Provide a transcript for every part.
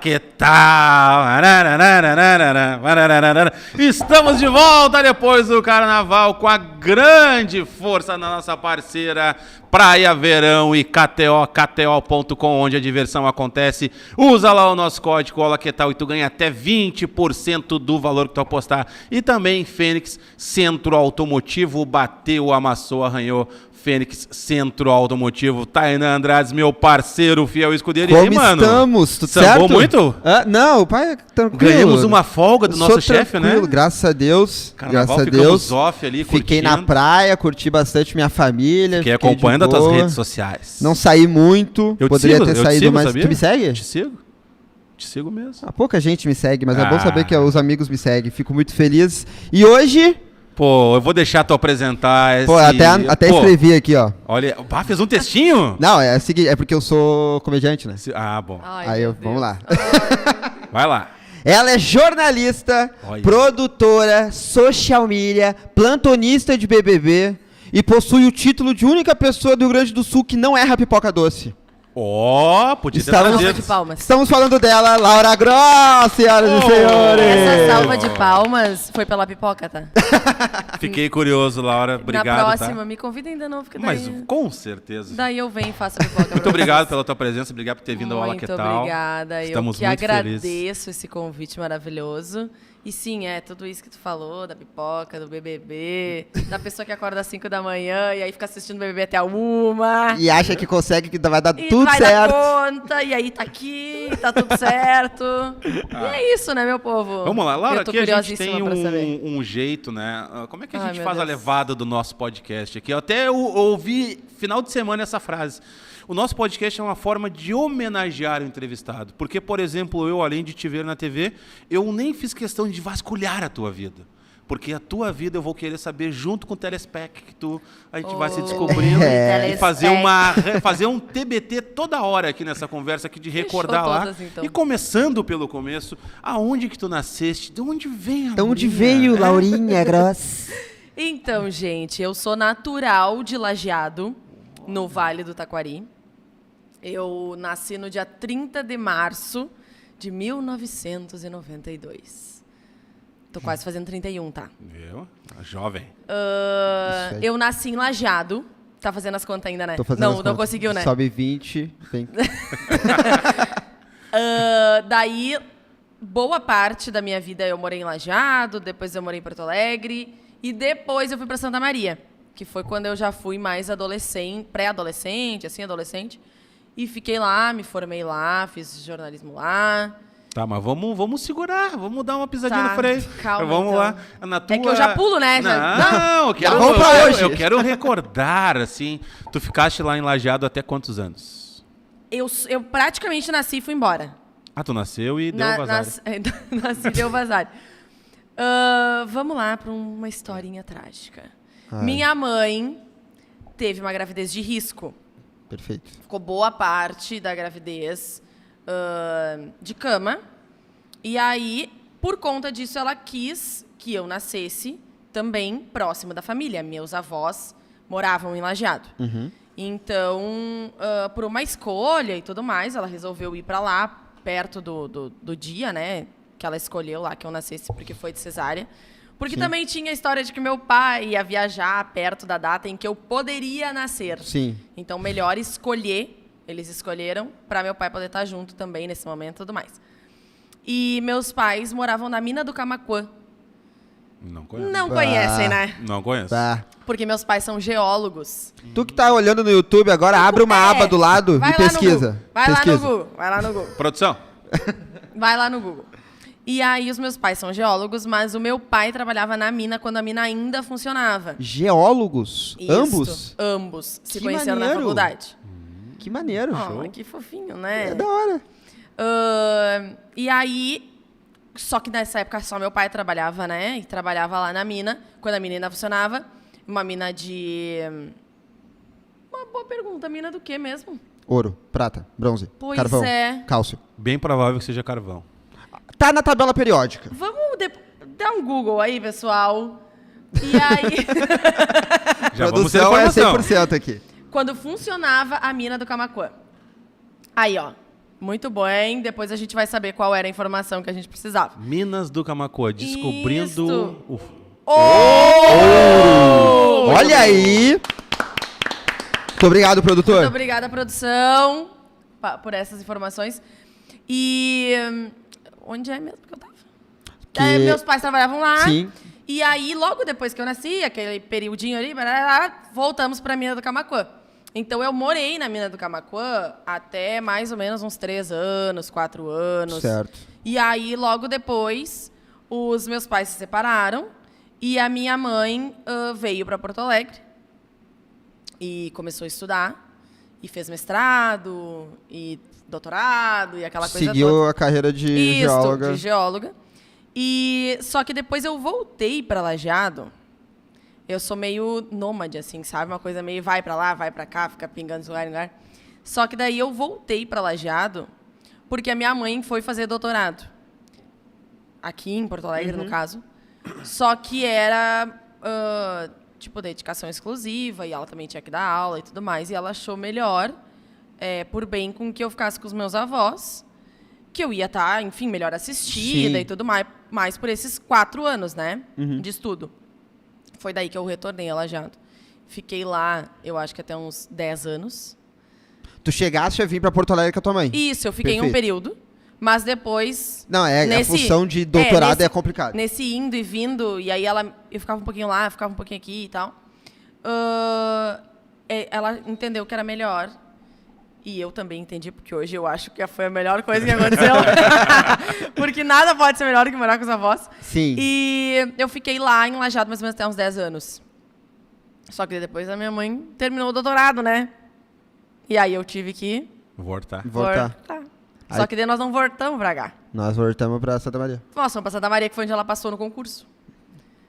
que tal? Estamos de volta depois do carnaval com a grande força da nossa parceira Praia Verão e KTO, KTO.com, onde a diversão acontece. Usa lá o nosso código Cola Que Tal e tu ganha até 20% do valor que tu apostar. E também Fênix Centro Automotivo, bateu, amassou, arranhou. Fênix Centro Automotivo, Tainan Andrades, meu parceiro, fiel escudeiro. Como e aí, mano? Estamos? Tudo sambou certo? Muito? Não, o pai é tranquilo. Ganhamos uma folga do nosso chefe, né? Graças a Deus. Carnaval, graças a Deus. Off ali, fiquei curtindo. na praia, curti bastante minha família. Fiquei acompanhando as tuas redes sociais. Não saí muito. Eu Poderia te sigo, ter saído mais. sabia? Tu me segue? Te sigo. Te sigo mesmo. Pouca gente me segue, mas é bom saber que os amigos me seguem. Fico muito feliz. E hoje... Pô, eu vou deixar tu apresentar esse... Pô, até escrevi aqui, ó. Olha, fez um textinho? Não, é o seguinte, é porque eu sou comediante, né? Ah, bom. Vamos lá. Vai lá. Ela é jornalista, produtora, social media, plantonista de BBB e possui o título de única pessoa do Rio Grande do Sul que não erra pipoca doce. Podia ter Salva trazido. de palmas. Estamos falando dela, Laura Gross, senhoras e senhores. Essa salva de palmas foi pela pipoca, tá? Fiquei curioso, Laura. Obrigado, Na próxima, tá? me convidem de novo, que daí... Mas com certeza. Daí eu venho e faço a pipoca. Muito obrigado pela tua presença, obrigado por ter vindo ao Aula Que Tal. Muito obrigada. Estamos eu que muito agradeço felizes. esse convite maravilhoso. E sim, tudo isso que tu falou, da pipoca, do BBB, da pessoa que acorda às 5 da manhã e aí fica assistindo o BBB até a 1. E acha que consegue, que vai dar E tudo vai certo. dar conta, e aí tá aqui, tá tudo certo. E é isso, né, meu povo? Vamos lá, Laura, eu tô aqui a gente curiosíssima tem pra saber. um jeito, né? Como é que a Ai, gente meu faz a Deus. levada do nosso podcast aqui? Eu até ouvi final de semana essa frase. O nosso podcast é uma forma de homenagear o entrevistado. Porque, por exemplo, eu, além de te ver na TV, eu nem fiz questão de vasculhar a tua vida. Porque a tua vida eu vou querer saber junto com o Telespec, que a gente vai se descobrindo e fazer um TBT toda hora aqui nessa conversa aqui, de recordar lá. Todas, então. E começando pelo começo, aonde que tu nasceste? De onde vem a De onde Laurinha? veio Laurinha Gross? Então, gente, eu sou natural de Lajeado, no Vale do Taquari. Eu nasci no dia 30 de março de 1992. Tô quase fazendo 31, tá? Viu? Jovem. Eu nasci em Lajeado. Tá fazendo as contas ainda, né? Tô fazendo as Não contas. conseguiu, né? Sobe 20, vem. Daí, boa parte da minha vida eu morei em Lajeado, depois eu morei em Porto Alegre e depois eu fui pra Santa Maria, que foi quando eu já fui mais adolescente, pré-adolescente, assim, adolescente. E fiquei lá, me formei lá, fiz jornalismo lá. Tá, mas vamos segurar, vamos dar uma pisadinha Tá, no freio. calma, Vamos então. lá. Na tua... É que eu já pulo, né? Não, eu quero recordar, assim. Tu ficaste lá em Lajeado até quantos anos? Eu praticamente nasci e fui embora. Ah, tu nasceu e deu vazar. Nasci e deu vazar. Vamos lá para uma historinha trágica. Minha mãe teve uma gravidez de risco. Perfeito. Ficou boa parte da gravidez de cama. E aí, por conta disso, ela quis que eu nascesse também próximo da família. Meus avós moravam em Lajeado. Então, por uma escolha e tudo mais, ela resolveu ir para lá, perto do dia, né? Que ela escolheu lá que eu nascesse, porque foi de cesárea. Porque também tinha a história de que meu pai ia viajar perto da data em que eu poderia nascer. Sim. Então, melhor escolher, eles escolheram, para meu pai poder estar junto também nesse momento e tudo mais. E meus pais moravam na mina do Camaquã. Não conheço. Não conhecem, né? Não conheço. Tá. Porque meus pais são geólogos. Tu que tá olhando no YouTube agora, abre uma aba do lado e pesquisa. Vai lá no Google. Vai lá no Google. Produção. Vai lá no Google. E aí, os meus pais são geólogos, mas o meu pai trabalhava na mina quando a mina ainda funcionava. Geólogos? Isto, Ambos? Ambos. Se Que conheceram na maneiro. faculdade. Que maneiro. Oh, que fofinho, né? É da hora. E aí, só que nessa época só meu pai trabalhava, né? E trabalhava lá na mina, quando a mina ainda funcionava. Uma mina de... Uma boa pergunta, mina do quê mesmo? Ouro, prata, bronze, Pois carvão, é. cálcio. Bem provável que seja carvão. Tá na tabela periódica. Vamos dar um Google aí, pessoal. E aí... Já vamos ter Produção é informação. 100% aqui. Quando funcionava a mina do Camaquã. Aí, ó. Muito bem. Depois a gente vai saber qual era a informação que a gente precisava. Minas do Camaquã, descobrindo Isto. o... Olha aí! Muito obrigado, produtor. Muito obrigada, produção, por essas informações. E... onde é mesmo que eu tava? Meus pais trabalhavam lá. Sim. E aí, logo depois que eu nasci, aquele periodinho ali, voltamos pra Mina do Camaquã. Então, eu morei na Mina do Camaquã até mais ou menos uns 3 anos, 4 anos. Certo. E aí, logo depois, os meus pais se separaram e a minha mãe veio para Porto Alegre e começou a estudar. E fez mestrado e doutorado e aquela coisa toda. Seguiu a carreira de geóloga. De geóloga. E só que depois eu voltei para Lajeado. Eu sou meio nômade, assim, sabe? Uma coisa meio vai para lá, vai para cá, fica pingando de lugar em lugar. Só que daí eu voltei para Lajeado porque a minha mãe foi fazer doutorado. Aqui em Porto Alegre, no caso. Só que era, tipo, dedicação exclusiva, e ela também tinha que dar aula e tudo mais. E ela achou melhor, por bem com que eu ficasse com os meus avós, que eu ia estar, enfim, melhor assistida. Sim. E tudo mais por esses 4 anos, né, de estudo. Foi daí que eu retornei a Lajeado. Fiquei lá, eu acho que até uns 10 anos. Tu chegaste a vir para Porto Alegre com a tua mãe? Isso, eu fiquei um período. Mas depois... Não, a função de doutorado é complicada. Nesse indo e vindo, e aí eu ficava um pouquinho lá, ficava um pouquinho aqui e tal. Ela entendeu que era melhor. E eu também entendi, porque hoje eu acho que foi a melhor coisa que aconteceu. Porque nada pode ser melhor do que morar com os avós. Sim. E eu fiquei lá em Lajeado mais ou menos até uns 10 anos. Só que depois a minha mãe terminou o doutorado, né? E aí eu tive que... Voltar. Só que daí nós não voltamos pra cá. Nós voltamos pra Santa Maria. Nós fomos pra Santa Maria, que foi onde ela passou no concurso.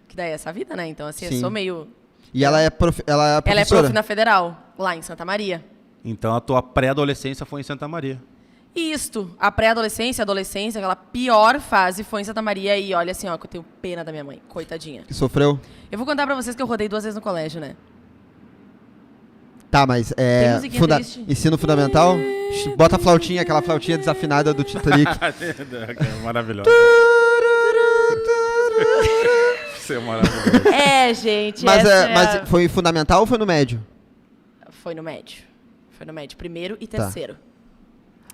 Que daí é essa vida, né? Então, assim, Sim. eu sou meio... E ela é professora? Ela é prof na Federal, lá em Santa Maria. Então, a tua pré-adolescência foi em Santa Maria. Isto. A pré-adolescência, a adolescência, aquela pior fase foi em Santa Maria. E olha assim, ó, que eu tenho pena da minha mãe. Coitadinha. Que sofreu? Eu vou contar pra vocês que eu rodei 2 vezes no colégio, né? Tá, mas ensino fundamental? Bota a flautinha, aquela flautinha desafinada do Titanic. Maravilhoso. Isso é maravilhoso. Gente. Mas foi fundamental ou foi no médio? Foi no médio. Foi no médio. Primeiro e terceiro.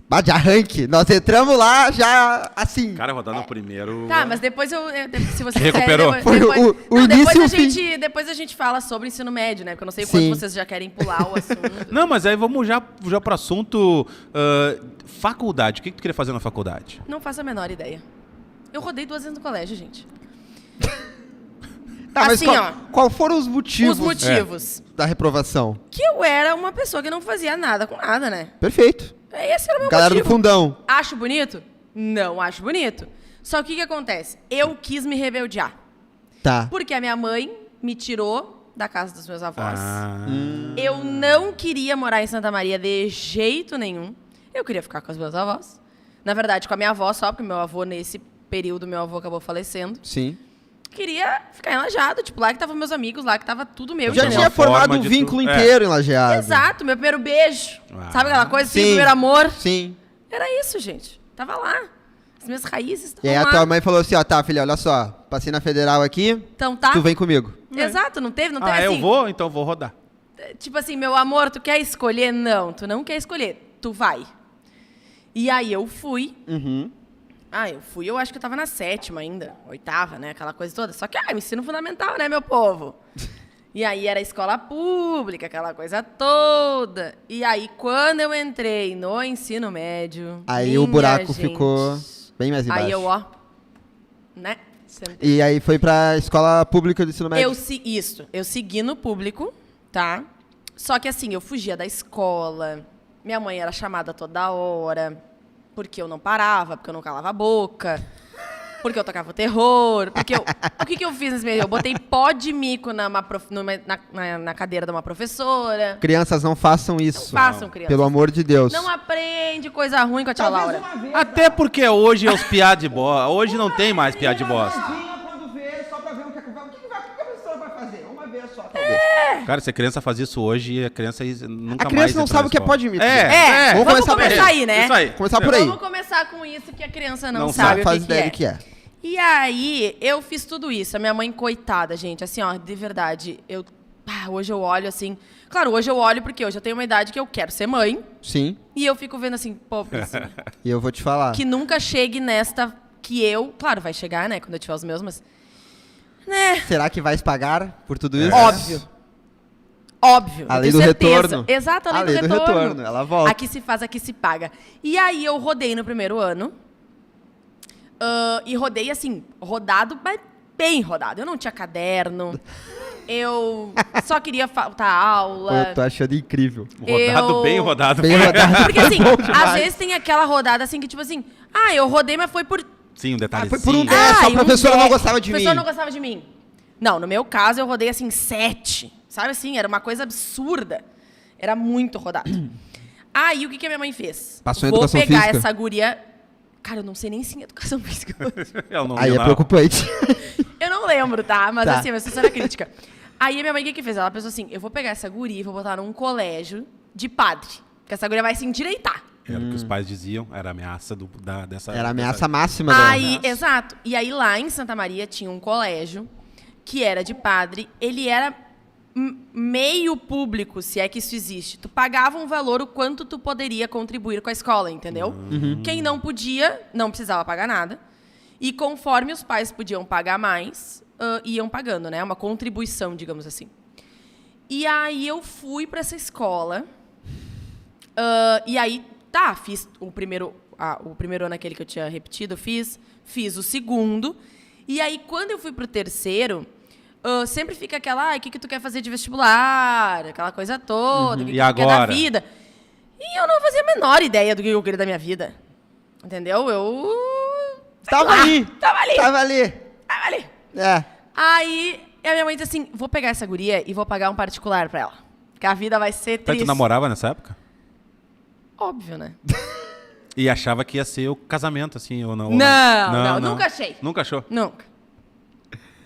Mas de arranque. Nós entramos lá já assim. Cara, rodar no primeiro... Tá, mas depois se você recuperou? Foi o início e o fim. Depois a gente fala sobre ensino médio, né? Porque eu não sei quanto vocês já querem pular o assunto. Não, mas aí vamos já pro assunto faculdade. O que tu queria fazer na faculdade? Não faço a menor ideia. Eu rodei 2 vezes no colégio, gente. Tá, mas assim, qual foram os motivos? Os motivos. Da reprovação? Que eu era uma pessoa que não fazia nada com nada, né? Perfeito. Esse era o meu Galera motivo. do fundão. Acho bonito? Não acho bonito. Só que o que acontece? Eu quis me rebeldear. Tá. Porque a minha mãe me tirou da casa dos meus avós. Eu não queria morar em Santa Maria de jeito nenhum. Eu queria ficar com os meus avós. Na verdade, com a minha avó só, porque meu avô, nesse período, meu avô acabou falecendo. Sim. Queria ficar em Lajeado, tipo, lá que estavam meus amigos, lá que tava tudo meu. Já tinha formado o vínculo inteiro em Lajeado. Exato, meu primeiro beijo. Sabe aquela coisa assim, primeiro amor? Sim. Era isso, gente. Tava lá. As minhas raízes estavam lá. E aí a tua mãe falou assim, ó, tá, filha, olha só, passei na Federal aqui, então tá. Tu vem comigo. Exato, não teve assim. Eu vou, então vou rodar. Tipo assim, meu amor, tu quer escolher? Não, tu não quer escolher, tu vai. E aí eu fui. Eu acho que eu tava na 7ª ainda, 8ª, né, aquela coisa toda. Só que, ensino fundamental, né, meu povo? E aí era escola pública, aquela coisa toda. E aí, quando eu entrei no ensino médio... Aí o buraco ficou bem mais embaixo. Aí eu, né? E aí foi pra escola pública do ensino médio? Eu segui no público, tá? Só que assim, eu fugia da escola, minha mãe era chamada toda hora, porque eu não parava, porque eu não calava a boca, porque eu tocava o terror, porque o que eu fiz nesse meio? Eu botei pó de mico na cadeira de uma professora. Crianças, não façam isso. Não façam, crianças. Pelo amor de Deus. Não aprende coisa ruim com a tia Laura. Até porque hoje é os piá de bosta. Hoje não tem mais piá de bosta. Quando vê, só pra ver o que a professora vai fazer. fazer, uma vez só, talvez. Cara, se a criança faz isso hoje, a criança nunca mais A criança não entra sabe na o que é escola. podmímetro. Vamos começar aí, né? Isso aí. Começar por aí. Vamos começar com isso que a criança não Não sabe Faz o que ideia é. do que é. E aí, eu fiz tudo isso. A minha mãe, coitada, gente, assim, ó, de verdade, hoje eu olho assim... Claro, hoje eu olho porque hoje eu tenho uma idade que eu quero ser mãe. Sim. E eu fico vendo assim, pô, E eu vou te falar. que nunca chegue nesta que eu... Claro, vai chegar, né, quando eu tiver os meus, mas... Né? Será que vais pagar por tudo isso? Óbvio. Óbvio. A eu lei tenho do certeza. retorno. Exato, a lei do do retorno. retorno, ela volta. Aqui se faz, aqui se paga. E aí eu rodei no primeiro ano. E rodei assim, rodado, mas bem rodado. Eu não tinha caderno. Eu só queria faltar aula. Eu tô achando incrível. Rodado, bem rodado. Bem rodado. Porque assim, Bom demais. às vezes tem aquela rodada assim que tipo assim, eu rodei, mas foi por... Sim, um detalhezinho. foi por um dez. Só a e professora não 10. gostava de A professora mim. não gostava de mim. Não, no meu caso eu rodei assim 7. Sabe assim, era uma coisa absurda. Era muito rodado. Aí o que a minha mãe fez? Passou em Vou educação pegar física? essa guria... Cara, eu não sei nem se em educação física. Eu não Aí vi é lá. preocupante. Eu não lembro, tá? Mas Tá. assim, mas isso era crítica. Aí a minha mãe, o que fez? Ela pensou assim, eu vou pegar essa guria e vou botar num colégio de padre. Porque essa guria vai se endireitar. Era o que os pais diziam, era a ameaça dessa... Era a ameaça máxima da... Aí, exato. E aí lá em Santa Maria tinha um colégio que era de padre. Ele era meio público, se é que isso existe. Tu pagava um valor o quanto tu poderia contribuir com a escola, entendeu? Quem não podia, não precisava pagar nada. E conforme os pais podiam pagar mais, iam pagando, né? Uma contribuição, digamos assim. E aí eu fui para essa escola. E aí, fiz o primeiro ano aquele que eu tinha repetido, fiz o segundo. E aí, quando eu fui pro terceiro, sempre fica aquela, o que tu quer fazer de vestibular? Aquela coisa toda, o que E tu quer da agora? vida. E eu não fazia a menor ideia do que eu queria da minha vida. Entendeu? Tava ali. Tava ali. Tava ali. Tava ali. É. Aí, a minha mãe disse assim, vou pegar essa guria e vou pagar um particular pra ela. Que a vida vai ser Mas triste. tu namorava nessa época? Óbvio, né? E achava que ia ser o casamento, assim, ou não? Não, nunca achei. Nunca achou? Nunca.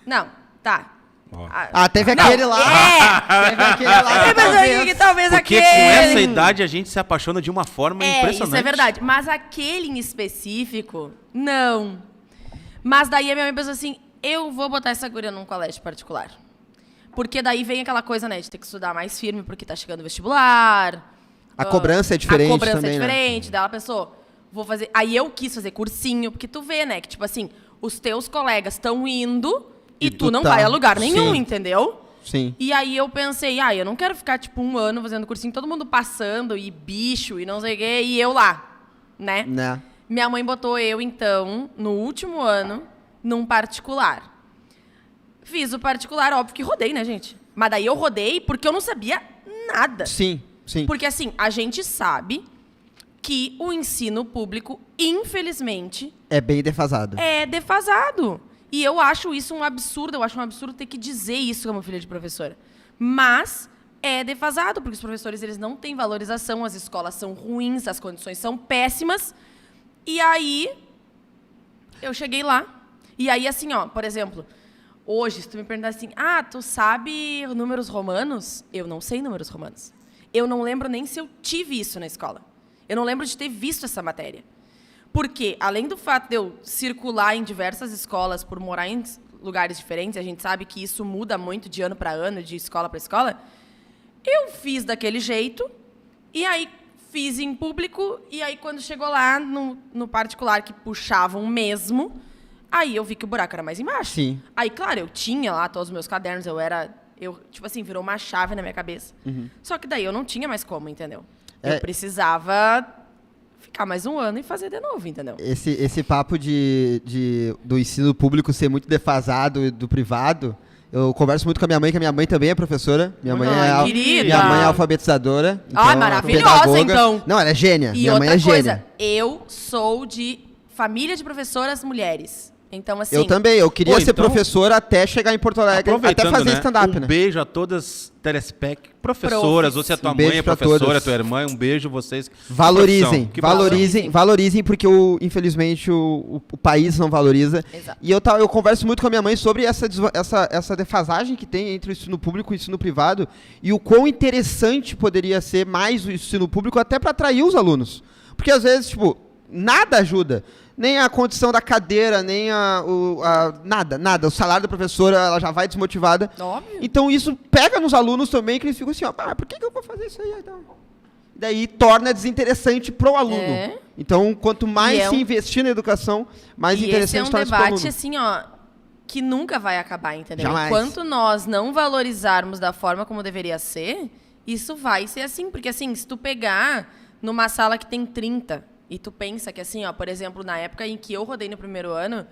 Não, tá. Ó. Teve Não, aquele lá. Teve aquele lá. Eu pensei que talvez Porque aquele... com essa idade a gente se apaixona de uma forma impressionante. Isso é verdade. Mas aquele em específico, não. Mas daí a minha mãe pensou assim, eu vou botar essa guria num colégio particular. Porque daí vem aquela coisa, né, de ter que estudar mais firme porque tá chegando o vestibular. A cobrança é diferente A cobrança também, é né? diferente. Daí ela pensou, vou fazer... Aí eu quis fazer cursinho, porque tu vê, né, que tipo assim, os teus colegas estão indo e tu não tá. vai a lugar nenhum, Sim. entendeu? Sim. E aí eu pensei, eu não quero ficar, tipo, um ano fazendo cursinho, todo mundo passando, e bicho, e não sei o quê, e eu lá, né? Né? Minha mãe botou eu, então, no último ano, num particular. Fiz o particular, óbvio que rodei, né, gente? Mas daí eu rodei porque eu não sabia nada. Sim, sim. Porque, assim, a gente sabe que o ensino público, infelizmente, É bem defasado. é defasado. E eu acho isso um absurdo. Eu acho um absurdo ter que dizer isso como filha de professora. Mas é defasado, porque os professores eles não têm valorização, as escolas são ruins, as condições são péssimas. E aí, eu cheguei lá. E aí, assim, ó, por exemplo, hoje, se tu me perguntar assim, tu sabe números romanos? Eu não sei números romanos. Eu não lembro nem se eu tive isso na escola. Eu não lembro de ter visto essa matéria. Porque, além do fato de eu circular em diversas escolas por morar em lugares diferentes, a gente sabe que isso muda muito de ano para ano, de escola para escola, eu fiz daquele jeito, e aí fiz em público, e aí quando chegou lá no particular, que puxavam mesmo, aí eu vi que o buraco era mais embaixo. Sim. Aí, claro, eu tinha lá todos os meus cadernos, tipo assim, virou uma chave na minha cabeça. Só que daí eu não tinha mais como, entendeu? Eu precisava ficar mais um ano e fazer de novo, entendeu? Esse papo do ensino público ser muito defasado e do privado, eu converso muito com a minha mãe, que a minha mãe também é professora. Minha mãe querida. minha mãe é alfabetizadora. Maravilhosa, pedagoga. então. Não, ela é gênia. E minha mãe outra é coisa, gênia. eu sou de família de professoras mulheres. Então, assim... Eu também, eu queria Pô, ser então, professor até chegar em Porto Alegre, até aproveitando, fazer né, stand-up, um né? beijo a todas telespec, professoras, ou se a tua mãe beijo é pra professora, todas. tua irmã, um beijo vocês. Valorizem, Que profissão. valorizem, porque infelizmente o país não valoriza. Exato. E eu converso muito com a minha mãe sobre essa defasagem que tem entre o ensino público e o ensino privado e o quão interessante poderia ser mais o ensino público até para atrair os alunos. Porque às vezes, tipo, nada ajuda. Nem a condição da cadeira, nem nada. O salário da professora, ela já vai desmotivada. Óbvio. Então isso pega nos alunos também, que eles ficam assim, ó, por que eu vou fazer isso aí? Então? Daí torna desinteressante pro aluno. É. Então, quanto mais E é se um- investir na educação, mais E esse é interessante um torna-se pro debate, aluno. assim, ó, que nunca vai acabar, entendeu? Jamais. Enquanto nós não valorizarmos da forma como deveria ser, isso vai ser assim. Porque, assim, se tu pegar numa sala que tem 30 e tu pensa que, assim, ó, por exemplo, na época em que eu rodei no primeiro ano,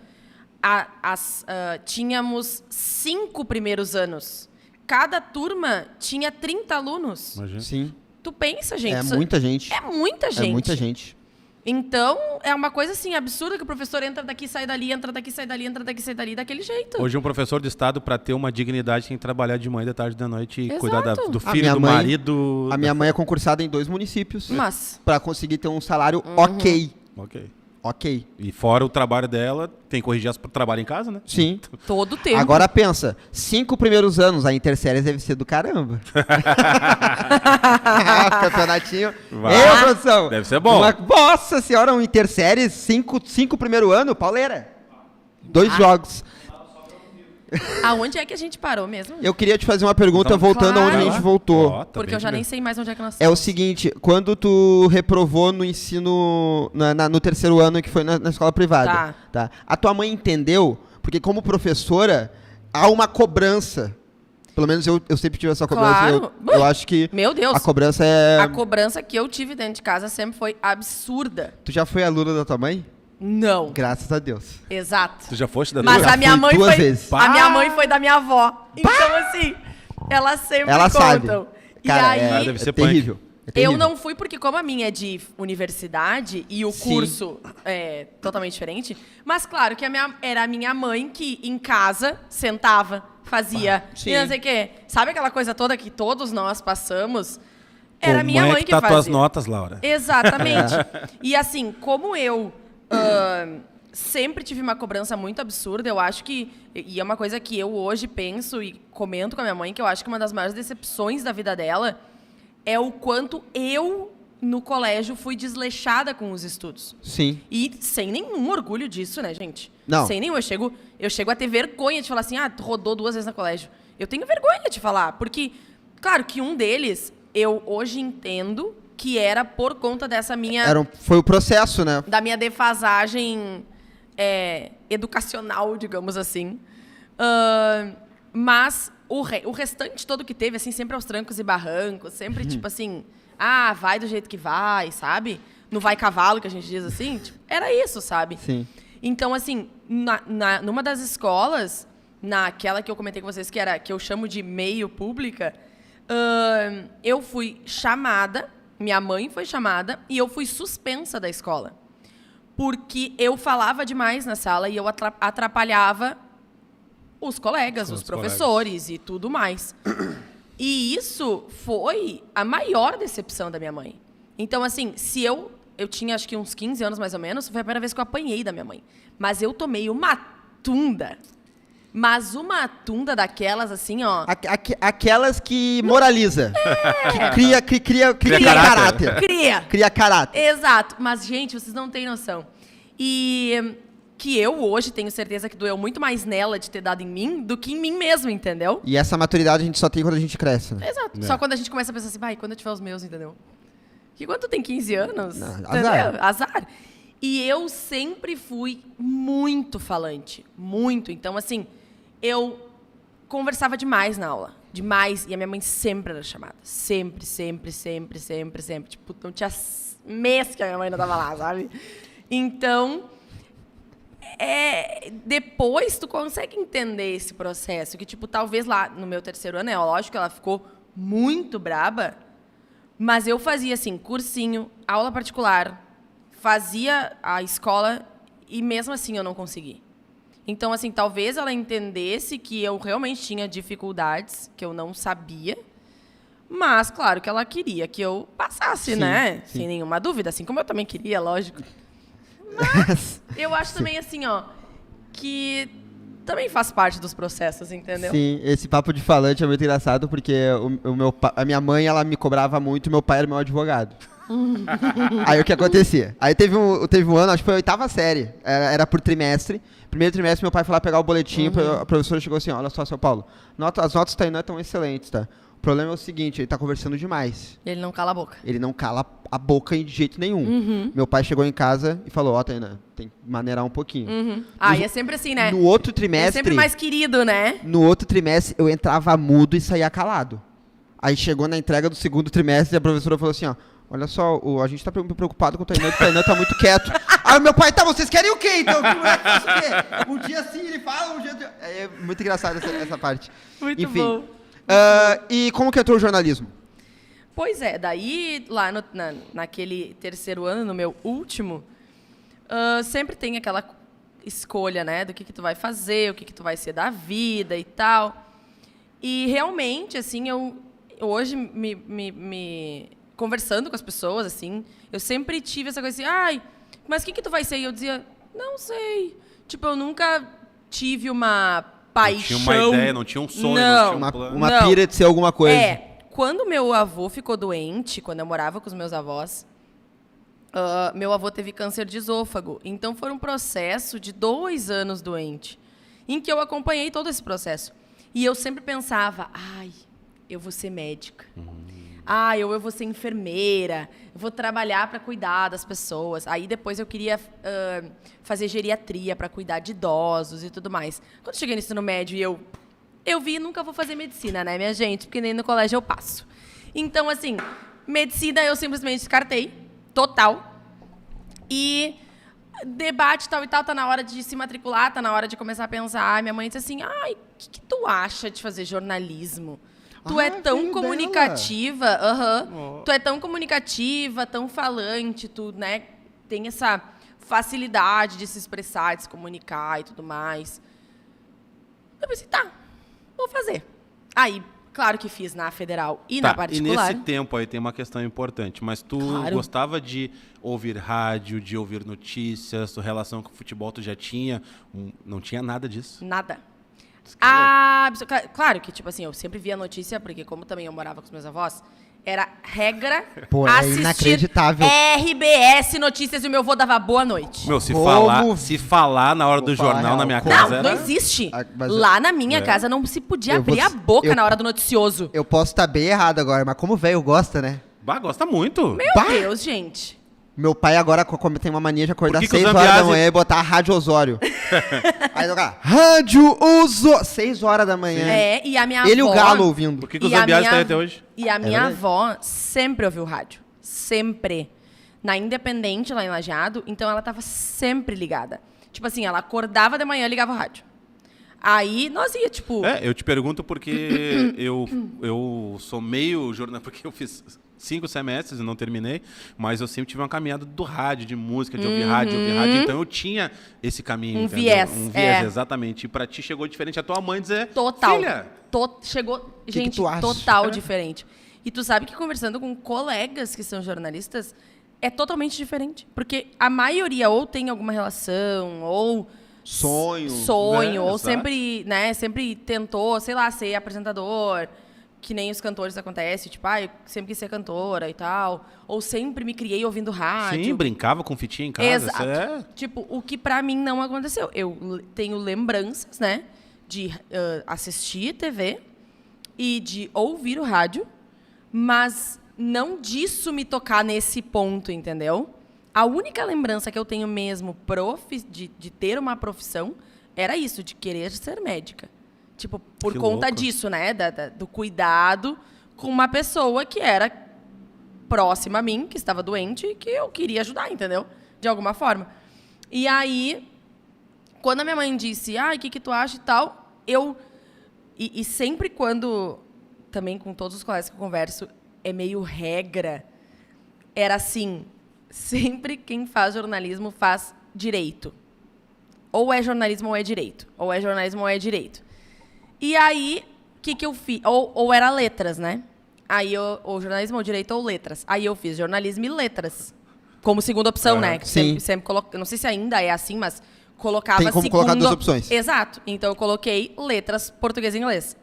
tínhamos 5 primeiros anos. Cada turma tinha 30 alunos. Imagina. Sim, Tu pensa, gente. é isso- muita gente. É muita gente. É muita gente. Então, é uma coisa assim, absurda que o professor entra daqui, sai dali, entra daqui, sai dali, entra daqui, sai dali, daquele jeito. Hoje um professor de estado, para ter uma dignidade, tem que trabalhar de manhã, de tarde, de noite e Exato. cuidar do A filho, minha do mãe- marido. A minha mãe é concursada em 2 municípios Mas, para conseguir ter um salário Uhum. ok. Ok. E fora o trabalho dela, tem que corrigir o trabalho em casa, né? Sim. todo tempo. Agora pensa, 5 primeiros anos, a interséries deve ser do caramba. Campeonatinho. Vai. Ei, produção. Deve ser bom. Nossa senhora, um interséries, 5 primeiro ano, pauleira. 2 jogos. Aonde é que a gente parou mesmo? Eu queria te fazer uma pergunta Então, voltando claro. aonde a Vai gente lá. voltou. Ó, tá Porque bem eu já de nem ver. sei mais onde é que nós É o seguinte, quando tu reprovou no ensino, no terceiro ano, que foi na escola privada, tá? A tua mãe entendeu? Porque como professora, há uma cobrança. Pelo menos eu sempre tive essa cobrança. Claro. Eu acho que Meu Deus. a cobrança é... A cobrança que eu tive dentro de casa sempre foi absurda. Tu já foi aluna da tua mãe? Não. Graças a Deus. Exato. Tu já foste da Mas tua? a minha fui mãe 2 foi. vezes. A minha mãe foi da minha avó. Então, assim, elas sempre Ela sabe. contam. E Cara, aí, deve ser terrível. É terrível. eu não fui porque, como a minha é de universidade e o Sim. curso é totalmente diferente, mas claro que era a minha mãe que em casa sentava, fazia, sim. e não sei o quê. Sabe aquela coisa toda que todos nós passamos? Era a Como minha é mãe que tá fazia. tuas notas, Laura? Exatamente. E assim, como eu sempre tive uma cobrança muito absurda, eu acho que... E é uma coisa que eu hoje penso e comento com a minha mãe, que eu acho que uma das maiores decepções da vida dela é o quanto eu, no colégio, fui desleixada com os estudos. Sim. E sem nenhum orgulho disso, né, gente? Não. Sem nenhum. Eu chego a ter vergonha de falar assim, tu rodou 2 vezes no colégio. Eu tenho vergonha de falar, porque, claro que um deles, eu hoje entendo que era por conta dessa minha... Foi o processo, né? da minha defasagem educacional, digamos assim. Mas o restante todo que teve, assim, sempre aos trancos e barrancos, sempre, tipo assim, vai do jeito que vai, sabe? Não vai cavalo, que a gente diz assim. Tipo, era isso, sabe? Sim. Então, assim, numa das escolas, naquela que eu comentei com vocês, que eu chamo de meio pública, eu fui chamada, minha mãe foi chamada, e eu fui suspensa da escola. Porque eu falava demais na sala e eu atrapalhava os colegas, os professores e tudo mais. E isso foi a maior decepção da minha mãe. Então, assim, se eu tinha acho que uns 15 anos mais ou menos, foi a primeira vez que eu apanhei da minha mãe. Mas eu tomei uma tunda. Mas uma tunda daquelas, assim, ó... Aquelas que moraliza. Que cria caráter. Cria caráter. Exato. Mas, gente, vocês não têm noção. E que eu hoje tenho certeza que doeu muito mais nela de ter dado em mim do que em mim mesmo, entendeu? E essa maturidade a gente só tem quando a gente cresce, né? Exato. Só quando a gente começa a pensar assim, quando eu tiver os meus, entendeu? Que quando tu tem 15 anos, Não, entendeu? azar. Azar. E eu sempre fui muito falante. Muito. Então, assim, eu conversava demais na aula. Demais. E a minha mãe sempre era chamada. Sempre. Tipo, não tinha mês que a minha mãe não tava lá, sabe? Então, depois tu consegue entender esse processo. Que, tipo, talvez lá no meu terceiro ano, lógico que ela ficou muito braba, mas eu fazia, assim, cursinho, aula particular, fazia a escola e mesmo assim eu não consegui. Então, assim, talvez ela entendesse que eu realmente tinha dificuldades, que eu não sabia. Mas, claro, que ela queria que eu passasse, Sim, né? sim. Sem nenhuma dúvida, assim como eu também queria, lógico. Mas eu acho também, assim, ó, que também faz parte dos processos, entendeu? Sim, esse papo de falante é muito engraçado porque a minha mãe, ela me cobrava muito e meu pai era meu advogado. Aí o que acontecia? Aí teve um ano, acho que foi a 8ª série, era por trimestre. Primeiro trimestre, meu pai foi lá pegar o boletim, a professora chegou assim, olha só, seu Paulo, as notas Tainan estão excelentes, tá? O problema é o seguinte, ele tá conversando demais. Ele não cala a boca. Ele não cala a boca de jeito nenhum. Meu pai chegou em casa e falou, ó, Tainan, tem que maneirar um pouquinho. Ah, e é sempre assim, né? No outro É trimestre... sempre mais querido, né? No outro trimestre, eu entrava mudo e saía calado. Aí chegou na entrega do segundo trimestre e a professora falou assim, ó, olha só, a gente tá preocupado com o Tainan tá muito quieto. Aí o meu pai, tá, vocês querem o quê? Então, que moleque faz o quê? Um dia sim ele fala, um dia... É muito engraçado essa parte. Muito Enfim. bom. E como que entrou o jornalismo? Pois é, daí lá naquele terceiro ano, no meu último, sempre tem aquela escolha, né, do que tu vai fazer, o que tu vai ser da vida e tal. E realmente, assim, eu hoje me conversando com as pessoas, assim, eu sempre tive essa coisa assim, ai, mas o que tu vai ser? E eu dizia, não sei. Tipo, eu nunca tive uma paixão. Não tinha uma ideia, não tinha um sonho, Não. não tinha um plano. Uma Não. pira de ser alguma coisa. Quando meu avô ficou doente, quando eu morava com os meus avós, meu avô teve câncer de esôfago. Então, foi um processo de 2 anos doente, em que eu acompanhei todo esse processo. E eu sempre pensava, ai, eu vou ser médica. Eu vou ser enfermeira, eu vou trabalhar para cuidar das pessoas. Aí, depois, eu queria fazer geriatria para cuidar de idosos e tudo mais. Quando cheguei no ensino médio, eu vi, nunca vou fazer medicina, né, minha gente? Porque nem no colégio eu passo. Então, assim, medicina eu simplesmente descartei, total. E debate tal e tal, tá na hora de se matricular, tá na hora de começar a pensar. Minha mãe disse assim, ai, o que tu acha de fazer jornalismo? Tu é tão veio comunicativa, tu é tão comunicativa, tão falante, tu, né, tem essa facilidade de se expressar, de se comunicar e tudo mais. Eu pensei, tá, vou fazer. Aí, claro que fiz na federal e na particular. E nesse tempo aí tem uma questão importante, mas tu Claro. gostava de ouvir rádio, de ouvir notícias, tua relação com o futebol tu já tinha, não tinha nada disso? Nada. Claro que, tipo assim, eu sempre via notícia, porque como também eu morava com os meus avós, era regra Pô, é assistir inacreditável. RBS Notícias e o meu avô dava boa noite. Meu, se Como? falar na hora Vou do falar jornal real, na minha como? casa Não, era... não existe. Mas Lá na minha casa não se podia Eu vou- abrir a boca eu- na hora do noticioso. Eu posso estar bem errado agora, mas como velho gosta, né? Bah, gosta muito. Meu Bah! Deus, gente. Meu pai agora tem uma mania de acordar Por que que 6 o horas da Zambiase- manhã e botar a Rádio Osório. Aí tocar, Rádio Osório, 6 horas da manhã. E a minha Ele e avó... o Galo ouvindo. Por que o E a Zambiase minha- tá aí até hoje? E a minha verdade. avó sempre ouviu rádio. Sempre. Na Independente, lá em Lajeado, então ela tava sempre ligada. Tipo assim, ela acordava de manhã e ligava o rádio. Aí nós ia, tipo... Eu te pergunto porque eu sou meio jornalista, porque eu fiz 5 semestres e não terminei, mas eu sempre tive uma caminhada do rádio, de música, de ouvir rádio, então eu tinha esse caminho, Um entendeu? viés, Um viés, é. exatamente. E pra ti chegou diferente a tua mãe dizer, Total. filha, Chegou, que gente, tu acha? total diferente. E tu sabe que conversando com colegas que são jornalistas, é totalmente diferente. Porque a maioria ou tem alguma relação, ou... Sonho. né? Ou Exato. sempre tentou, sei lá, ser apresentador, que nem os cantores acontece, tipo, eu sempre quis ser cantora e tal. Ou sempre me criei ouvindo rádio. sim, brincava com fitinha em casa. Exato. Isso é... Tipo, o que pra mim não aconteceu. Eu tenho lembranças, né, de assistir TV e de ouvir o rádio, mas não disso me tocar nesse ponto, entendeu? A única lembrança que eu tenho mesmo de ter uma profissão era isso, de querer ser médica. Tipo, por Que conta louco. disso, né, do cuidado com uma pessoa que era próxima a mim, que estava doente e que eu queria ajudar, entendeu? De alguma forma. E aí, quando a minha mãe disse, o que tu acha e tal, e sempre quando, também com todos os colegas que eu converso, é meio regra, era assim, sempre quem faz jornalismo faz direito. ou é jornalismo ou é direito. Ou é jornalismo ou é direito. E aí, o que eu fiz? Ou era letras, né? Aí, ou jornalismo ou direito ou letras. Aí eu fiz jornalismo e letras. Como segunda opção, né? Que sim. sempre eu não sei se ainda é assim, mas colocava Tem como colocar 2 opções. Exato. Então eu coloquei letras português e inglês.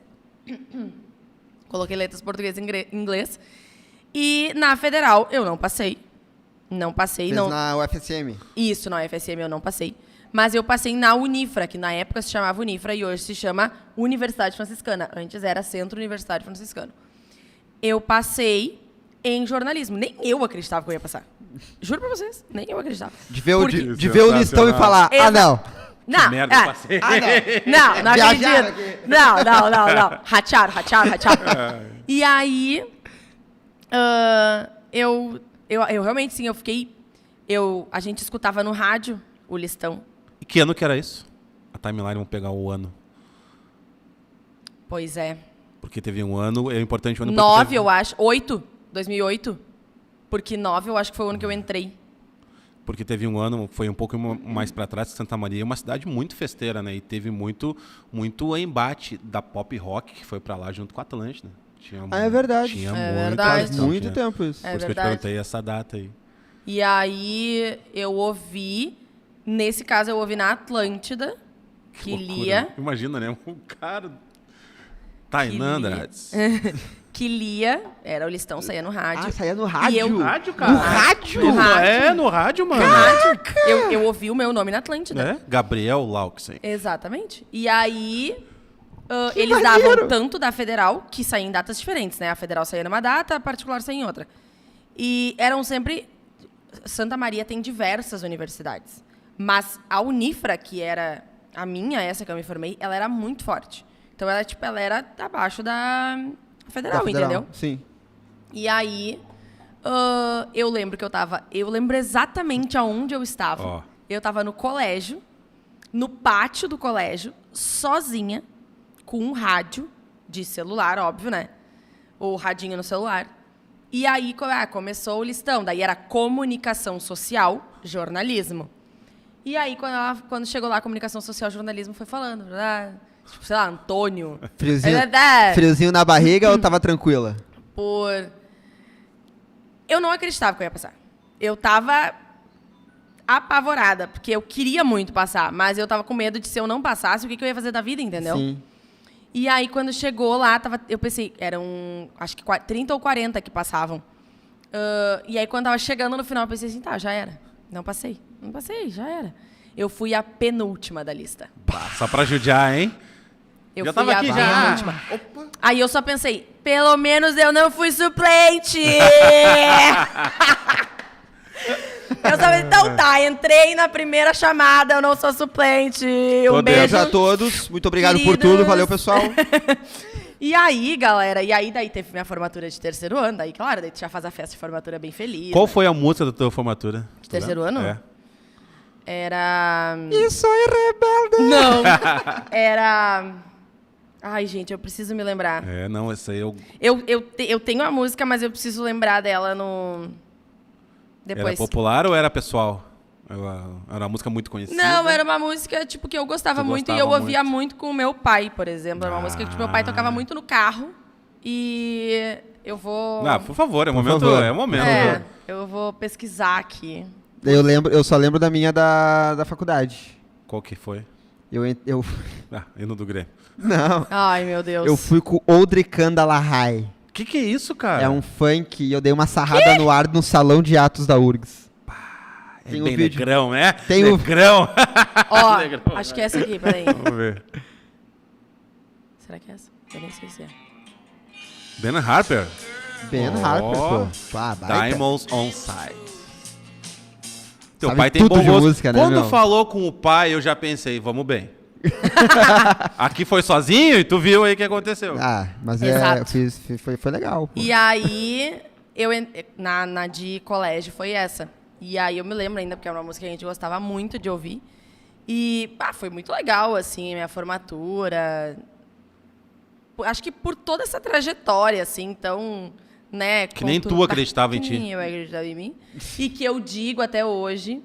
Coloquei letras português e inglês. E na federal eu não passei. Não passei. Fez não. na UFSM. Isso, na UFSM eu não passei. Mas eu passei na Unifra, que na época se chamava Unifra e hoje se chama Universidade Franciscana. Antes era Centro Universitário Franciscano. Eu passei em jornalismo. Nem eu acreditava que eu ia passar. Juro pra vocês, nem eu acreditava. De ver, Porque- de ver o listão e falar, Exato. não. Não, merda eu passei. não Viajaram acredito. Não. Ratearam. E aí, eu realmente, sim, eu fiquei... A gente escutava no rádio o listão. E que ano que era isso? A timeline, vamos pegar o ano. Pois é. Porque teve um ano, é importante o ano... 9, teve... eu acho. 2008. Porque 9 eu acho que foi o ano que eu entrei. Porque teve um ano, foi um pouco mais para trás, Santa Maria é uma cidade muito festeira, né? E teve muito embate da pop rock que foi para lá junto com a Atlântida. É verdade. Tinha É muito. verdade. Faz muito tempo isso. É Por isso que eu te verdade. perguntei essa data aí. E aí eu ouvi, nesse caso eu ouvi na Atlântida, que Loucura, lia... né? Imagina, né? Um cara... Tainan lia. Andrades. Que lia, era o listão, saía no rádio. Ah, saía no rádio? E eu- No rádio, cara? No rádio? No rádio. É, no rádio, mano. Eu ouvi o meu nome na Atlântida. É? Gabriel Lauxen. Exatamente. E aí, eles davam tanto da Federal, que saía em datas diferentes, né? A Federal saía numa data, a particular saía em outra. E eram sempre... Santa Maria tem diversas universidades. Mas a Unifra, que era a minha, essa que eu me formei, ela era muito forte. Então, ela era abaixo da Federal, entendeu? Sim. E aí, eu lembro que eu lembro exatamente aonde eu estava. Ó. Eu estava no colégio, no pátio do colégio, sozinha, com um rádio de celular, óbvio, né? O radinho no celular. E aí começou o listão. Daí era comunicação social, jornalismo. E aí, quando chegou lá, comunicação social, jornalismo, foi falando, tipo, sei lá, Antônio. Friozinho na barriga ou tava tranquila? Eu não acreditava que eu ia passar. Eu tava apavorada, porque eu queria muito passar, mas eu tava com medo de, se eu não passasse, o que eu ia fazer da vida, entendeu? Sim. E aí, quando chegou lá, eu pensei, eram acho que 30 ou 40 que passavam. E aí, quando tava chegando no final, eu pensei assim, tá, já era. Não passei, já era. Eu fui a penúltima da lista. Só pra judiar, hein? Eu Já fui tava a aqui, já. penúltima. Aí eu só pensei, pelo menos eu não fui suplente! Eu só pensei, então tá, entrei na primeira chamada, eu não sou suplente. Um Beijo beijo a todos. Muito obrigado por queridos. tudo. Valeu, pessoal. E aí, galera, daí teve minha formatura de terceiro ano, daí, claro, daí tu já faz a festa de formatura bem feliz. Qual né? foi a música da tua formatura? De terceiro ano? É. Era... Isso aí, rebelde. Não, era... Ai, gente, eu preciso me lembrar. É, não, essa aí eu... Eu tenho a música, mas eu preciso lembrar dela no... Depois. Era popular ou era pessoal? Era uma música muito conhecida? Não, era uma música, tipo, que eu gostava Tu muito gostava e eu ouvia muito. muito com o meu pai, por exemplo. Era uma música que tipo, meu pai tocava muito no carro e eu vou... Ah, por favor, é o Por momento. favor. É o momento. É, eu vou pesquisar aqui. Eu só lembro da minha da faculdade. Qual que foi? Eu Hino do Grêmio. não. Ai, meu Deus. Eu fui com Oldri Kandalahai. Que é isso, cara? É um funk e eu dei uma sarrada no ar no salão de atos da URGS. É Tem um bem vídeo. negrão, né? Tem o- Negrão. Ó, Negrão. acho que é essa aqui, peraí. Vamos ver. Será que é essa? Eu nem sei se é. Ben Harper. Ben Ó, Harper, pô. Ah, baita. Diamonds on Side. Teu Sabe pai tem tudo bom de gosto. música, né, Quando meu? falou com o pai, eu já pensei, vamos bem. Aqui foi sozinho e tu viu aí o que aconteceu. Ah, mas Exato. foi legal, pô. E aí, na de colégio foi essa. E aí eu me lembro ainda, porque era uma música que a gente gostava muito de ouvir. E foi muito legal, assim, minha formatura. Acho que por toda essa trajetória, assim, então, né... Que nem tu acreditava em ti. Que nem eu acreditava em mim. E que eu digo até hoje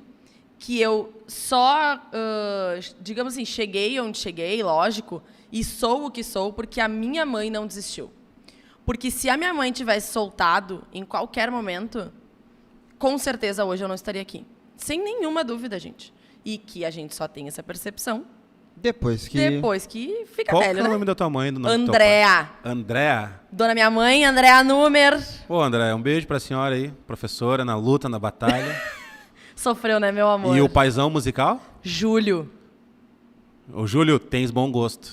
que eu só, digamos assim, cheguei onde cheguei, lógico, e sou o que sou porque a minha mãe não desistiu. Porque se a minha mãe tivesse soltado em qualquer momento, com certeza hoje eu não estaria aqui. Sem nenhuma dúvida, gente. E que a gente só tem essa percepção Depois que fica Qual velho, que é o né? nome da tua mãe? Do nome do teu Andréa. pai? Andréa? Dona minha mãe, Andréa Númer. Pô, André, um beijo pra senhora aí, professora, na luta, na batalha. Sofreu, né, meu amor? E o paizão musical? Júlio. Ô, Júlio, tens bom gosto.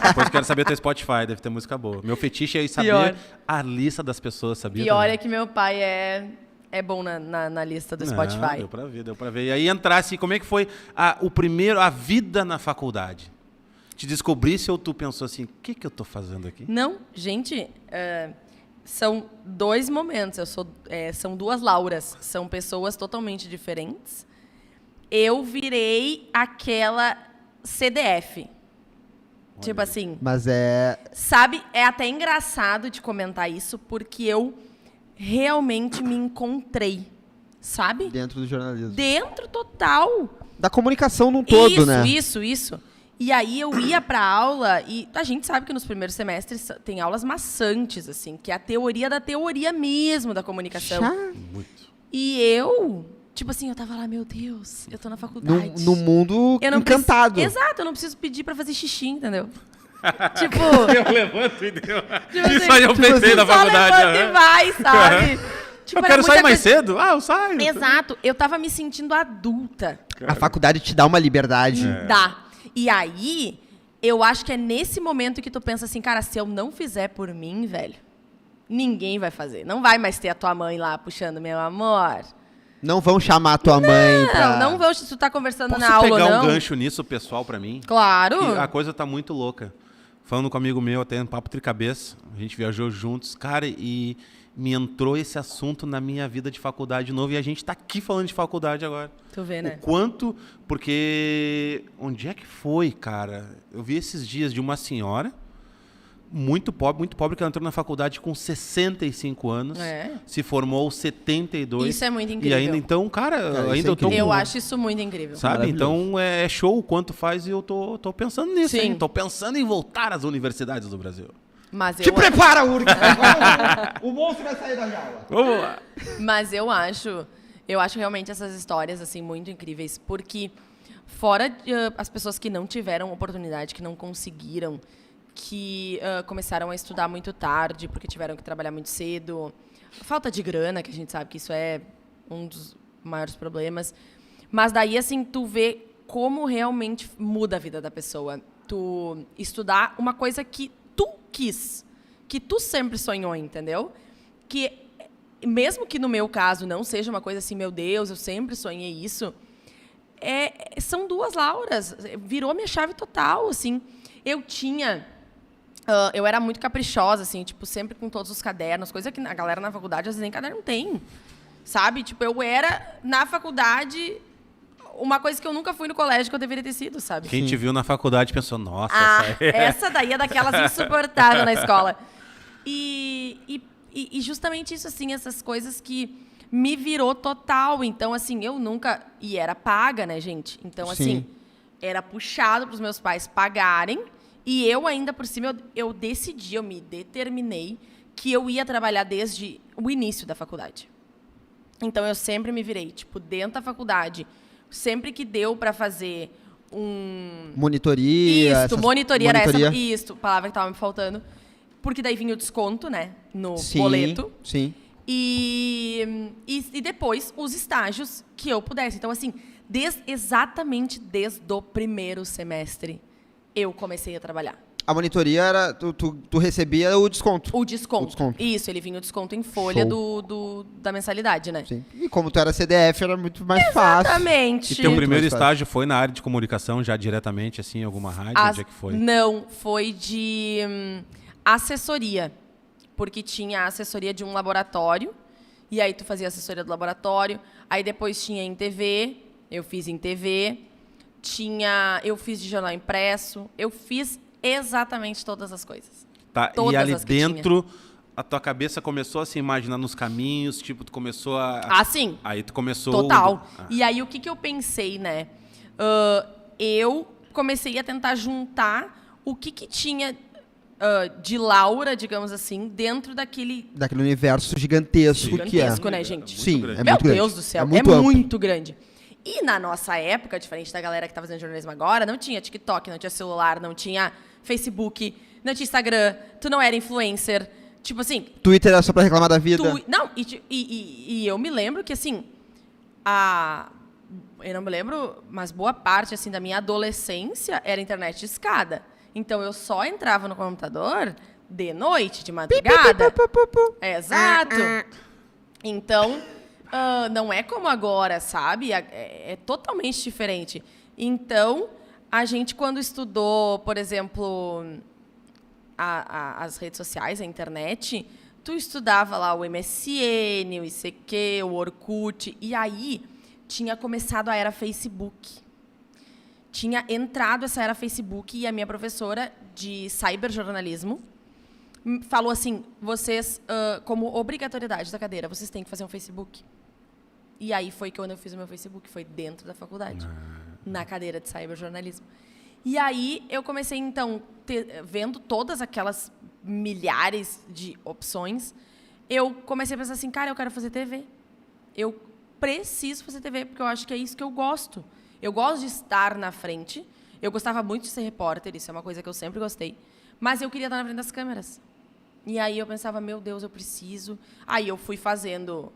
Depois quero saber teu Spotify, deve ter música boa. Meu fetiche é saber Pior. a lista das pessoas, sabia? Pior também? é que meu pai é bom na lista do Não, Spotify. deu pra ver, deu pra ver. E aí entrasse, como é que foi a vida na faculdade? Te descobrisse ou tu pensou assim, o que eu tô fazendo aqui? Não, gente, são 2 momentos. São 2 Lauras. São pessoas totalmente diferentes. Eu virei aquela CDF. Tipo assim, Mas é... sabe? É até engraçado de comentar isso, porque eu realmente me encontrei, sabe? Dentro do jornalismo. Dentro total. Da comunicação num todo, isso, né? Isso. E aí eu ia pra aula e a gente sabe que nos primeiros semestres tem aulas maçantes, assim, que é a teoria da teoria mesmo da comunicação. Muito. E eu, tipo assim, eu tava lá, meu Deus, eu tô na faculdade. No mundo Eu não encantado. Exato, eu não preciso pedir pra fazer xixi, entendeu? Tipo, Eu levanto e deu. Tipo Isso assim, aí eu pensei na só faculdade. levanta e aham. vai, sabe? Tipo, Eu era quero sair muita mais coisa- cedo? Ah, eu saio. Exato, eu tava me sentindo adulta. A faculdade te dá uma liberdade. Dá. E aí, eu acho que é nesse momento que tu pensa assim, cara, se eu não fizer por mim, velho, ninguém vai fazer. Não vai mais ter a tua mãe lá puxando, meu amor. Não vão chamar a tua mãe pra... Não vou se tu tá conversando Posso na aula ou pegar não. um gancho nisso, pessoal, pra mim? Claro. Que a coisa tá muito louca. Falando com um amigo meu, até no Papo Tricabeça, a gente viajou juntos, cara, e me entrou esse assunto na minha vida de faculdade de novo, e a gente tá aqui falando de faculdade agora. Tu vê, né? O quanto, porque onde é que foi, cara? Eu vi esses dias de uma senhora muito pobre, que ela entrou na faculdade com 65 anos, É. se formou aos 72. Isso é muito E incrível. ainda então, cara, isso ainda é eu tô incrível. Eu com- acho isso muito incrível. Sabe? Maravilhoso. Então é show o quanto faz e eu tô pensando nisso, Sim. hein? Tô pensando em voltar às universidades do Brasil. Mas Te eu, prepara, Urg! Agora o monstro vai sair da jaula. Vamos lá. mas eu acho realmente essas histórias assim muito incríveis, porque fora as pessoas que não tiveram oportunidade, que não conseguiram, que começaram a estudar muito tarde porque tiveram que trabalhar muito cedo, falta de grana, que a gente sabe que isso é um dos maiores problemas. Mas daí assim tu vê como realmente muda a vida da pessoa. Tu estudar uma coisa que tu quis, que tu sempre sonhou, entendeu? Que mesmo que no meu caso não seja uma coisa assim, meu Deus, eu sempre sonhei isso, são 2 Lauras, virou minha chave total, assim. Eu era muito caprichosa, assim, tipo, sempre com todos os cadernos, coisa que a galera na faculdade às vezes nem caderno tem, sabe? Tipo, eu era, na faculdade, uma coisa que eu nunca fui no colégio que eu deveria ter sido, sabe? Quem te viu na faculdade pensou, nossa, Ah, essa aí... essa daí é daquelas insuportáveis na escola. E justamente isso, assim, essas coisas que me virou total. Então, assim, eu nunca... E era paga, né, gente? Então, assim, Sim. era puxado para os meus pais pagarem. E eu ainda, por cima, eu decidi, eu me determinei que eu ia trabalhar desde o início da faculdade. Então, eu sempre me virei, tipo, dentro da faculdade, sempre que deu para fazer Monitoria. monitoria era essa. Isso, palavra que tava me faltando. Porque daí vinha o desconto, né? No Sim, boleto. sim. E depois os estágios que eu pudesse. Então, assim, exatamente desde o primeiro semestre, eu comecei a trabalhar. A monitoria era... Tu recebia o desconto. O desconto. O desconto. Isso, ele vinha o desconto em folha da mensalidade, né? Sim. E como tu era CDF, era muito mais fácil. Exatamente. E teu primeiro mais fácil. estágio foi na área de comunicação, já diretamente, assim, em alguma rádio? Onde é que foi? Não, foi de assessoria. Porque tinha a assessoria de um laboratório, e aí tu fazia a assessoria do laboratório, aí depois tinha em TV, eu fiz em TV, eu fiz de jornal impresso, eu fiz exatamente todas as coisas. Tá, e Todas ali as que dentro, a tua cabeça começou a se imaginar nos caminhos, tipo, tu começou a... Ah, sim. Aí tu começou... Total. Ah. E aí, o que eu pensei, né? Eu comecei a tentar juntar o que tinha de Laura, digamos assim, dentro daquele... Daquele universo gigantesco que é. Gigantesco, né, gente? Sim, grande. é Meu muito grande. Deus do céu, muito amplo. muito grande. E na nossa época, diferente da galera que tá fazendo jornalismo agora, não tinha TikTok, não tinha celular, não tinha Facebook, não tinha Instagram, tu não era influencer. Tipo assim... Twitter era só pra reclamar da vida. Não, e eu me lembro que, assim, eu não me lembro, mas boa parte, assim, da minha adolescência era internet de escada. Então, eu só entrava no computador de noite, de madrugada. Exato. Então, não é como agora, sabe? É totalmente diferente. Então, a gente, quando estudou, por exemplo, as redes sociais, a internet, tu estudava lá o MSN, o ICQ, o Orkut, e aí tinha começado a era Facebook. Tinha entrado essa era Facebook e a minha professora de cyberjornalismo falou assim, vocês, como obrigatoriedade da cadeira, vocês têm que fazer um Facebook. E aí foi quando eu fiz o meu Facebook, foi dentro da faculdade, na cadeira de cyberjornalismo. E aí eu comecei, então, vendo todas aquelas milhares de opções, eu comecei a pensar assim, cara, eu quero fazer TV. Eu preciso fazer TV, porque eu acho que é isso que eu gosto. Eu gosto de estar na frente. Eu gostava muito de ser repórter, isso é uma coisa que eu sempre gostei. Mas eu queria estar na frente das câmeras. E aí eu pensava, meu Deus, eu preciso. Aí eu fui fazendo,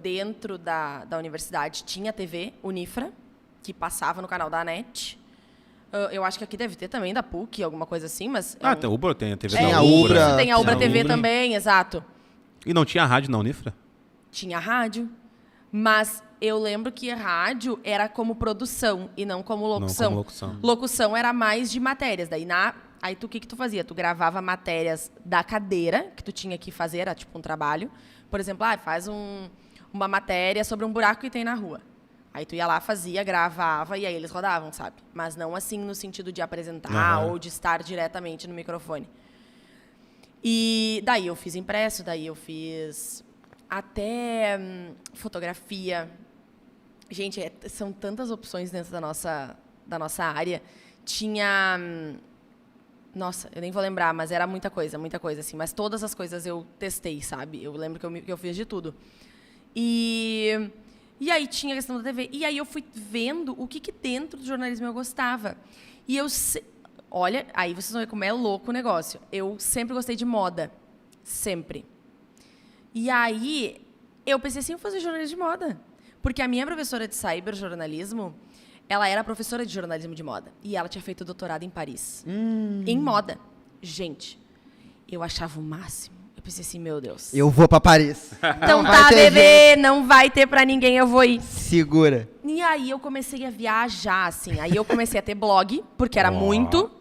dentro da universidade, tinha TV, Unifra, que passava no canal da ANET. Eu acho que aqui deve ter também da PUC, alguma coisa assim, mas... Tem a Ubra, tem a TV Tem da a Ubra. Ubra. Tem a Ubra Tem a TV Ubra. também, exato. E não tinha rádio na Unifra? Tinha rádio, mas eu lembro que rádio era como produção e não como locução. Não como locução. Locução era mais de matérias. Daí, aí o que tu fazia? Tu gravava matérias da cadeira, que tu tinha que fazer, era tipo um trabalho. Por exemplo, faz uma matéria sobre um buraco que tem na rua. Aí tu ia lá, fazia, gravava e aí eles rodavam, sabe? Mas não assim no sentido de apresentar ou de estar diretamente no microfone. E daí eu fiz impresso, daí eu fiz até fotografia. Gente, são tantas opções dentro da nossa área. Tinha... Nossa, eu nem vou lembrar, mas era muita coisa, assim. Mas todas as coisas eu testei, sabe? Eu lembro que eu fiz de tudo. E aí tinha a questão da TV. E aí eu fui vendo o que dentro do jornalismo eu gostava. E olha, aí vocês vão ver como é louco o negócio. Eu sempre gostei de moda. Sempre. E aí eu pensei assim, eu vou fazer jornalismo de moda. Porque a minha professora de cyberjornalismo, ela era professora de jornalismo de moda. E ela tinha feito doutorado em Paris. Em moda. Gente, eu achava o máximo. Eu pensei assim, meu Deus. Eu vou pra Paris. Então Vai tá, ter bebê, não vai ter pra ninguém, eu vou ir. Segura. E aí eu comecei a viajar, assim. Aí eu comecei a ter blog, porque era muito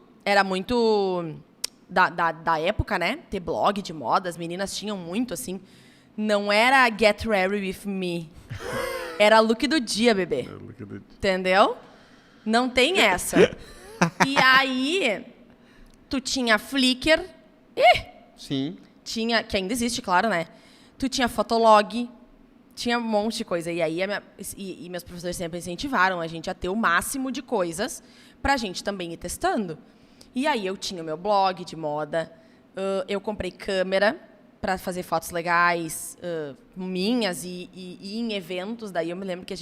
da época, né? Ter blog de moda, as meninas tinham muito, assim. Não era Get Ready With Me. Era look do dia, bebê. Entendeu? Não tem essa. E aí, tu tinha Flickr. Sim. Tinha, que ainda existe, claro, né? Tu tinha Fotolog. Tinha um monte de coisa. E aí, e meus professores sempre incentivaram a gente a ter o máximo de coisas pra gente também ir testando. E aí, eu tinha o meu blog de moda. Eu comprei câmera para fazer fotos legais, minhas e em eventos. Daí eu me lembro que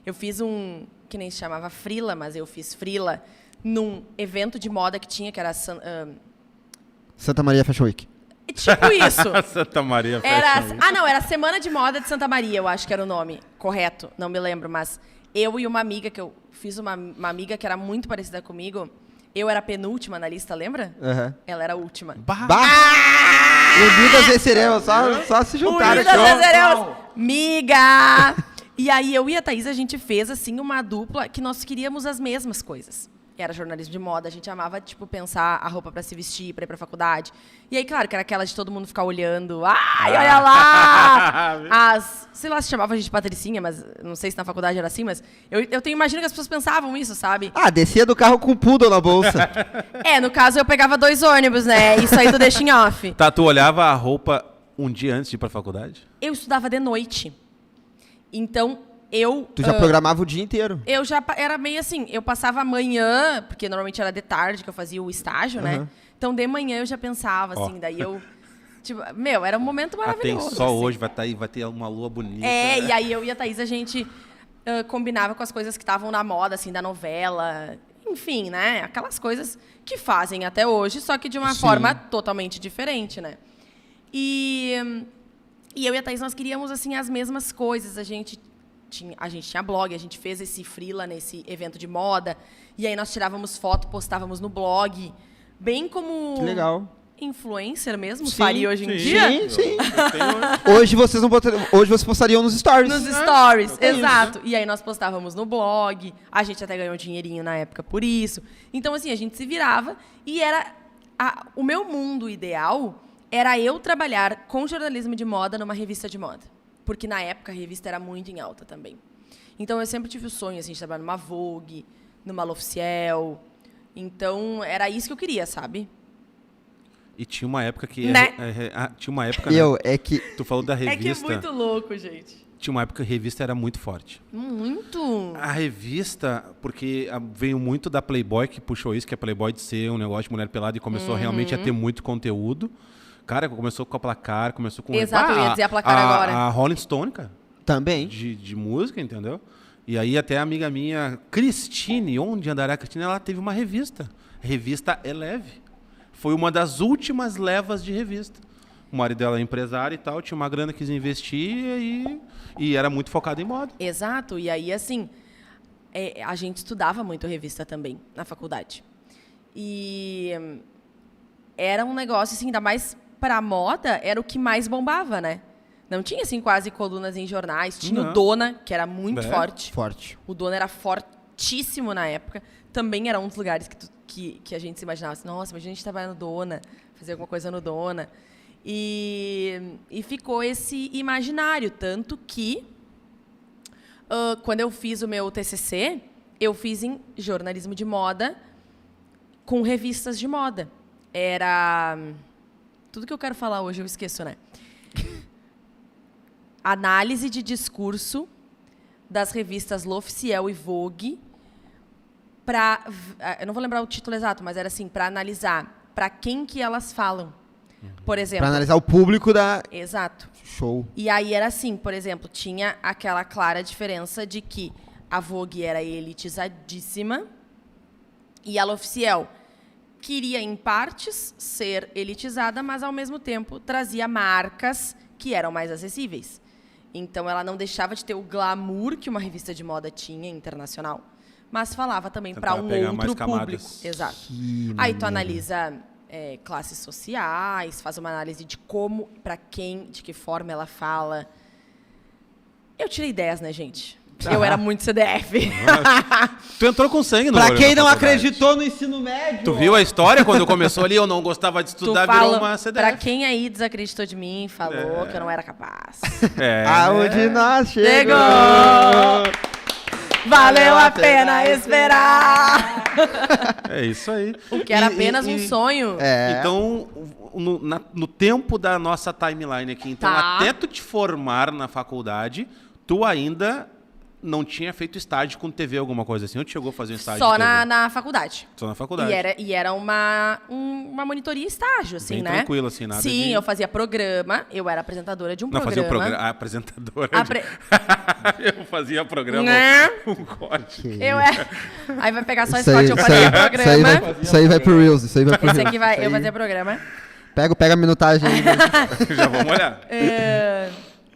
eu fiz que nem se chamava Frila, mas eu fiz Frila num evento de moda que tinha, que era Santa Maria Fashion Week. tipo isso. Santa Maria Era, Fashion Week. era Semana de Moda de Santa Maria, eu acho que era o nome correto, não me lembro, mas eu e uma amiga, que eu fiz uma amiga que era muito parecida comigo, eu era a penúltima na lista, lembra? Ela era a última. Unidas venceremos, só se juntaram Unidas aqui. venceremos! Miga! E aí eu e a Thaís, a gente fez assim uma dupla que nós queríamos as mesmas coisas. era jornalismo de moda, a gente amava, tipo, pensar a roupa pra se vestir, pra ir pra faculdade. E aí, claro, que era aquela de todo mundo ficar olhando. Ai, olha lá! Sei lá se chamava a gente de patricinha, mas não sei se na faculdade era assim, mas imagino que as pessoas pensavam isso, sabe? Descia do carro com poodle na bolsa. No caso, eu pegava 2 ônibus, né? Isso aí tu deixa em off. Tá, tu olhava a roupa um dia antes de ir pra faculdade? Eu estudava de noite. Então, Tu já programava o dia inteiro. eu já era meio assim, eu passava a manhã, porque normalmente era de tarde que eu fazia o estágio, né? Então, de manhã eu já pensava, assim, daí eu... Tipo, era um momento maravilhoso. Tem sol assim. hoje, vai ter uma lua bonita. E aí eu e a Thaís, a gente combinava com as coisas que estavam na moda, assim, da novela. Enfim, né? Aquelas coisas que fazem até hoje, só que de uma forma totalmente diferente, né? E eu e a Thaís, nós queríamos, assim, as mesmas coisas. A gente tinha blog, a gente fez esse freela nesse evento de moda. E aí nós tirávamos foto, postávamos no blog. Bem como... Que legal. Influencer mesmo, faria hoje em sim. dia. Sim. Hoje vocês postariam nos stories. Nos stories, exato. E aí nós postávamos no blog, a gente até ganhou dinheirinho na época por isso. Então, assim, a gente se virava e era... o meu mundo ideal era eu trabalhar com jornalismo de moda numa revista de moda. Porque na época a revista era muito em alta também. Então, eu sempre tive o sonho, assim, de trabalhar numa Vogue, numa L'Oficiel. Então, era isso que eu queria, sabe? E tinha uma época que... Né? Tinha uma época... Tu falou da revista. É que é muito louco, gente. Tinha uma época que a revista era muito forte. Muito. A revista, porque veio muito da Playboy, que puxou isso, que a Playboy de ser um negócio de mulher pelada e começou realmente a ter muito conteúdo. Cara, começou com a Placar, começou com... Exato, eu ia dizer a Placar agora. A Rolling Stone, cara. Também. De música, entendeu? E aí até a amiga minha, Cristine, onde andará a Cristine, ela teve uma revista. Revista Eleve. Foi uma das últimas levas de revista. O marido dela é empresário e tal, tinha uma grana que quis investir e era muito focado em moda. Exato. E aí, assim, a gente estudava muito revista também na faculdade. E era um negócio, assim, ainda mais pra moda, era o que mais bombava, né? Não tinha, assim, quase colunas em jornais. Tinha o Dona, que era muito forte. Forte. O Dona era fortíssimo na época. Também era um dos lugares que a gente se imaginava assim, nossa, imagina a gente trabalhar no Dona, fazer alguma coisa no Dona. E ficou esse imaginário, tanto que quando eu fiz o meu TCC, eu fiz em jornalismo de moda com revistas de moda. Era... Tudo que eu quero falar hoje eu esqueço, né? Análise de discurso das revistas L'Oficiel e Vogue eu não vou lembrar o título exato, mas era assim, para analisar para quem que elas falam. Por exemplo... Para analisar o público da... Exato. Show. E aí era assim, por exemplo, tinha aquela clara diferença de que a Vogue era elitizadíssima e a L'Oficiel queria, em partes, ser elitizada, mas, ao mesmo tempo, trazia marcas que eram mais acessíveis. Então, ela não deixava de ter o glamour que uma revista de moda tinha internacional, mas falava também para um outro público. Exato. Aí tu analisa classes sociais, faz uma análise de como, para quem, de que forma ela fala. Eu tirei 10, né, gente? Eu era muito CDF. Tu entrou com sangue no Pra olho quem na não faculdade. acreditou no ensino médio... Tu viu a história quando começou ali? Eu não gostava de estudar, virou uma CDF. Pra quem aí desacreditou de mim, falou que eu não era capaz. Aonde nós Chegou! Valeu a pena esperar! É isso aí. O que era apenas um sonho. Então, no tempo da nossa timeline aqui, então, até tu te formar na faculdade, tu ainda não tinha feito estágio com TV, alguma coisa assim? Ou tu chegou a fazer um estágio Só de TV? na faculdade. Só na faculdade. E era uma monitoria estágio, assim, bem né? tranquilo, assim, nada Sim, de... eu fazia programa, eu era apresentadora de um programa. Não, fazia o programa... apresentadora Eu fazia programa Né? com corte. Aí vai pegar só esse corte, eu fazia programa. Isso aí vai pro Reels, isso aí vai pro Esse Reels. aqui vai, eu fazia programa. Pega a minutagem aí. Já vamos olhar.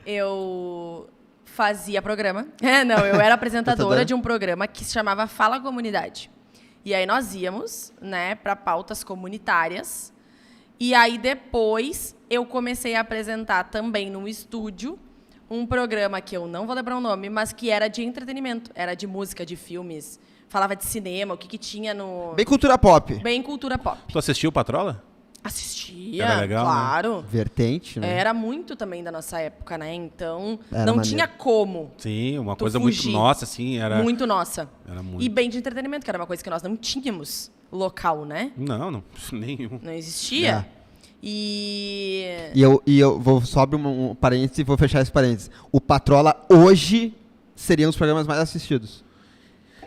Eu fazia programa. Eu era apresentadora de um programa que se chamava Fala Comunidade. E aí nós íamos, né, para pautas comunitárias. E aí depois eu comecei a apresentar também no estúdio um programa que eu não vou lembrar o nome, mas que era de entretenimento. Era de música, de filmes. falava de cinema, o que tinha no... Bem cultura pop. Bem cultura pop. Tu assistiu o Patrola? Assistia, Era legal, né? claro. Vertente, né? Era muito também da nossa época, né? Então, Era não maneiro. tinha como. Sim, uma Tu coisa muito fugir. nossa, assim, era... Muito nossa. Era muito. E bem de entretenimento, que era uma coisa que nós não tínhamos local, né? Não, nenhum. Não existia. É. E... E eu vou só abrir um parênteses e vou fechar esse parênteses. O Patrola hoje seriam os programas mais assistidos.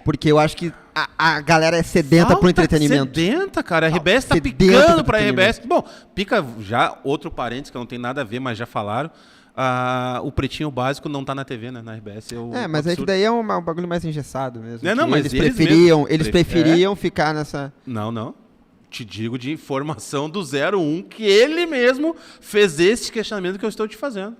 Porque eu acho que a galera é sedenta pro entretenimento. Sedenta, cara. A RBS tá Sedenta picando pro pra RBS. entretenimento. Bom, pica já, outro parênteses que não tem nada a ver, mas já falaram. O Pretinho Básico não tá na TV, né? Na RBS. Mas é que daí é um bagulho mais engessado mesmo. Não, que mas eles eles preferiam ficar nessa... Não. Te digo de informação do 01 que ele mesmo fez esse questionamento que eu estou te fazendo.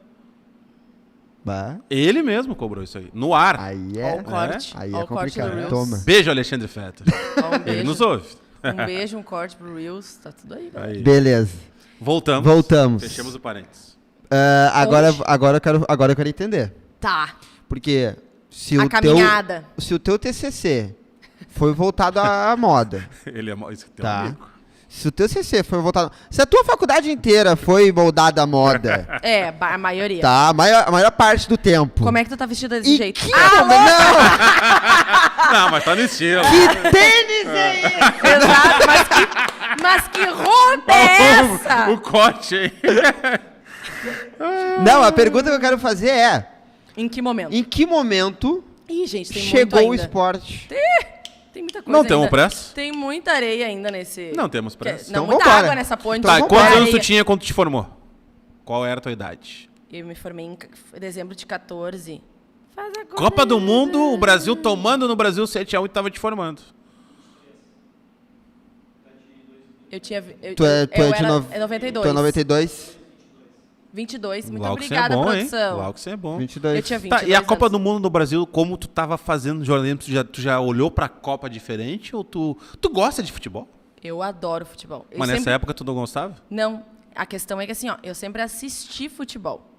Bah, Ele mesmo cobrou isso aí. No ar. aí Ó é... o corte. Aí Ó é o corte do complicado. Reels. Toma. Beijo, Alexandre Fetter. Ó, um Ele beijo. nos ouve. Um beijo, um corte pro Reels. Tá tudo aí, galera. Aí. Beleza. Voltamos. Fechamos o parênteses. Agora eu quero entender. Tá. Porque se A o caminhada. se o teu TCC foi voltado à moda, Ele é isso que tem um tá? amigo. Se o teu TCC foi voltado... Se a tua faculdade inteira foi moldada à moda, É, a maioria. tá? A maior parte do tempo. Como é que tu tá vestida desse E jeito? que não! Não, mas tá no estilo. Que tênis é esse? Exato, mas que roupa é essa? O corte aí. Não, a pergunta que eu quero fazer é... Em que momento? Em que momento Ih, gente, tem chegou muito o ainda. esporte? Tem muita coisa Não temos ainda. pressa? Tem muita areia ainda nesse... Não temos pressa. Não, Então muita vambora. água nessa ponte. Então Tá, vambora. quantos anos tu Areia. tinha quando tu te formou? Qual era a tua idade? Eu me formei em dezembro de 14. Faz agora. Copa do Mundo, o Brasil tomando no Brasil 7-1 e tava te formando. Eu tinha... Tu é de 92. Tu é 92? 22. Muito Logo que você obrigada, é bom, produção. hein? Logo que você é bom. 22. Eu tinha 22 Tá, e a Copa anos. do Mundo no Brasil, como tu tava fazendo jornalismo, tu já olhou pra Copa diferente ou tu gosta de futebol? Eu adoro futebol. Eu Mas nessa sempre- época tu não gostava? Não, a questão é que assim, ó, eu sempre assisti futebol.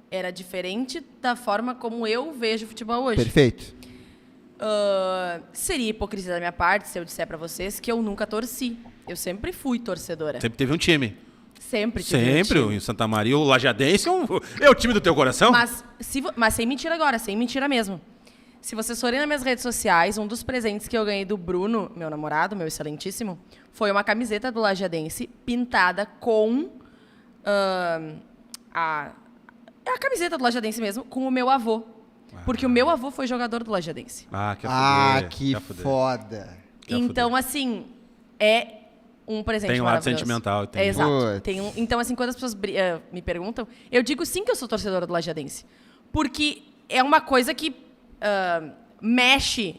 Era diferente da forma como eu vejo futebol hoje. Perfeito. Seria hipocrisia da minha parte se eu disser pra vocês que eu nunca torci. Eu sempre fui torcedora. Sempre teve um time. Sempre tive um Sempre, time. em Santa Maria, o Lajadense é o time do teu coração? Mas sem mentira agora, sem mentira mesmo. Se vocês forem nas minhas redes sociais, um dos presentes que eu ganhei do Bruno, meu namorado, meu excelentíssimo, foi uma camiseta do Lajadense pintada com a camiseta do Lajadense mesmo, com o meu avô. Porque o meu avô foi jogador do Lajadense. Que quer fuder. foda. Quer Então, fuder. assim, é um presente Tem um lado maravilhoso. sentimental, tem. É, exato. Putz. Então, assim, quando as pessoas me perguntam, eu digo sim que eu sou torcedora do Lajadense. Porque é uma coisa que mexe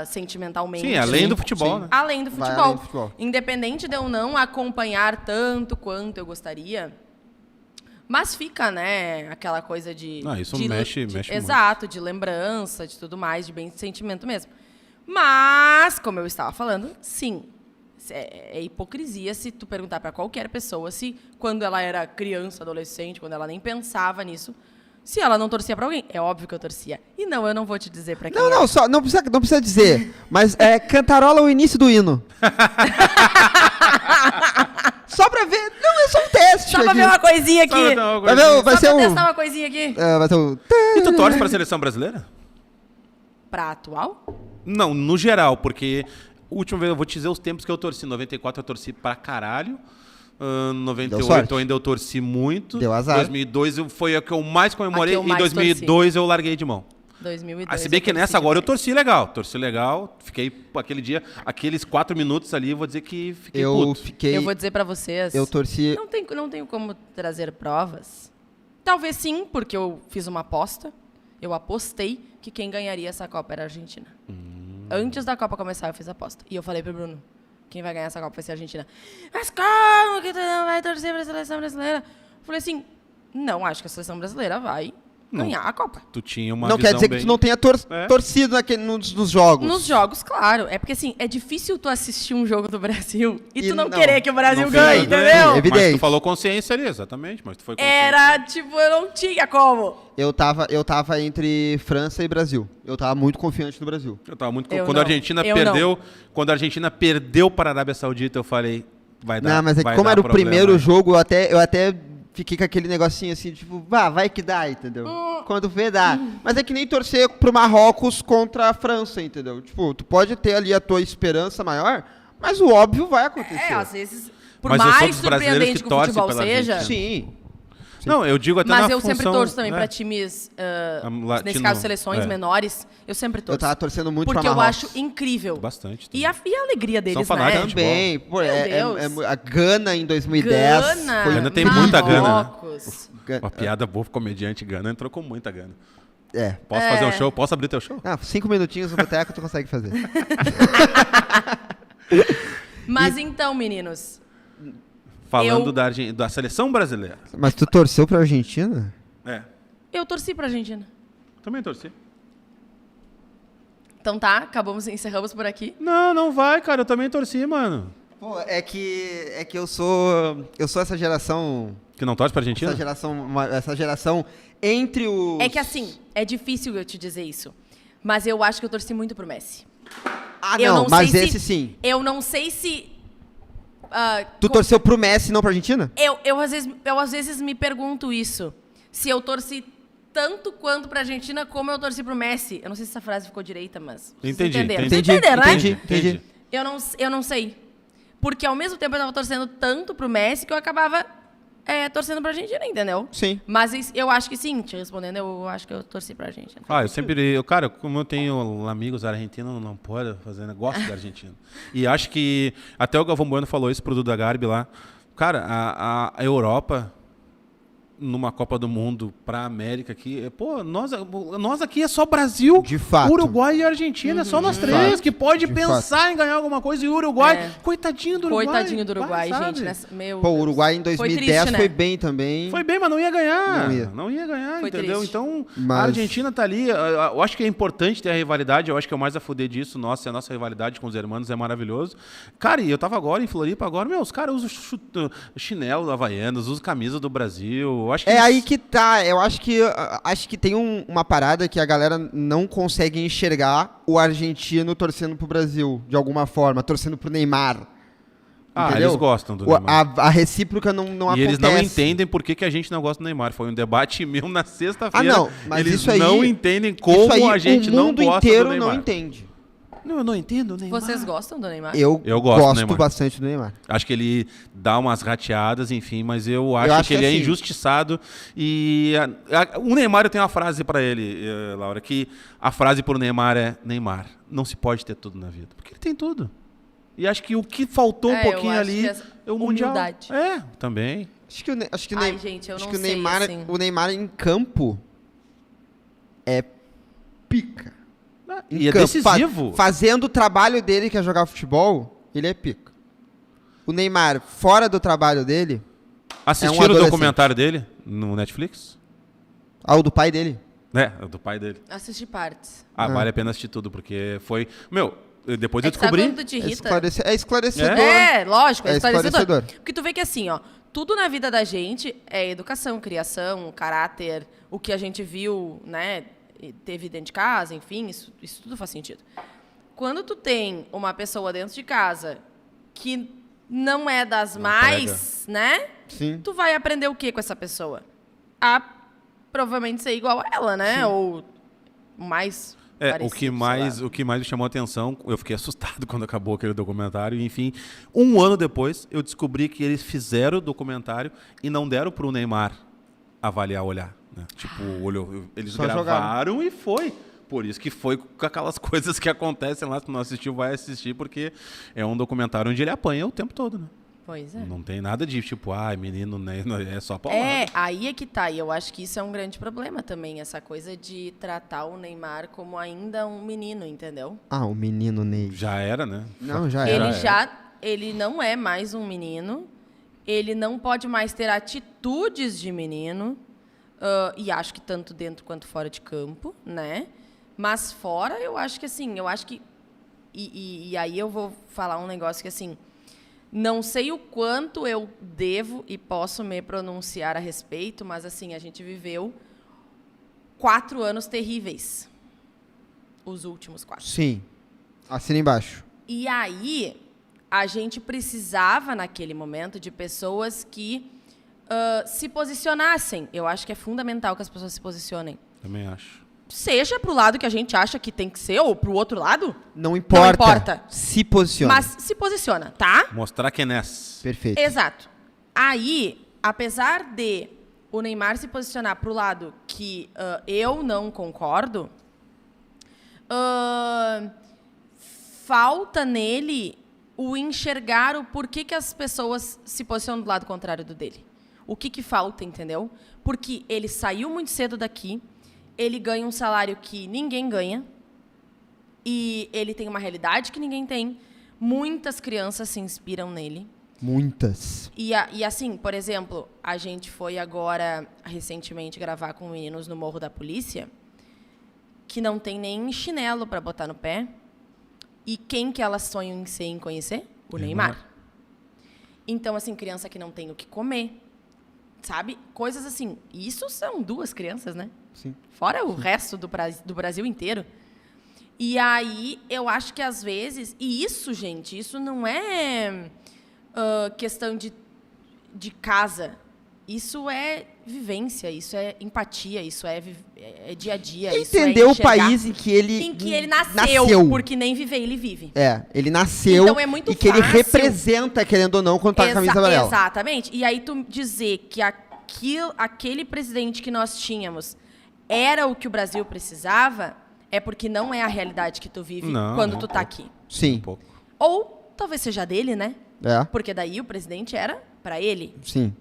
sentimentalmente. Sim, além do Sim, futebol, sim. né? Além do Vai futebol. além do futebol. Independente de eu não acompanhar tanto quanto eu gostaria, mas fica, né, aquela coisa de... Ah, isso de- mexe muito. Exato, de lembrança, de tudo mais, de bem de sentimento mesmo. Mas, como eu estava falando, sim, é hipocrisia se tu perguntar para qualquer pessoa se quando ela era criança, adolescente, quando ela nem pensava nisso, se ela não torcia para alguém. É óbvio que eu torcia. E não, eu não vou te dizer para quem Não, é. não, só, não precisa dizer. Mas cantarola o início do hino. Só pra ver. Não, é só um teste. Só pra aqui. ver uma coisinha aqui. Sabe, não, Vai ver, vai Só ser pra um. testar uma coisinha aqui. Vai ser um. E tu torce pra seleção brasileira? Pra atual? Não, no geral, porque a última vez eu vou te dizer os tempos que eu torci. 94 eu torci pra caralho. Deu 98 sorte. ainda eu torci muito. Deu azar. 2002 foi a que eu mais comemorei. A que eu Em mais 2002 eu larguei de mão. 2002. Se bem que eu nessa torci agora eu demais. torci legal. Fiquei aquele dia, aqueles 4 minutos ali, vou dizer que fiquei Eu puto. fiquei. Eu vou dizer pra vocês. Eu torci. Não tenho como trazer provas. Talvez sim, porque eu fiz uma aposta. Eu apostei que quem ganharia essa Copa era a Argentina. Antes da Copa começar, eu fiz a aposta. E eu falei pro Bruno, quem vai ganhar essa Copa vai ser a Argentina. Mas como que tu não vai torcer pra seleção brasileira? Eu falei assim, não, acho que a seleção brasileira vai ganhar a Copa. Tu tinha uma Não visão quer dizer bem... que tu não tenha torcido nos jogos. Nos jogos, claro. É porque, assim, é difícil tu assistir um jogo do Brasil e tu não não- querer que o Brasil Não ganhe, fez, entendeu? É Mas evidente. tu falou consciência ali, exatamente. Mas tu foi consciente. Era, tipo, eu não tinha como. Eu tava entre França e Brasil. Eu tava muito confiante no Brasil. Eu tava muito... Eu Quando não. a Argentina Eu perdeu... Quando a Argentina perdeu para a Arábia Saudita, eu falei... Vai dar, Não, mas é que vai como dar era o problema. primeiro jogo, eu até fiquei com aquele negocinho assim, tipo, vai que dá, entendeu? Quando vê, dá. Mas é que nem torcer pro Marrocos contra a França, entendeu? Tipo, tu pode ter ali a tua esperança maior, mas o óbvio vai acontecer. É, às vezes, por Mas eu sou mais dos brasileiros surpreendente que que o torcem futebol pela seja... Argentina. Sim. Não, eu digo até Mas na eu função, sempre torço também né? pra times, nesse Latino, caso, seleções menores. Eu sempre torço. Eu tava torcendo muito porque pra eu Marrocos. acho incrível. Bastante. E a alegria deles, São fanáticos. né? Também. Pô, Meu Deus. a Gana em 2010. Gana, foi Gana tem muita Gana, né? Marrocos. Uma piada boa, comediante Gana entrou com muita Gana. É. Posso fazer um show? Posso abrir teu show? 5 minutinhos no boteco tu consegue fazer. Mas então, meninos, Falando da seleção brasileira. Mas tu torceu pra Argentina? É. eu torci pra Argentina. Também torci. Então tá, encerramos por aqui. Não vai, cara. Eu também torci, mano. Pô, é que eu sou essa geração, Que não torce pra Argentina? essa geração entre os... É que assim, é difícil eu te dizer isso. Mas eu acho que eu torci muito pro Messi. Ah, Eu não, não mas sei esse se- sim. Eu não sei se... Tu torceu pro Messi, não pra Argentina? Eu às vezes me pergunto isso. Se eu torci tanto quanto pra Argentina como eu torci pro Messi. Eu não sei se essa frase ficou direita, mas... vocês Entendi, entenderam. entendi. Vocês entenderam, né? Entendi. Eu não sei. Porque ao mesmo tempo eu tava torcendo tanto pro Messi que eu acabava torcendo pra Argentina, entendeu? Sim. Mas eu acho que sim, te respondendo, eu acho que eu torci pra Argentina. Eu sempre... Cara, como eu tenho amigos argentinos, não pode fazer negócio da Argentina. E acho que... Até o Galvão Bueno falou isso pro Duda Garbi lá. Cara, a Europa... numa Copa do Mundo pra América aqui, pô, nós aqui é só Brasil, De fato. Uruguai e Argentina, é só nós De três fato. que pode De pensar em ganhar alguma coisa, e o Uruguai, É. coitadinho do Uruguai. Coitadinho do Uruguai, vai, gente. sabe? Meu Pô, o Deus. Uruguai em Foi 2010 triste, foi né? bem também. Foi bem, mas não ia ganhar. Não ia. Foi Entendeu? triste. Então, Mas- a Argentina tá ali. Eu acho que é importante ter a rivalidade. Eu acho que é o mais a fuder disso. Nossa, a nossa rivalidade com os irmãos é maravilhoso. Cara, e eu tava agora em Floripa agora. Meu, os caras usam chinelo Havaianas, usam camisa do Brasil. Eu acho que É eles- aí que tá. Eu acho que tem uma parada que a galera não consegue enxergar o argentino torcendo pro Brasil, de alguma forma, torcendo pro Neymar. Ah, entendeu? eles gostam do O- Neymar. A recíproca não E acontece. eles não entendem por que a gente não gosta do Neymar. Foi um debate meu na sexta-feira. Ah, não, mas eles isso aí- não entendem como Isso aí, a gente o não mundo gosta inteiro do Neymar. não entende. Não, eu não entendo o Neymar. Vocês gostam do Neymar? Eu gosto do gosto Neymar. bastante do Neymar. Acho que ele dá umas rateadas, enfim, mas eu acho que ele é assim. injustiçado. E o Neymar, eu tenho uma frase pra ele, Laura, que a frase pro Neymar é: Neymar, não se pode ter tudo na vida. Porque ele tem tudo. E acho que o que faltou um eu pouquinho acho ali que é o Mundial. humildade. É, também. Acho que o Ai, Neymar, gente, eu acho não que o sei, Neymar, assim. o Neymar em campo é pica. E é campo, decisivo. Fazendo o trabalho dele, que é jogar futebol, ele é pica. O Neymar, fora do trabalho dele, Assistiram o adolescente. documentário dele no Netflix? o do pai dele. É, o do pai dele. Assisti partes. Vale a pena assistir tudo, porque foi... Meu, depois É eu que sabe descobri... quando tu te É, irrita? esclarecedor. Lógico, é É esclarecedor. esclarecedor. Porque tu vê que assim, ó, tudo na vida da gente é educação, criação, caráter, o que a gente viu, né, e teve dentro de casa, enfim, isso tudo faz sentido. Quando tu tem uma pessoa dentro de casa que não é das mais, né, Sim. tu vai aprender o que com essa pessoa? A provavelmente ser igual a ela, né, ou mais... o parecido, que sei mais lá. me chamou a atenção, eu fiquei assustado quando acabou aquele documentário, e, enfim, um ano depois eu descobri que eles fizeram o documentário e não deram pro Neymar avaliar, olhar, né? Tipo, eles Só gravaram e foi. Por isso que foi com aquelas coisas que acontecem lá, se não assistiu, vai assistir, porque é um documentário onde ele apanha o tempo todo, né? Pois é. Não tem nada de tipo, menino, né? É só paulada. Aí é que tá. E eu acho que isso é um grande problema também, essa coisa de tratar o Neymar como ainda um menino, entendeu? O menino Ney. Já era, né? Não, já era. Ele não é mais um menino, ele não pode mais ter atitudes de menino, E acho que tanto dentro quanto fora de campo, né? Mas fora, eu acho que assim, E aí eu vou falar um negócio que, assim, não sei o quanto eu devo e posso me pronunciar a respeito, mas, assim, a gente viveu 4 anos terríveis. Os últimos 4. Sim. Assina embaixo. E aí, a gente precisava, naquele momento, de pessoas que se posicionassem. Eu acho que é fundamental que as pessoas se posicionem. Também acho. Seja pro lado que a gente acha que tem que ser, ou pro outro lado. Não importa. Não importa. Se posiciona. Mas se posiciona, tá? Mostrar quem é nessa. Perfeito. Exato. Aí, apesar de o Neymar se posicionar pro lado que eu não concordo, falta nele o enxergar o porquê que as pessoas se posicionam do lado contrário do dele. O que falta, entendeu? Porque ele saiu muito cedo daqui, ele ganha um salário que ninguém ganha, e ele tem uma realidade que ninguém tem. Muitas crianças se inspiram nele. Muitas. E assim, por exemplo, a gente foi agora, recentemente, gravar com meninos no Morro da Polícia, que não tem nem chinelo para botar no pé. E quem que elas sonham em ser, em conhecer? O Neymar. Então, assim, criança que não tem o que comer, sabe? Coisas assim. Isso são 2 crianças, né? Sim. Fora o resto do Brasil inteiro. E aí, eu acho que às vezes... E isso, gente, isso não é questão de casa. Isso é vivência, isso é empatia, isso é dia a dia. Entender isso é o país em que ele nasceu, porque nem viver ele vive. Ele nasceu Então é muito e que ele fácil. representa, querendo ou não, quando tá com a camisa amarela. Exatamente. E aí tu dizer que aquele presidente que nós tínhamos era o que o Brasil precisava, é porque não é a realidade que tu vive quando tu tá aqui. Sim. Um pouco. Ou talvez seja dele, né? É. Porque daí o presidente era pra ele. Sim.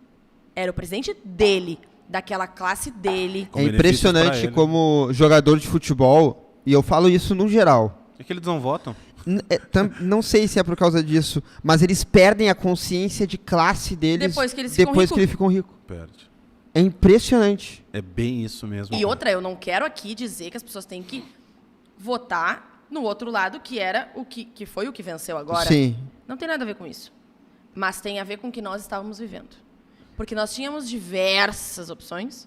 Era o presidente dele, daquela classe dele. Com É benefícios impressionante pra ele. como jogador de futebol, e eu falo isso no geral. É que eles não votam. Não sei se é por causa disso, mas eles perdem a consciência de classe deles Depois que eles ficam ricos. Perde. É impressionante. É bem isso mesmo. E outra, eu não quero aqui dizer que as pessoas têm que votar no outro lado, que era o que foi o que venceu agora. Sim. Não tem nada a ver com isso. Mas tem a ver com o que nós estávamos vivendo. Porque nós tínhamos diversas opções,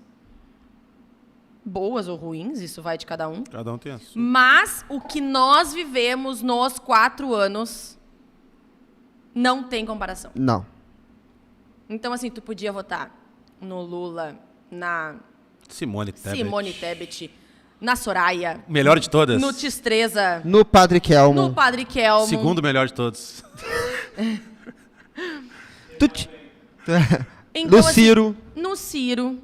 boas ou ruins, isso vai de cada um. Cada um tem a sua. Mas o que nós vivemos nos 4 anos não tem comparação. Não. Então, assim, tu podia votar no Lula, na Simone Tebet. Simone Tebet, na Soraya. Melhor de todas. No Tistresa. No Padre Kelmo. No Padre Kelmo. Segundo melhor de todos. No Ciro. Assim, no Ciro.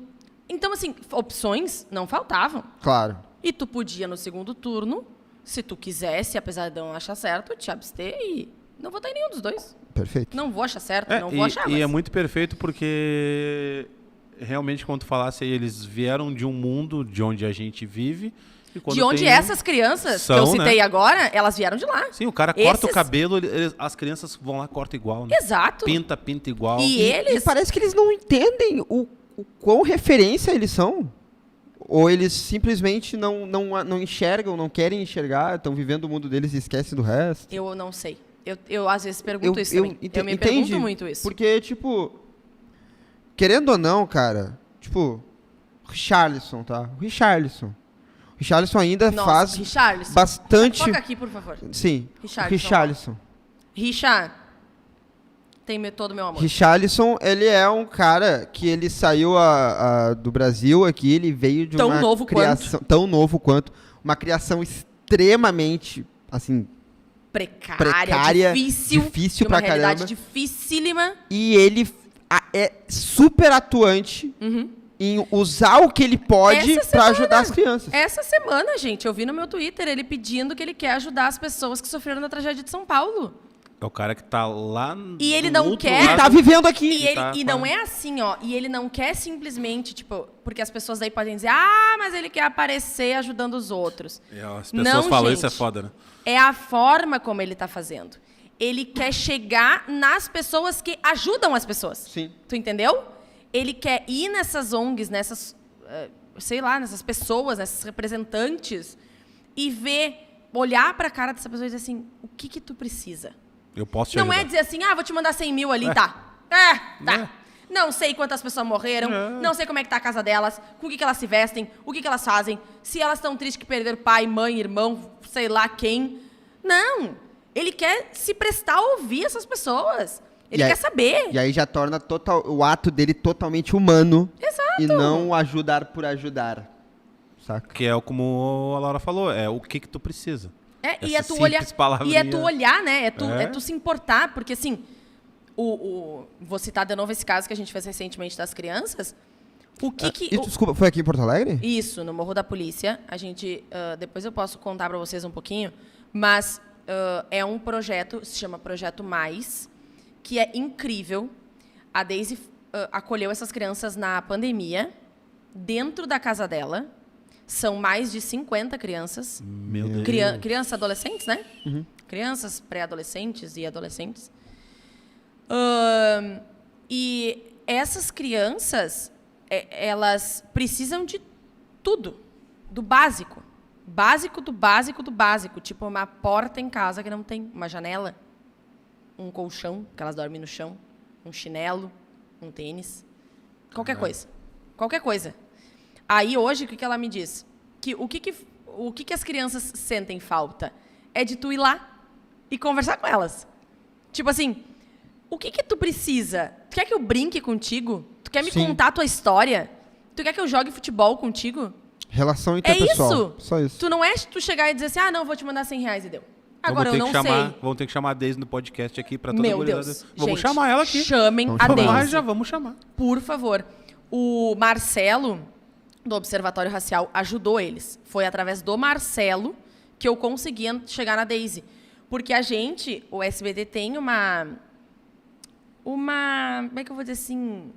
Então, assim, opções não faltavam. Claro. E tu podia, no segundo turno, se tu quisesse, apesar de não achar certo, te abster e não votar em nenhum dos dois. Perfeito. Não vou achar certo, não vou achar. E Mas... é muito perfeito porque, realmente, quando tu falasse aí, eles vieram de um mundo de onde a gente vive. E quando de onde tem... essas crianças São, que eu citei né? agora, elas vieram de lá. Sim, o cara corta o Esses- cabelo, as crianças vão lá, corta igual. Né? Exato. Pinta igual. E eles... E parece que eles não entendem o quão referência eles são. Ou eles simplesmente não enxergam, não querem enxergar, estão vivendo o mundo deles e esquecem do resto. Eu não sei. Eu às vezes pergunto isso também. Eu me entende? pergunto muito isso. Porque, tipo, querendo ou não, cara, tipo, Richarlison, tá? O Richarlison ainda Nossa, faz Richarlison. bastante... Foca aqui, por favor. Sim, Richarlison. Richard, tem todo o meu amor. Richarlison, ele é um cara que ele saiu do Brasil aqui, ele veio de Tão uma novo criação... Tão novo quanto. Uma criação extremamente, assim... Precária, difícil de uma pra realidade caramba. dificílima. E ele é super atuante em usar o que ele pode Essa pra semana- ajudar as crianças. Essa semana, gente, eu vi no meu Twitter ele pedindo que ele quer ajudar as pessoas que sofreram na tragédia de São Paulo. É o cara que tá lá E ele no não outro quer- Ele tá vivendo aqui. E, ele, tá, e não tá. é assim, ó. E ele não quer simplesmente, tipo... Porque as pessoas daí podem dizer, ah, mas ele quer aparecer ajudando os outros. As pessoas Não, falam gente. isso, é foda, né? É a forma como ele tá fazendo. Ele quer chegar nas pessoas que ajudam as pessoas. Sim. Tu entendeu? Ele quer ir nessas ONGs, nessas sei lá, nessas pessoas, nesses representantes, e olhar pra cara dessa pessoa e dizer assim, o que tu precisa? Eu posso te Não ajudar. é dizer assim, vou te mandar 100 mil ali, tá. Não sei quantas pessoas morreram, não sei como é que tá a casa delas, com o que elas se vestem, o que elas fazem, se elas estão tristes que perderam pai, mãe, irmão, sei lá quem. Não! Ele quer se prestar a ouvir essas pessoas. Ele quer saber. E aí já torna o ato dele totalmente humano. Exato. E não o ajudar por ajudar. Saca? Que é como a Laura falou, é o que tu precisa. E Essa é tu olhar, simples palavrinha. e é tu olhar, né? É É. tu se importar, porque assim, vou citar de novo esse caso que a gente fez recentemente das crianças. Desculpa, foi aqui em Porto Alegre? Isso, no Morro da Polícia. A gente, depois eu posso contar para vocês um pouquinho, mas é um projeto, se chama Projeto Mais, que é incrível. A Daisy acolheu essas crianças na pandemia, dentro da casa dela. São mais de 50 crianças. Meu Deus. Crianças, adolescentes, né? Crianças, pré-adolescentes e adolescentes. E essas crianças, elas precisam de tudo. Do básico. Básico do básico do básico. Tipo, uma porta em casa que não tem. Uma janela. Um colchão, que elas dormem no chão. Um chinelo. Um tênis. Qualquer coisa. Qualquer coisa. Aí, hoje, o que ela me diz? Que o que as crianças sentem falta? É de tu ir lá e conversar com elas. Tipo assim, o que tu precisa? Tu quer que eu brinque contigo? Tu quer me contar a tua história? Tu quer que eu jogue futebol contigo? Relação interpessoal. isso. Só isso. Tu não é tu chegar e dizer assim, não, vou te mandar R$100 e deu. Agora, eu não sei. Vamos ter que chamar a Daisy no podcast aqui pra toda Meu gurizada. Deus. Vamos Gente, chamar ela aqui. Chamem Vamos a chamar. Daisy. Já vamos chamar. Por favor. O Marcelo, do Observatório Racial, ajudou eles. Foi através do Marcelo que eu conseguia chegar na Daisy. Porque o SBT tem uma... Como é que eu vou dizer assim?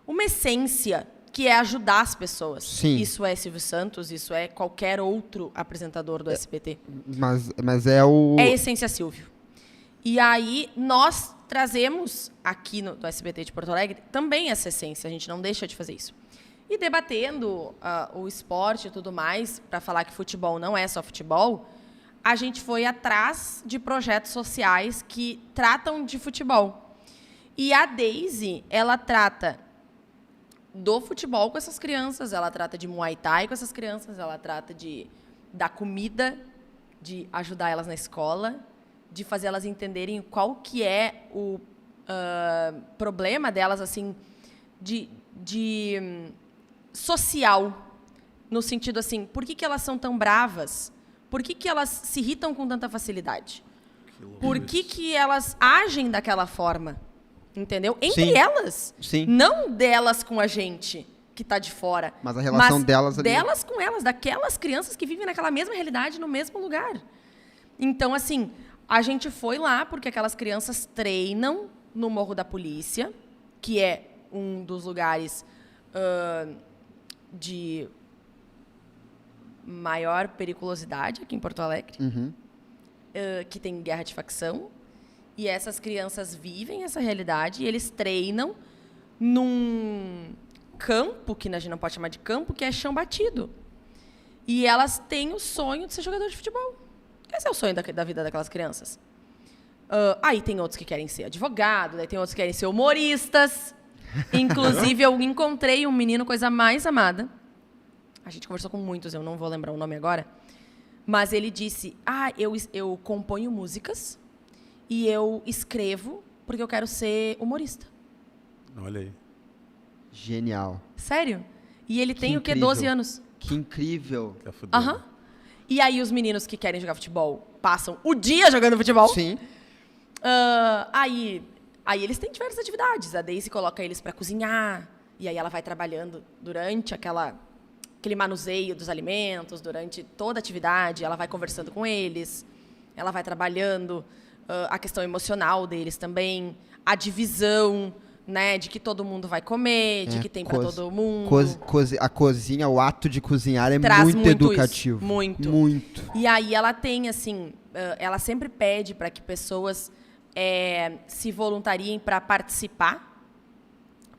Uma essência que é ajudar as pessoas. Sim. Isso é Silvio Santos, isso é qualquer outro apresentador do SBT. Mas é o... É a essência Silvio. E aí, nós trazemos aqui no SBT de Porto Alegre também essa essência. A gente não deixa de fazer isso. E debatendo o esporte e tudo mais, para falar que futebol não é só futebol, a gente foi atrás de projetos sociais que tratam de futebol. E a Daisy, ela trata do futebol com essas crianças, ela trata de Muay Thai com essas crianças, ela trata da comida, de ajudar elas na escola, de fazer elas entenderem qual que é o problema delas, assim, de social, no sentido assim, por que elas são tão bravas? Por que elas se irritam com tanta facilidade? Por que elas agem daquela forma? Entendeu? Entre Sim. elas. Sim. Não delas com a gente, que está de fora. Mas a relação delas ali. Delas com elas, daquelas crianças que vivem naquela mesma realidade, no mesmo lugar. Então, assim, a gente foi lá porque aquelas crianças treinam no Morro da Polícia, que é um dos lugares de maior periculosidade aqui em Porto Alegre, que tem guerra de facção. E essas crianças vivem essa realidade e eles treinam num campo, que a gente não pode chamar de campo, que é chão batido. E elas têm o sonho de ser jogador de futebol. Esse é o sonho da vida daquelas crianças. Aí tem outros que querem ser advogado, daí tem outros que querem ser humoristas. Inclusive, eu encontrei um menino, coisa mais amada. A gente conversou com muitos, eu não vou lembrar o nome agora. Mas ele disse, eu componho músicas e eu escrevo porque eu quero ser humorista. Olha aí. Genial. Sério? E ele tem o quê? incrível. 12 anos. Que incrível. Tá fudendo. Aham. E aí os meninos que querem jogar futebol passam o dia jogando futebol. Sim. Aí eles têm diversas atividades. A Daisy coloca eles para cozinhar. E aí ela vai trabalhando durante aquele manuseio dos alimentos, durante toda a atividade. Ela vai conversando com eles. Ela vai trabalhando a questão emocional deles também. A divisão, né, de que todo mundo vai comer, de que tem para todo mundo. A cozinha, o ato de cozinhar é Traz muito educativo. Isso. Muito. Muito. E aí ela tem, assim, ela sempre pede para que pessoas se voluntariem para participar,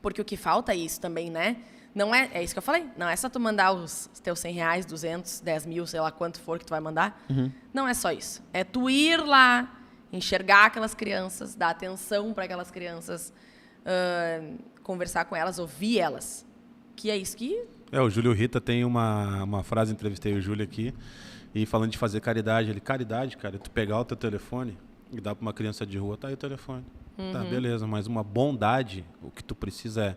porque o que falta é isso também, né? Não é isso que eu falei. Não é só tu mandar os teus 100 reais, 200, 10 mil, sei lá quanto for que tu vai mandar. Não é só isso. É tu ir lá, enxergar aquelas crianças, dar atenção para aquelas crianças, conversar com elas, ouvir elas. Que é isso que... O Júlio Rita tem uma frase, entrevistei o Júlio aqui, e falando de fazer caridade. Ele, caridade, cara, é tu pegar o teu telefone e dar para uma criança de rua, tá aí o telefone. Tá, beleza, mas uma bondade, o que tu precisa é,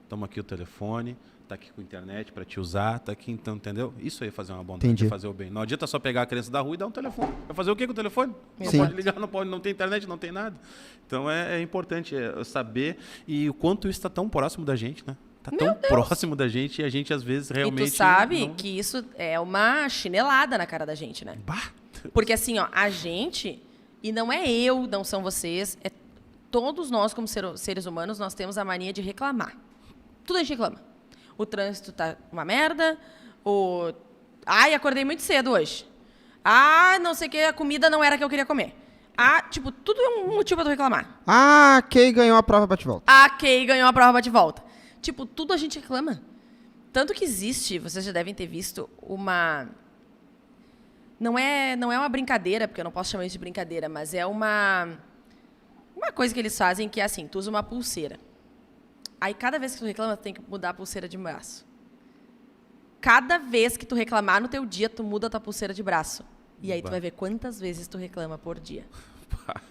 toma aqui o telefone, tá aqui com a internet para te usar, tá aqui, então, entendeu? Isso aí é fazer uma bondade, é fazer o bem. Não adianta só pegar a criança da rua e dar um telefone. Vai fazer o quê com o telefone? Não pode ligar, não tem internet, não tem nada. Então é importante saber e o quanto isso está tão próximo da gente, né? Tá tão próximo da gente e a gente às vezes realmente... E tu sabe que isso é uma chinelada na cara da gente, né? Bah. Porque assim, ó, a gente, e não é eu, não são vocês, é todos nós como seres humanos, nós temos a mania de reclamar. Tudo a gente reclama. O trânsito tá uma merda, ai, acordei muito cedo hoje. Ah, não sei o que, a comida não era a que eu queria comer. Ah, tipo, tudo é um motivo pra tu reclamar. Ah, Kay ganhou a prova bate-volta. A Kay ganhou a prova bate-volta. Tipo, tudo a gente reclama. Tanto que existe, vocês já devem ter visto, uma... Não é uma brincadeira, porque eu não posso chamar isso de brincadeira, mas é uma coisa que eles fazem que é assim, tu usa uma pulseira. Aí, cada vez que tu reclama, tu tem que mudar a pulseira de braço. Cada vez que tu reclamar no teu dia, tu muda a tua pulseira de braço. E aí tu vai ver quantas vezes tu reclama por dia.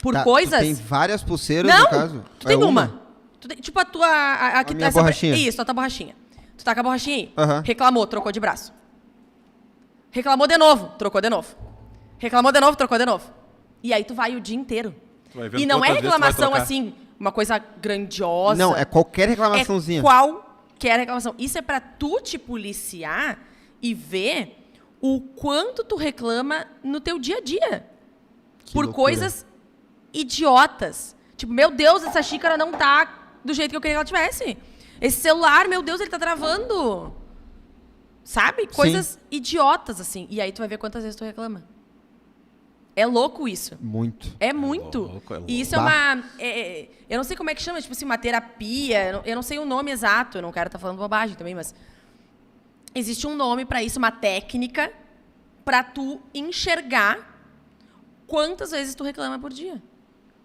Por coisas... Tu tem várias pulseiras, no caso? Tu tem uma. Tipo a tua... A minha borrachinha. Isso, a tua borrachinha. Tu tá com a borrachinha aí. Reclamou, trocou de braço. Reclamou de novo, trocou de novo. Reclamou de novo, trocou de novo. E aí tu vai o dia inteiro. E não é reclamação assim, uma coisa grandiosa. Não, é qualquer reclamaçãozinha. É qualquer reclamação. Isso é pra tu te policiar e ver o quanto tu reclama no teu dia a dia. Por loucura. Coisas idiotas. Tipo, meu Deus, essa xícara não tá do jeito que eu queria que ela tivesse. Esse celular, meu Deus, ele tá travando. Sabe? Coisas idiotas, assim. E aí tu vai ver quantas vezes tu reclama. É louco isso. Muito. É muito. É louco. E isso é uma... eu não sei como é que chama, tipo assim, uma terapia. Eu não sei o nome exato, eu não quero estar falando bobagem também, mas... Existe um nome pra isso, uma técnica pra tu enxergar quantas vezes tu reclama por dia.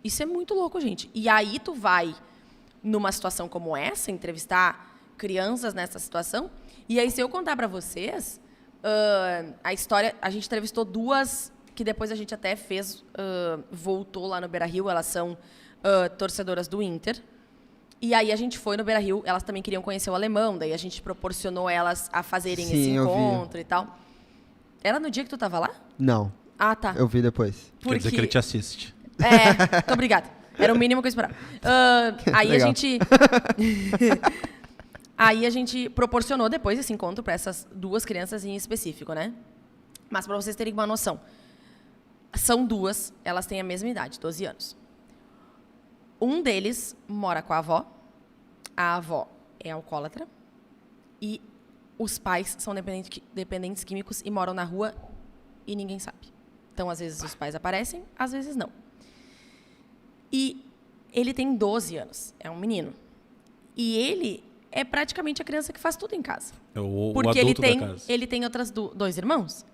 Isso é muito louco, gente. E aí tu vai, numa situação como essa, entrevistar crianças nessa situação, e aí se eu contar pra vocês, a história... A gente entrevistou duas... que depois a gente até fez, voltou lá no Beira-Rio, elas são torcedoras do Inter. E aí a gente foi no Beira-Rio, elas também queriam conhecer o alemão, daí a gente proporcionou elas a fazerem esse encontro e tal. Era no dia que tu tava lá? Não. Ah, tá. Eu vi depois. Quer dizer que ele te assiste. Muito obrigada. Era o mínimo que eu esperava. Aí a gente... Aí a gente proporcionou depois esse encontro para essas duas crianças em específico, né? Mas para vocês terem uma noção, são duas, elas têm a mesma idade, 12 anos. Um deles mora com a avó é alcoólatra e os pais são dependentes químicos e moram na rua e ninguém sabe. Então, às vezes, os pais aparecem, às vezes não. E ele tem 12 anos, é um menino. E ele é praticamente a criança que faz tudo em casa. É o porque adulto da casa. Ele tem outras dois irmãos.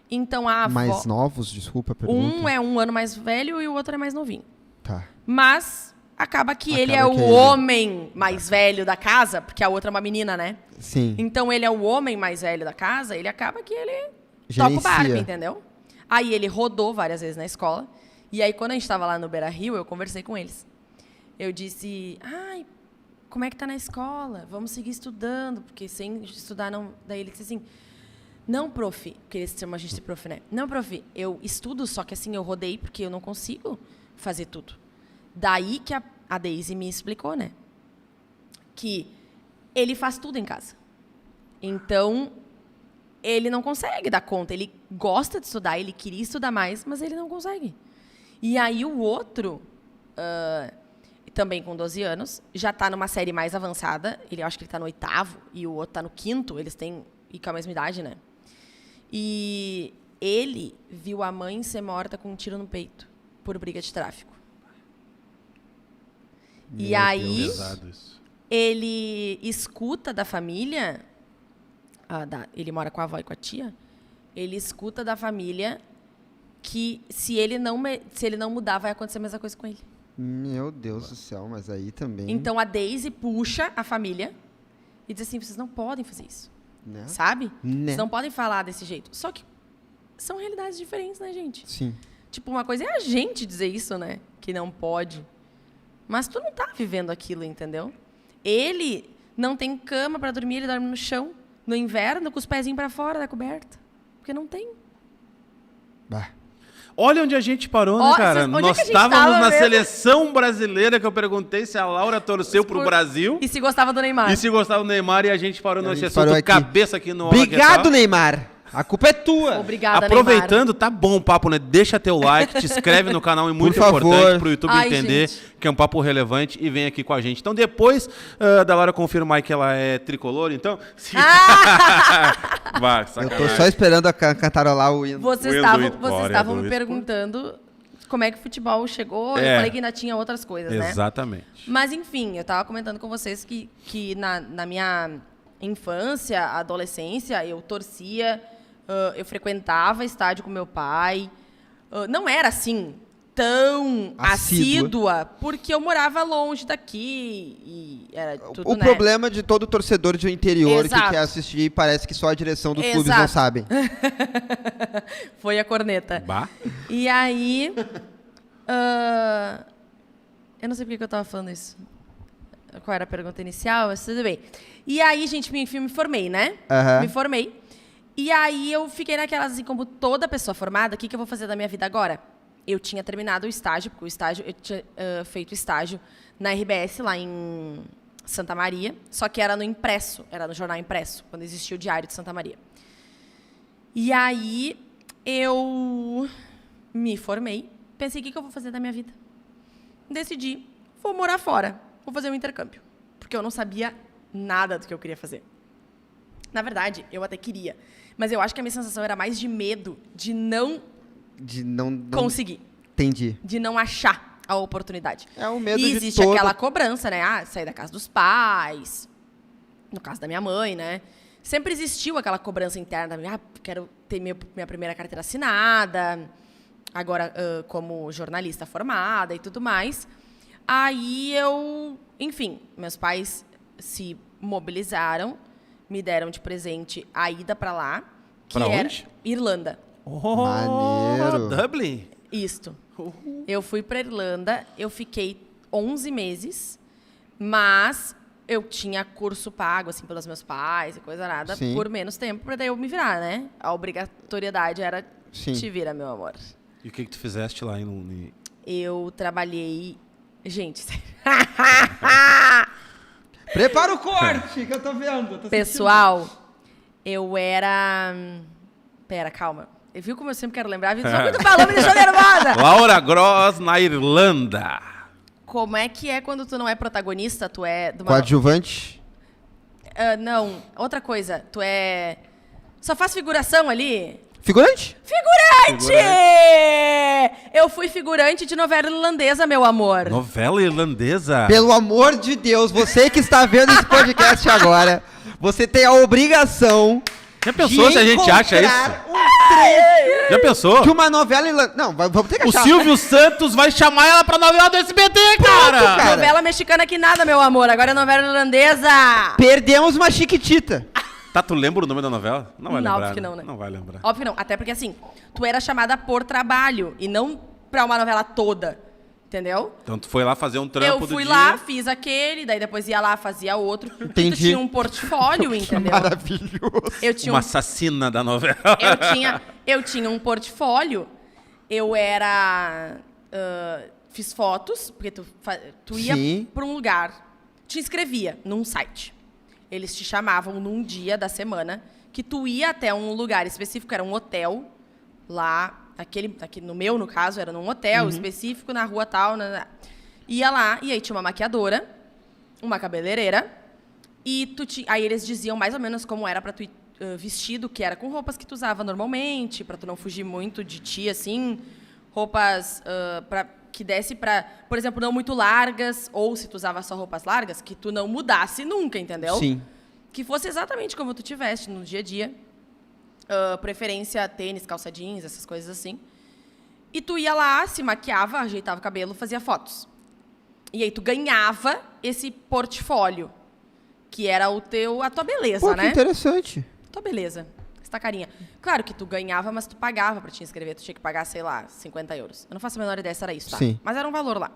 Então, a avó... Mais novos, desculpa a pergunta. Um é um ano mais velho e o outro é mais novinho. Tá. Mas acaba que ele é o homem mais velho da casa, porque a outra é uma menina, né? Sim. Então ele é o homem mais velho da casa, ele acaba que ele Gerencia. toca o barco, entendeu? Aí ele rodou várias vezes na escola. E aí quando a gente estava lá no Beira-Rio, eu conversei com eles. Eu disse, ai, como é que tá na escola? Vamos seguir estudando, porque sem estudar não... Daí ele disse assim, não, prof, porque eles chamam a gente de prof, né? Não, prof, eu estudo, só que assim, eu rodei porque eu não consigo fazer tudo. Daí que a Daisy me explicou, né? Que ele faz tudo em casa. Então, ele não consegue dar conta. Ele gosta de estudar, ele queria estudar mais, mas ele não consegue. E aí o outro, também com 12 anos, já está numa série mais avançada. Eu acho que ele está no 8º e o outro está no 5º. Eles têm com a mesma idade, né? E ele viu a mãe ser morta com um tiro no peito por briga de tráfico. E aí, Pesado isso. ele escuta da família, ele mora com a avó e com a tia, ele escuta da família que se ele não mudar, vai acontecer a mesma coisa com ele. Meu Deus do céu, mas aí também... Então a Daisy puxa a família e diz assim, vocês não podem fazer isso, Né? sabe? Né? Vocês não podem falar desse jeito. Só que são realidades diferentes, né, gente? Sim. Tipo, uma coisa é a gente dizer isso, né? Que não pode. Mas tu não tá vivendo aquilo, entendeu? Ele não tem cama pra dormir, ele dorme no chão. No inverno, com os pezinhos pra fora da coberta. Porque não tem. Bah. Olha onde a gente parou, né, Ó, cara? onde é Nós que a gente estávamos tava na mesmo? seleção brasileira, que eu perguntei se a Laura torceu pro Brasil. E se gostava do Neymar? E se gostava do Neymar, e a gente parou nesse gente parou assunto aqui. cabeça aqui no Obrigado, Olaguetal. Neymar. A culpa é tua. Obrigada, Aproveitando, tá bom o papo, né? Deixa teu like, te inscreve no canal, é muito Por favor. importante pro YouTube Ai, entender gente. que é um papo relevante e vem aqui com a gente. Então, depois da Laura confirmar que ela é tricolor, então... Se... Vai, Eu sacanagem. tô só esperando a cantarolar o hino. Vocês Will estavam do it, Glória, estavam do me it. perguntando como é que o futebol chegou. É. Eu falei que ainda tinha outras coisas, né? Exatamente. Mas, enfim, eu estava comentando com vocês que na minha infância, adolescência, eu torcia, eu frequentava estádio com meu pai. Não era assim tão assídua, porque eu morava longe daqui e era tudo, O né? problema de todo torcedor de interior que Exato. quer assistir, parece que só a direção dos clubes Exato. não sabem. Foi a corneta. Bah. E aí... eu não sei por que eu tava falando isso. Qual era a pergunta inicial? Mas tudo bem. E aí, gente, me formei, né? Aham. Me formei. E aí eu fiquei naquelas, assim, como toda pessoa formada, o que eu vou fazer da minha vida agora? Eu tinha terminado o estágio, porque eu tinha feito estágio na RBS, lá em Santa Maria, só que era no impresso, era no jornal impresso, quando existia o Diário de Santa Maria. E aí eu me formei, pensei, o que eu vou fazer da minha vida? Decidi, vou morar fora, vou fazer um intercâmbio, porque eu não sabia nada do que eu queria fazer. Na verdade, eu até queria, mas eu acho que a minha sensação era mais de medo de não De não conseguir, Entendi. de não achar a oportunidade. É o medo E de existe todo... aquela cobrança, né? Sair da casa dos pais, no caso da minha mãe, né? Sempre existiu aquela cobrança interna, quero ter minha primeira carteira assinada, agora como jornalista formada e tudo mais. Aí enfim, meus pais se mobilizaram, me deram de presente a ida para lá, que Pra era onde? Irlanda. Oh, Maneiro. Dublin. Isto. Eu fui para Irlanda, eu fiquei 11 meses, mas eu tinha curso pago, assim, pelos meus pais e coisa nada, Sim. por menos tempo, para daí eu me virar, né? A obrigatoriedade era Sim. te vira, meu amor. E o que tu fizeste lá em... Eu trabalhei... Gente, Prepara o corte, que eu tô vendo. Tô pessoal, eu era... Pera, calma. Viu como eu sempre quero lembrar? Viu? Só muito falou, me deixou nervosa. Laura Gross, na Irlanda. Como é que é quando tu não é protagonista, tu é... de uma- Coadjuvante. não, outra coisa. Tu é... Só faz figuração ali? Figurante? Figurante! Eu fui figurante de novela irlandesa, meu amor. Novela irlandesa. Pelo amor de Deus, você que está vendo esse podcast agora, você tem a obrigação Já pensou se a gente acha isso? um trecho Já pensou? de uma novela irlandesa. Não, vamos ter que O achar. Silvio Santos vai chamar ela pra novela do SBT, cara! cara. Novela mexicana que nada, meu amor. Agora é novela irlandesa. Perdemos uma chiquitita. Tá, tu lembra o nome da novela? Não vai Não, lembrar. óbvio que não, né? Não vai lembrar. Óbvio que não. Até porque, assim, tu era chamada por trabalho e não pra uma novela toda. Entendeu? Então tu foi lá fazer um trampo Eu do fui dia. lá, fiz aquele, daí depois ia lá, fazia outro. Tu Entendi. tinha um portfólio, entendeu? Maravilhoso. Eu tinha Uma um assassina da novela. Eu tinha um portfólio, eu era... fiz fotos, porque tu ia Sim. para um lugar, te inscrevia num site. Eles te chamavam num dia da semana, que tu ia até um lugar específico, era um hotel, lá, aqui no meu, no caso, era num hotel específico, na rua tal, ia lá, e aí tinha uma maquiadora, uma cabeleireira, e aí eles diziam mais ou menos como era pra tu ir vestido, que era com roupas que tu usava normalmente, pra tu não fugir muito de ti, assim, roupas que desse pra, por exemplo, não muito largas, ou se tu usava só roupas largas, que tu não mudasse nunca, entendeu? Sim. Que fosse exatamente como tu tiveste no dia a dia. Preferência tênis, calça jeans, essas coisas assim. E tu ia lá, se maquiava, ajeitava o cabelo, fazia fotos. E aí tu ganhava esse portfólio, que era a tua beleza, Pô, né? que interessante. Tua beleza. Essa carinha. Claro que tu ganhava, mas tu pagava pra te inscrever. Tu tinha que pagar, sei lá, 50 euros. Eu não faço a menor ideia se era isso, tá? Sim. Mas era um valor lá.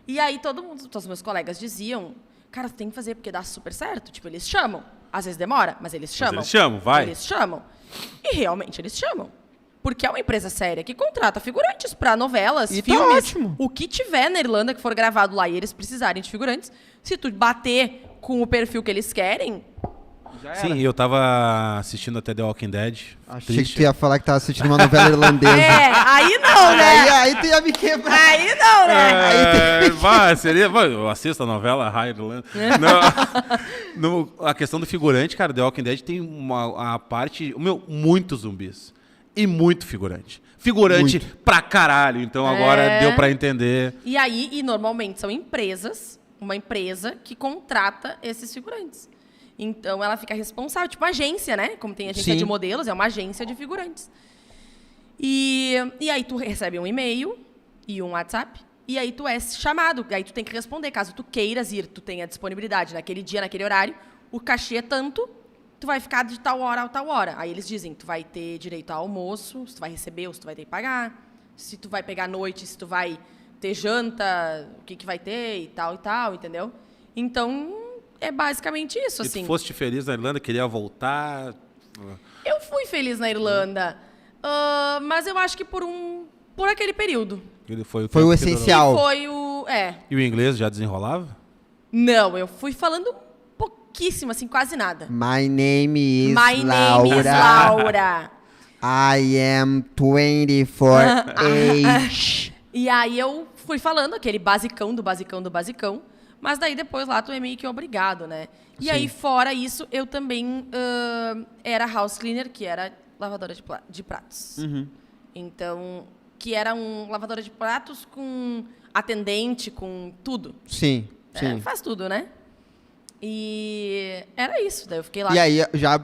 E aí todos os meus colegas diziam, cara, tu tem que fazer porque dá super certo. Tipo, eles chamam. Às vezes demora, mas eles chamam. eles chamam, vai. Eles chamam. E realmente eles chamam. Porque é uma empresa séria que contrata figurantes pra novelas, E tá filmes, ótimo. o que tiver na Irlanda que for gravado lá e eles precisarem de figurantes, se tu bater com o perfil que eles querem, Sim, eu tava assistindo até The Walking Dead. Achei triste. que tu ia falar que tava assistindo uma novela irlandesa. aí não, né? Aí tu ia me quebrar. Aí não, né? Eu assisto a novela Highland. A questão do figurante, cara, The Walking Dead tem a parte... muitos zumbis. E muito figurante. Figurante pra caralho. Então agora deu pra entender. E aí, normalmente são uma empresa que contrata esses figurantes. Então ela fica responsável, tipo agência, né? Como tem agência Sim. de modelos, é uma agência de figurantes. E aí tu recebe um e-mail e um WhatsApp, e aí tu é chamado, aí tu tem que responder. Caso tu queiras ir, tu tenha disponibilidade naquele dia, naquele horário, o cachê é tanto, tu vai ficar de tal hora a tal hora. Aí eles dizem, tu vai ter direito ao almoço, se tu vai receber ou se tu vai ter que pagar, se tu vai pegar noite, se tu vai ter janta, o que vai ter e tal, entendeu? Então, é basicamente isso, Se assim. tu foste feliz na Irlanda, queria voltar... Eu fui feliz na Irlanda, mas eu acho que por aquele período. Ele foi Foi o tempo que essencial. Que foi o... E o inglês já desenrolava? Não, eu fui falando pouquíssimo, assim, quase nada. My name is My Laura. name is Laura. I am 24 age. E aí eu fui falando aquele basicão do basicão, mas daí depois lá tu é meio que obrigado, né? E Sim. aí, fora isso, eu também era house cleaner, que era lavadora de pratos. Então, que era um lavadora de pratos com atendente, com tudo. Sim, sim. Faz tudo, né? E era isso, daí eu fiquei lá. E aí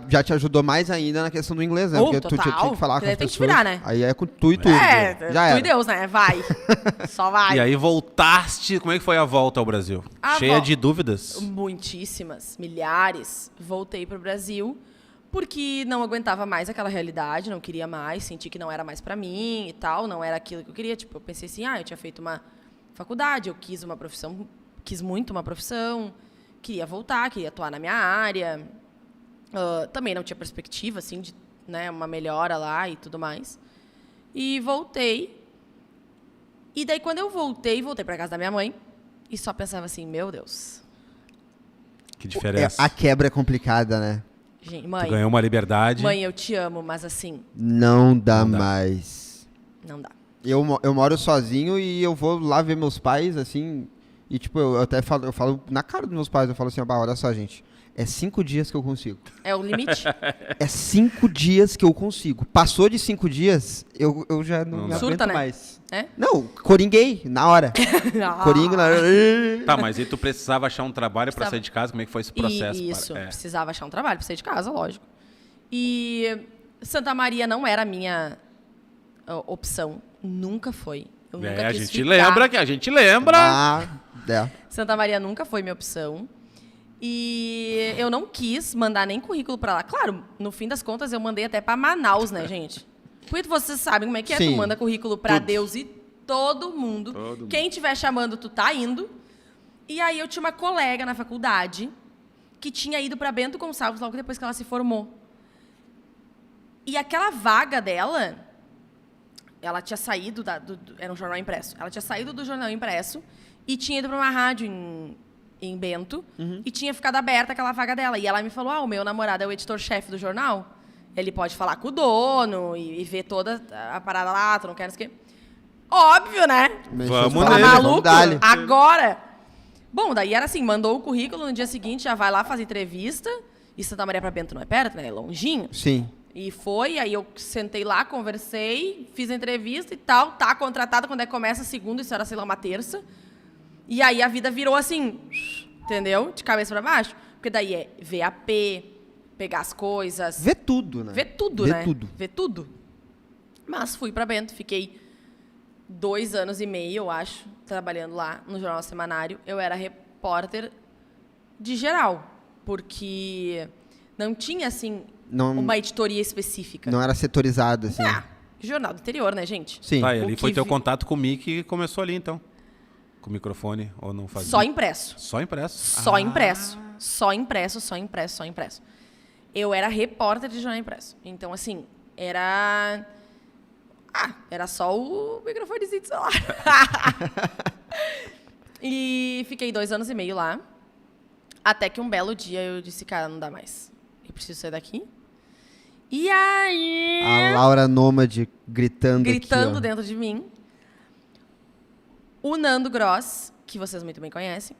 já te ajudou mais ainda na questão do inglês, né? Oh, Porque tu tinha total. que falar com Daí as tem que pessoas. virar, né? Aí é com tu e tudo. Já tu era. e Deus, né? Vai. Só vai. E aí voltaste... Como é que foi a volta ao Brasil? Cheia de dúvidas? Muitíssimas, milhares. Voltei pro Brasil porque não aguentava mais aquela realidade, não queria mais, senti que não era mais pra mim e tal, não era aquilo que eu queria. Tipo, eu pensei assim, eu tinha feito uma faculdade, eu quis uma profissão, quis muito uma profissão, queria voltar, queria atuar na minha área. Também não tinha perspectiva, assim, de uma melhora lá e tudo mais. E voltei. E daí, quando eu voltei pra casa da minha mãe e só pensava assim, meu Deus. Que diferença. A quebra é complicada, né? Gente, Tu mãe, ganhou uma liberdade. mãe, eu te amo, mas assim, Não dá Não dá. mais. não dá. Eu moro sozinho e eu vou lá ver meus pais, assim, e tipo, eu até falo na cara dos meus pais, eu falo assim, olha só, gente, é 5 dias que eu consigo. É o limite? É 5 dias que eu consigo. Passou de 5 dias, eu já não Não me dá. Surta, aguento né? mais. É? Não, coringuei, na hora. Coringo na hora. Tá, mas aí tu precisava achar um trabalho pra Precisava. sair de casa? Como é que foi esse processo? Isso, para- precisava achar um trabalho pra sair de casa, lógico. E Santa Maria não era a minha opção. Nunca foi. Eu nunca a quis gente ficar. lembra que a gente lembra. É. Santa Maria nunca foi minha opção. E eu não quis mandar nem currículo pra lá. Claro, no fim das contas, eu mandei até pra Manaus, né, gente? Porque vocês sabem como é que é. Sim. Tu manda currículo pra Tudo. Deus e todo mundo. Quem estiver chamando, tu tá indo. E aí eu tinha uma colega na faculdade que tinha ido pra Bento Gonçalves logo depois que ela se formou. E aquela vaga dela, ela tinha saído era um jornal impresso. Ela tinha saído do jornal impresso e tinha ido pra uma rádio em Bento e tinha ficado aberta aquela vaga dela. E ela me falou, o meu namorado é o editor-chefe do jornal. Ele pode falar com o dono e ver toda a parada lá, tu não quer, não sei o quê. Óbvio, né? Vamos Tá nele, maluco? dá-lhe. Agora. Bom, daí era assim, mandou o currículo, no dia seguinte já vai lá fazer entrevista. E Santa Maria pra Bento não é perto, né? É longinho. Sim. E aí eu sentei lá, conversei, fiz a entrevista e tal, tá contratada quando é que começa a segunda, isso era, sei lá, uma terça. E aí a vida virou assim, entendeu? De cabeça pra baixo. Porque daí é VAP, pegar as coisas. Vê tudo, né? Vê tudo, Vê né? tudo. Vê tudo. Mas fui pra Bento, fiquei 2 anos e meio, eu acho, trabalhando lá no Jornal Semanário. Eu era repórter de geral, porque não tinha, assim, uma editoria específica. Não era setorizado, assim. Jornal do interior, né, gente? Sim. Tá, e ali O foi que teu vi- contato com o Mickey que começou ali, então. Com o microfone, ou não fazia? Só impresso. Só impresso? Só impresso. Só impresso, só impresso, só impresso. Eu era repórter de jornal impresso. Então, assim, era só o microfonezinho do celular. E fiquei 2 anos e meio lá. Até que um belo dia eu disse, cara, não dá mais. Eu preciso sair daqui. E aí... A Laura Nômade gritando aqui, ó. dentro de mim. O Nando Gross, que vocês muito bem conhecem,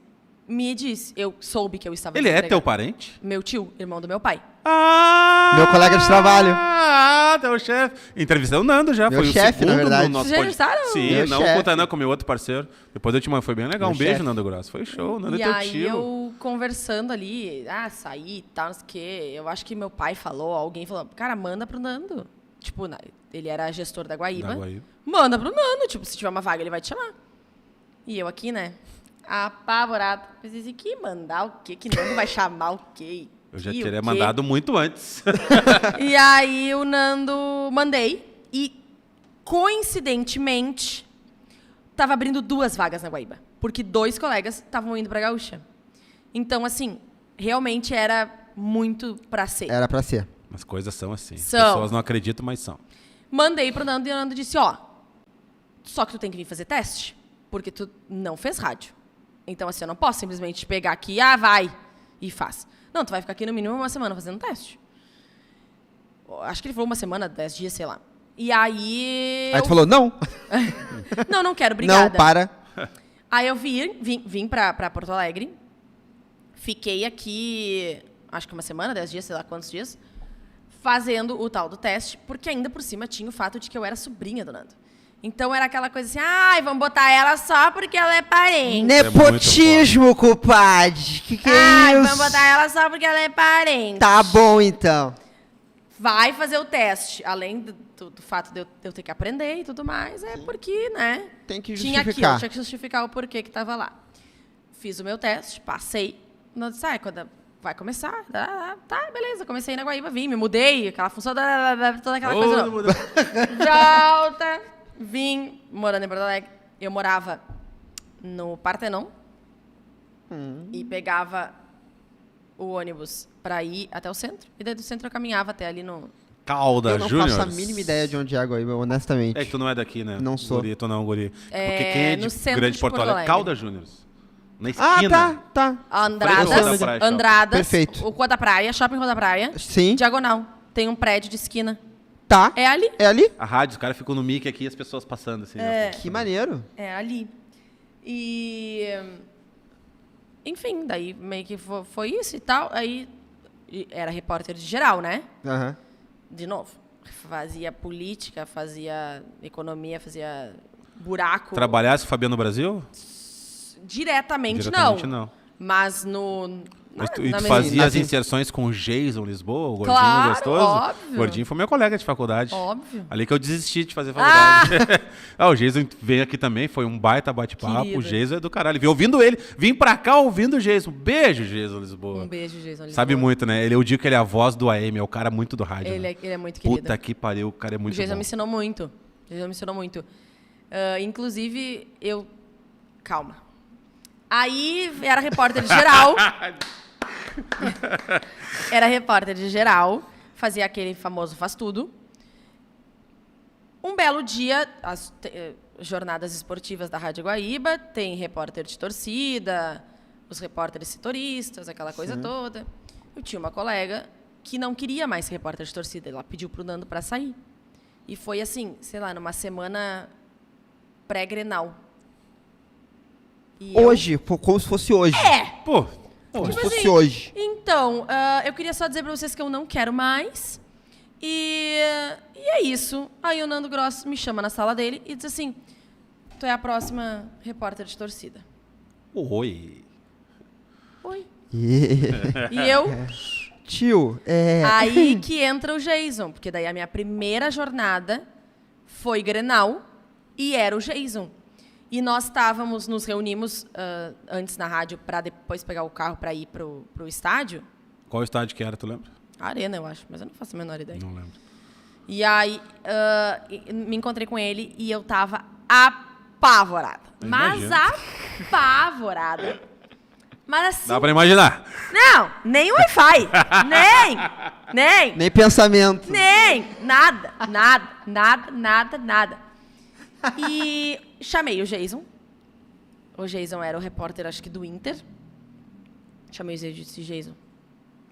me disse, eu soube que eu estava Ele é desempregada. teu parente? Meu tio, irmão do meu pai. Ah! Meu colega de trabalho. Ah, teu chefe. Entrevistei o Nando já. Meu foi chefe, o segundo na verdade. no nosso Vocês já podcast. entrevistaram? Sim, Meu não chefe. com o Tanã, com meu outro parceiro. Depois eu te mando, foi bem legal. Meu Um beijo, chefe. Nando Gross. Foi show. Nando E é teu aí tio. eu conversando ali, saí e tal, não sei o quê. Eu acho que meu pai falou, alguém falou, cara, manda pro Nando. Tipo, ele era gestor da Guaíba. Da Guaíba. Manda pro Nando. Tipo, se tiver uma vaga, ele vai te chamar. E eu aqui, né? Apavorada. Pensei assim, que mandar o quê? Que Nando vai chamar o quê? Eu já Que o teria quê? mandado muito antes. E aí o Nando mandei e coincidentemente tava abrindo 2 vagas na Guaíba, porque 2 colegas estavam indo pra Gaúcha. Então assim, realmente era muito pra ser. Era pra ser. As coisas são assim. São. As pessoas não acreditam, mas são. Mandei pro Nando e o Nando disse, só que tu tem que vir fazer teste, porque tu não fez rádio. Então assim, eu não posso simplesmente pegar aqui, vai e faz. Não, tu vai ficar aqui no mínimo 1 semana fazendo teste. Acho que ele falou 1 semana, 10 dias, sei lá. E aí... Aí tu falou, não. Não quero, obrigada. Não, para. Aí eu vim pra Porto Alegre. Fiquei aqui, acho que 1 semana, 10 dias, sei lá quantos dias, fazendo o tal do teste, porque ainda por cima tinha o fato de que eu era sobrinha do Nando. Então era aquela coisa assim, vamos botar ela só porque ela é parente. Nepotismo, compadre. Que é isso? Vamos botar ela só porque ela é parente. Tá bom, então. Vai fazer o teste. Além do fato de eu ter que aprender e tudo mais, porque, né? Tem que Tinha justificar. tinha que justificar o porquê que tava lá. Fiz o meu teste, passei. Não disse, quando vai começar. Tá, beleza. Comecei na Guaíba, vim, me mudei. Aquela função, toda aquela coisa. Não. Volta. Vim, morando em Porto Alegre. Eu morava no Partenon. E pegava o ônibus pra ir até o centro. E daí do centro eu caminhava até ali no... Calda Eu não Júnior. faço a mínima ideia de onde é a Guaíba, honestamente. É que tu não é daqui, né? Não sou. Guri, tu não, guri. Porque É, quem é no de centro Grande de Porto Porto Alegre? Alegre. Calda Júnior. Na esquina. Tá. Frente da praia, Andradas, Perfeito. o Rua da Praia, Shopping Rua da Praia, Sim. diagonal. Tem um prédio de esquina. Tá. É ali. É ali? A rádio, os caras ficam no mic aqui e as pessoas passando assim. né? Que maneiro. É ali. E... Enfim, daí meio que foi isso e tal. Aí era repórter de geral, né? Aham. De novo. Fazia política, fazia economia, fazia buraco. Trabalhasse o Fabiano no Brasil? Diretamente não. Mas no... Mas tu, na tu mesma- fazia as Assim- inserções com o Jason Lisboa, o gordinho Claro, gostoso? óbvio. O gordinho foi meu colega de faculdade. Óbvio. Ali que eu desisti de fazer faculdade. O Jason veio aqui também, foi um baita bate-papo. Querido. O Jason é do caralho. Vim ouvindo ele, vim pra cá ouvindo o Jason. Beijo, Jason Lisboa. Um beijo, Jason Lisboa. Sabe muito, né? Eu digo que ele é a voz do AM, é o cara muito do rádio. Ele né? é muito querido. Puta que pariu, o cara é O muito Jason bom. me ensinou muito. O Jason me ensinou muito. Inclusive, eu... Calma. Aí, era repórter de geral. Era repórter de geral. Fazia aquele famoso faz tudo. Um belo dia, as jornadas esportivas da Rádio Guaíba, tem repórter de torcida, os repórteres setoristas, aquela coisa toda. Eu tinha uma colega que não queria mais ser repórter de torcida. Ela pediu pro Nando para sair. E foi assim, sei lá, numa semana pré-Grenal. E eu- Hoje, como se fosse hoje. Pô, Como se Tipo fosse assim, hoje. Então, eu queria só dizer pra vocês que eu não quero mais, E é isso. Aí o Nando Gross me chama na sala dele e diz assim, tu é a próxima repórter de torcida. Oi. Oi. Yeah. E eu... Tio, Aí que entra o Jason, porque daí a minha primeira jornada foi Grenal e era o Jason. E nós nos reunimos antes na rádio para depois pegar o carro para ir pro estádio. Qual estádio que era, tu lembra? Arena, eu acho, mas eu não faço a menor ideia. Não lembro. E aí me encontrei com ele e eu tava apavorada. Eu Mas imagino. apavorada. Mas assim... Dá pra imaginar. Não, nem Wi-Fi. nem. nem pensamento. Nem, nada. E chamei o Jason. O Jason era o repórter, acho que do Inter. Chamei o Jason e disse, Jason,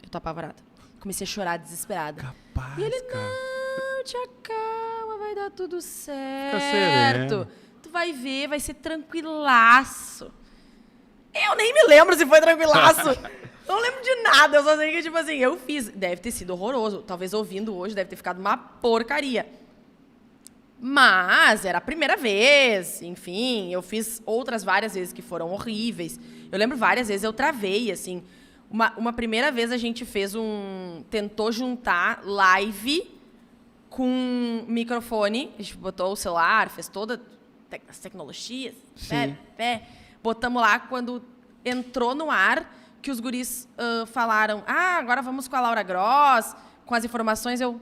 eu tô apavorada. Comecei a chorar desesperada. Capaz, E ele, cara. não, te acalma, vai dar tudo certo. sereno. Tu vai ver, vai ser tranquilaço. Eu nem me lembro se foi tranquilaço. Não lembro de nada, eu só sei que, tipo assim, eu fiz. Deve ter sido horroroso. Talvez ouvindo hoje deve ter ficado uma porcaria. Mas era a primeira vez, enfim, eu fiz outras várias vezes que foram horríveis. Eu lembro várias vezes eu travei, assim. Uma primeira vez a gente tentou juntar live com microfone. A gente botou o celular, fez todas as tecnologias. Sim. Botamos lá quando entrou no ar, que os guris falaram, agora vamos com a Laura Gross, com as informações, eu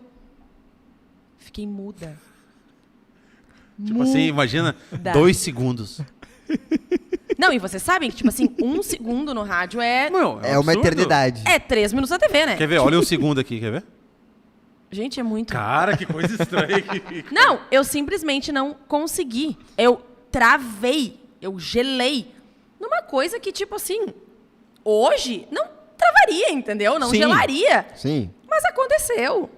fiquei muda. Tipo assim, imagina 2 segundos. Não, e vocês sabem que, tipo assim, 1 segundo no rádio é Não, É uma absurdo. eternidade. 3 minutos na TV, né? Quer ver? Olha um segundo aqui, quer ver? Gente, é muito... Cara, que coisa estranha que fica. Não, eu simplesmente não consegui. Eu travei, eu gelei. Numa coisa que, tipo assim, hoje não travaria, entendeu? Não Sim. gelaria. Sim. Mas aconteceu.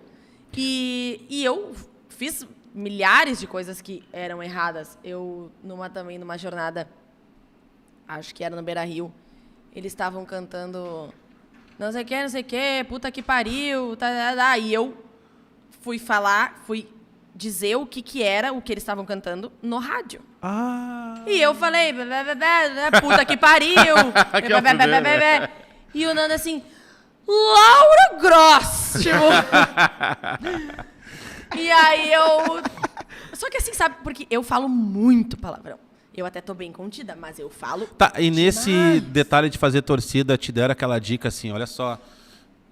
E eu fiz milhares de coisas que eram erradas. Eu, também numa jornada, acho que era no Beira-Rio, eles estavam cantando não sei o que, puta que pariu, e eu fui dizer o que era o que eles estavam cantando no rádio. E eu falei, puta que pariu, Que é o primeiro, né? e o Nando assim, Laura Gross, tipo... E aí eu... Só que assim, sabe, porque eu falo muito palavrão. Eu até tô bem contida, mas eu falo Tá, e nesse demais. detalhe de fazer torcida, te deram aquela dica assim, olha só,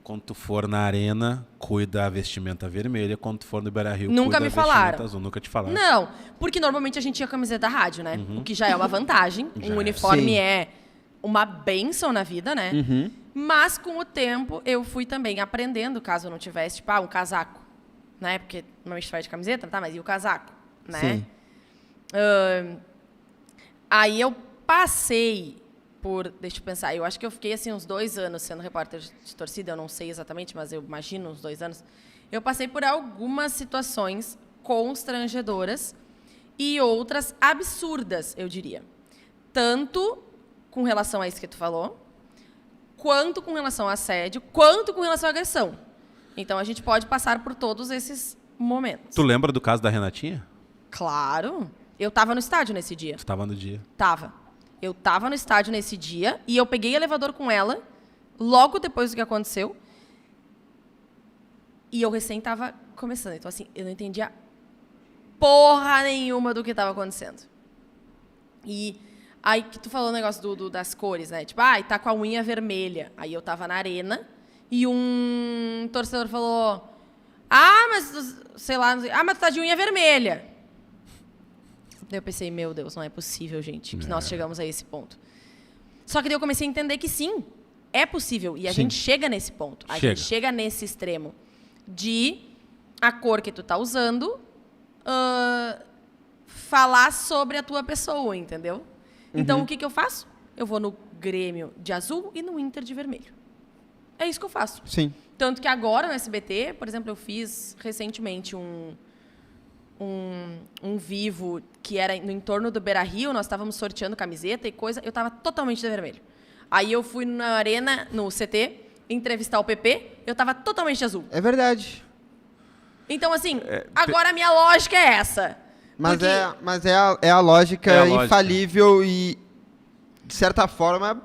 quando tu for na arena, cuida da vestimenta vermelha, quando tu for no Beira-Rio, Nunca cuida me da falaram. vestimenta azul. Nunca te falaram. Não, porque normalmente a gente tinha camiseta da rádio, né? O que já é uma vantagem. Já Um é. uniforme Sim. é uma bênção na vida, né? Mas com o tempo eu fui também aprendendo, caso eu não tivesse, tipo, um casaco, né? Porque normalmente vai de camiseta, tá? Mas e o casaco, né? Sim. Aí eu passei por, deixa eu pensar, eu acho que eu fiquei assim uns 2 anos sendo repórter de torcida, eu não sei exatamente, mas eu imagino uns 2 anos. Eu passei por algumas situações constrangedoras e outras absurdas, eu diria. Tanto com relação a isso que tu falou, quanto com relação a assédio, quanto com relação à agressão. Então a gente pode passar por todos esses momentos. Tu lembra do caso da Renatinha? Claro. Eu tava no estádio nesse dia. Tu tava no dia. Tava. Eu tava no estádio nesse dia e eu peguei elevador com ela logo depois do que aconteceu. E eu recém tava começando. Então, assim, eu não entendia porra nenhuma do que tava acontecendo. E aí que tu falou o negócio das cores, né? Tipo, tá com a unha vermelha. Aí eu tava na arena e um torcedor falou: mas, sei lá, mas tu tá de unha vermelha. Daí eu pensei, meu Deus, não é possível, gente, que nós chegamos a esse ponto. Só que daí eu comecei a entender que sim, é possível. E a gente chega nesse ponto. A gente chega nesse extremo de a cor que tu tá usando falar sobre a tua pessoa, entendeu? Então, o que eu faço? Eu vou no Grêmio de azul e no Inter de vermelho. É isso que eu faço. Sim. Tanto que agora no SBT, por exemplo, eu fiz recentemente um vivo que era no entorno do Beira-Rio, nós estávamos sorteando camiseta e coisa, eu estava totalmente de vermelho. Aí eu fui na arena, no CT, entrevistar o PP, eu estava totalmente de azul. É verdade. Então, assim, agora a minha lógica é essa. Mas, Porque- é a lógica É a lógica. infalível e, de certa forma,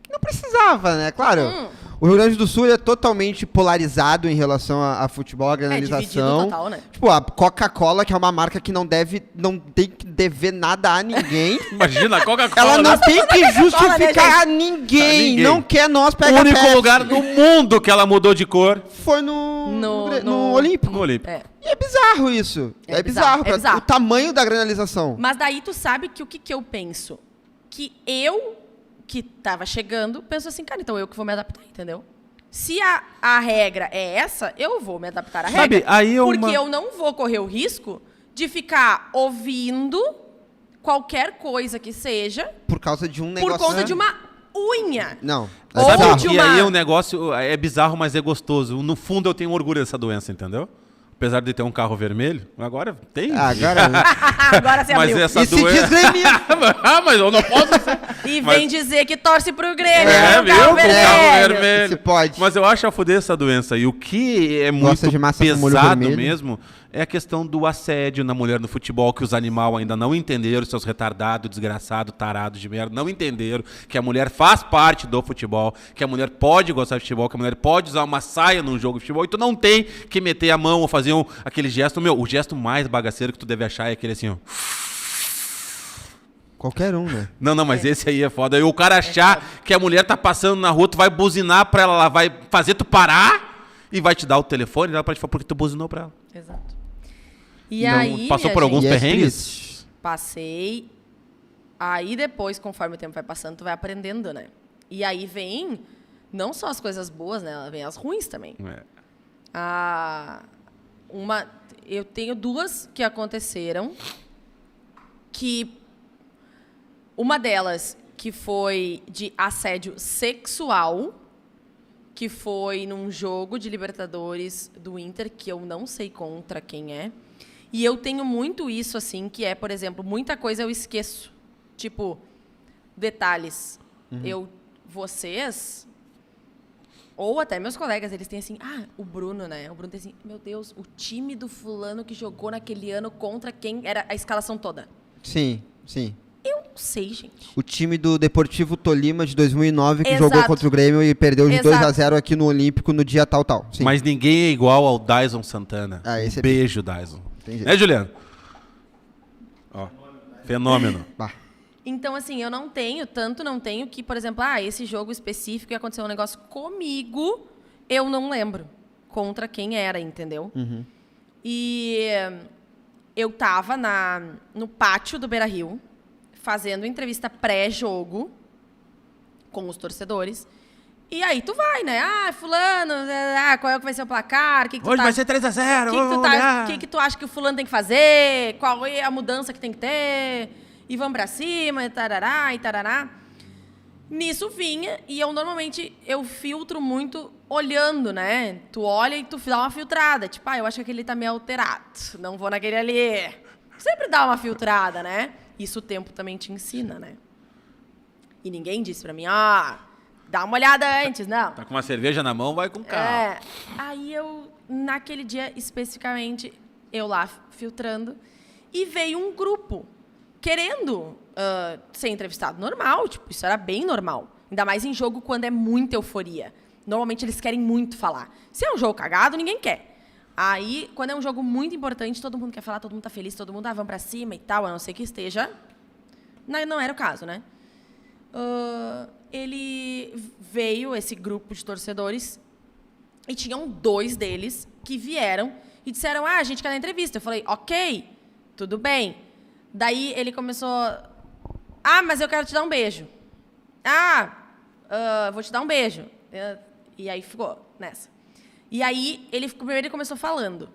não precisava, né? Claro, o Rio Grande do Sul é totalmente polarizado em relação a futebol, a dividido granalização. total, né? Tipo, a Coca-Cola, que é uma marca que não tem que dever nada a ninguém. Imagina, a Coca-Cola. Ela não tem que justificar né, a ninguém. A ninguém. Não quer nós O pega único Pepsi. lugar do mundo que ela mudou de cor Foi no No- Olímpico. no Olímpico. É. E é bizarro isso. É É, bizarro, bizarro. é bizarro. O tamanho da granalização. Mas daí tu sabe que o que eu penso? Que eu, que tava chegando, penso assim, cara, então eu que vou me adaptar, entendeu? Se a regra é essa, eu vou me adaptar à Sabe, regra. aí é porque uma- eu não vou correr o risco de ficar ouvindo qualquer coisa que seja Por causa de um negócio. por conta de uma unha. Não. Ou É bizarro. de E uma- aí o negócio é bizarro, mas é gostoso. No fundo eu tenho orgulho dessa doença, entendeu? Apesar de ter um carro vermelho, agora tem. Agora. Agora você Mas abriu. essa E se doença. diz gremista. Ah, mas eu não posso ser. E Mas- vem dizer que torce pro Grêmio. É, no viu? carro Com o carro vermelho. vermelho. Se pode. Mas eu acho a fuder essa doença. E o que é Gosta muito de massa com molho pesado vermelho. mesmo é a questão do assédio na mulher no futebol, que os animais ainda não entenderam, seus retardados, desgraçados, tarados de merda, não entenderam que a mulher faz parte do futebol, que a mulher pode gostar de futebol, que a mulher pode usar uma saia num jogo de futebol, e tu não tem que meter a mão ou fazer aquele gesto. Meu, o gesto mais bagaceiro que tu deve achar é aquele assim, ó. Qualquer um, né? Não, mas esse aí é foda. E o cara achar que a mulher tá passando na rua, tu vai buzinar pra ela, ela vai fazer tu parar e vai te dar o telefone, ela pode falar porque tu buzinou pra ela. Exato. E Não, aí, passou minha por alguns E é perrengues? triste. Passei. Aí depois, conforme o tempo vai passando, tu vai aprendendo, né? E aí vem não só as coisas boas, né? Vem as ruins também. É. Eu tenho duas que aconteceram, que uma delas que foi de assédio sexual, que foi num jogo de Libertadores do Inter, que eu não sei contra quem é. E eu tenho muito isso, assim, que é, por exemplo, muita coisa eu esqueço. Tipo, detalhes. Vocês, ou até meus colegas, eles têm assim, o Bruno, né? O Bruno tem assim, meu Deus, o time do fulano que jogou naquele ano contra quem era a escalação toda. Sim, sim. Eu não sei, gente. O time do Deportivo Tolima de 2009 que Exato. jogou contra o Grêmio e perdeu de Exato. 2-0 aqui no Olímpico no dia tal. Sim. Mas ninguém é igual ao Dyson Santana. Esse é Beijo, Dyson. Tem jeito. Né, Juliano? Ó, fenômeno. Bah. Então, assim, eu não tenho que, por exemplo, esse jogo específico e aconteceu um negócio comigo, eu não lembro contra quem era, entendeu? E eu tava no pátio do Beira-Rio, fazendo entrevista pré-jogo com os torcedores. E aí tu vai, né? Fulano, qual é que vai ser o placar? Que tu Hoje tá... vai ser 3-0. O que tu acha que o fulano tem que fazer? Qual é a mudança que tem que ter? E vamos pra cima, e tarará, e tarará. Nisso vinha, e eu filtro muito olhando, né? Tu olha e tu dá uma filtrada. Tipo, eu acho que aquele tá meio alterado. Não vou naquele ali. Sempre dá uma filtrada, né? Isso o tempo também te ensina, né? E ninguém disse pra mim, dá uma olhada antes, não. Tá com uma cerveja na mão, vai com calma. Aí naquele dia especificamente, eu lá filtrando, e veio um grupo querendo ser entrevistado. Normal, tipo, isso era bem normal. Ainda mais em jogo quando é muita euforia. Normalmente eles querem muito falar. Se é um jogo cagado, ninguém quer. Aí, quando é um jogo muito importante, todo mundo quer falar, todo mundo tá feliz, todo mundo, vamos pra cima e tal, a não ser que esteja... Não era o caso, né? Esse grupo de torcedores, e tinham 2 deles que vieram e disseram, a gente quer dar entrevista. Eu falei, ok, tudo bem. Daí ele começou, mas eu quero te dar um beijo. Vou te dar um beijo. E aí ficou nessa. E aí, primeiro ele começou falando.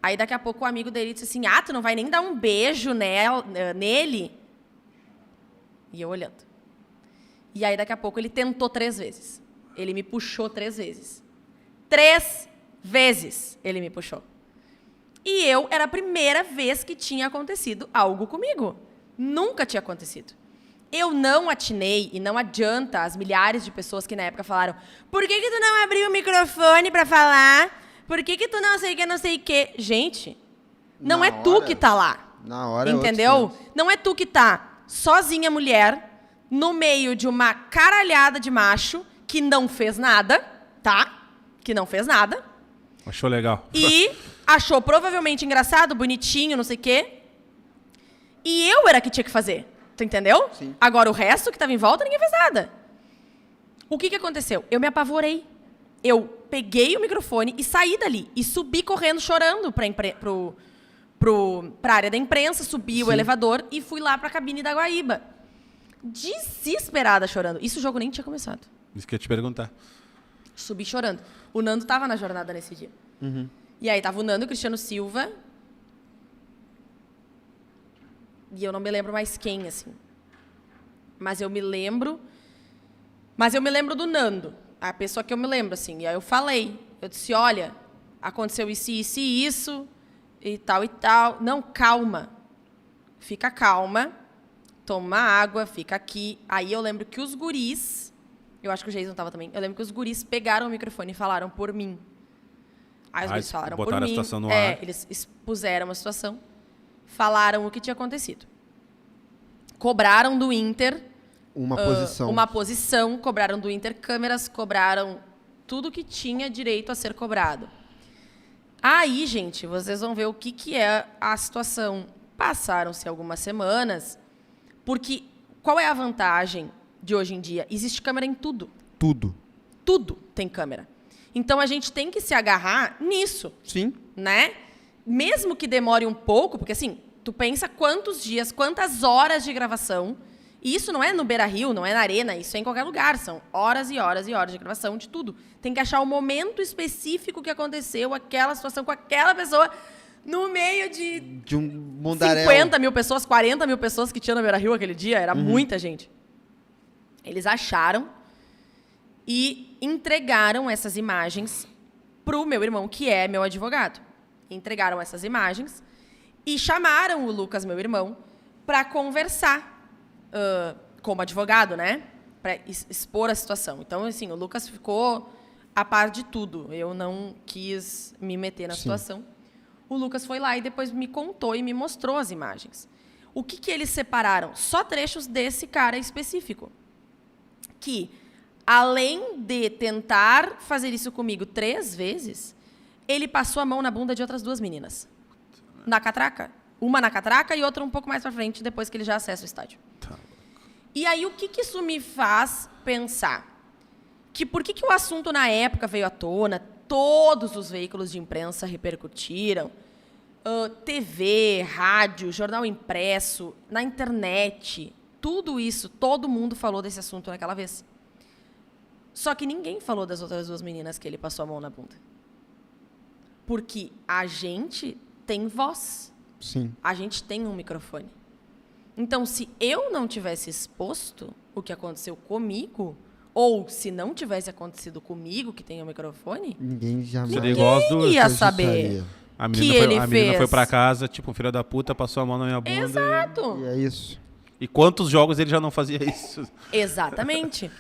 Aí daqui a pouco o amigo dele disse assim, tu não vai nem dar um beijo nele? E eu olhando. E aí daqui a pouco ele tentou 3 vezes. Ele me puxou 3 vezes. 3 vezes ele me puxou. E era a primeira vez que tinha acontecido algo comigo. Nunca tinha acontecido. Eu não atinei, e não adianta as milhares de pessoas que na época falaram, por que tu não abriu o microfone para falar? Por que tu não sei o que? Gente, não Na é tu hora- que tá lá. Na hora Entendeu? Não é tu que tá sozinha, mulher, no meio de uma caralhada de macho que não fez nada, tá? Que não fez nada. Achou legal. E achou provavelmente engraçado, bonitinho, não sei o quê. E eu era que tinha que fazer. Tu entendeu? Sim. Agora, o resto que tava em volta, ninguém fez nada. O que aconteceu? Eu me apavorei. Eu peguei o microfone e saí dali. E subi correndo, chorando pra área da imprensa, subi o Sim. elevador e fui lá pra cabine da Guaíba. Desesperada, chorando. Isso o jogo nem tinha começado. Isso que eu ia te perguntar. Subi chorando. O Nando tava na jornada nesse dia. E aí tava o Nando, o Cristiano Silva. E eu não me lembro mais quem, assim. Mas eu me lembro do Nando. A pessoa que eu me lembro, assim. E aí eu falei. Eu disse, olha, aconteceu isso, isso e isso. E tal e tal. Não, calma. Fica calma. Toma uma água, fica aqui. Aí eu lembro que os guris... Eu acho que o Jason tava também. Eu lembro que os guris pegaram o microfone e falaram por mim. Aí os guris falaram por botaram a mim. situação no ar. Eles expuseram a situação. Falaram o que tinha acontecido. Cobraram do Inter Uma posição. uma posição, cobraram do Inter câmeras, cobraram tudo que tinha direito a ser cobrado. Aí, gente, vocês vão ver o que é a situação. Passaram-se algumas semanas, porque qual é a vantagem de hoje em dia? Existe câmera em tudo. Tudo. Tudo tem câmera. Então, a gente tem que se agarrar nisso, Sim. né? Mesmo que demore um pouco, porque assim, tu pensa quantos dias, quantas horas de gravação. E isso não é no Beira-Rio, não é na Arena, isso é em qualquer lugar. São horas e horas e horas de gravação de tudo. Tem que achar o momento específico que aconteceu, aquela situação com aquela pessoa, no meio de um mundaréu. 50 mil pessoas, 40 mil pessoas que tinha no Beira-Rio aquele dia. Era muita gente. Eles acharam e entregaram essas imagens pro meu irmão, que é meu advogado. Entregaram essas imagens e chamaram o Lucas, meu irmão, para conversar como advogado, né? Para expor a situação. Então, assim, o Lucas ficou a par de tudo. Eu não quis me meter na situação. O Lucas foi lá e depois me contou e me mostrou as imagens. O que eles separaram? Só trechos desse cara específico. Que, além de tentar fazer isso comigo 3 vezes, ele passou a mão na bunda de outras 2 meninas. Na catraca. Uma na catraca e outra um pouco mais pra frente, depois que ele já acessa o estádio. E aí, o que isso me faz pensar? Que por que o assunto na época veio à tona, todos os veículos de imprensa repercutiram, TV, rádio, jornal impresso, na internet, tudo isso, todo mundo falou desse assunto naquela vez. Só que ninguém falou das outras 2 meninas que ele passou a mão na bunda. Porque a gente tem voz. Sim. A gente tem um microfone. Então, se eu não tivesse exposto o que aconteceu comigo, ou se não tivesse acontecido comigo, que tem o microfone, Ninguém jamais Seria igual as duas. ia saber A que menina, ele a menina fez. foi pra casa, tipo, um filho da puta, passou a mão na minha bunda. Exato. E é isso. E quantos jogos ele já não fazia isso? Exatamente.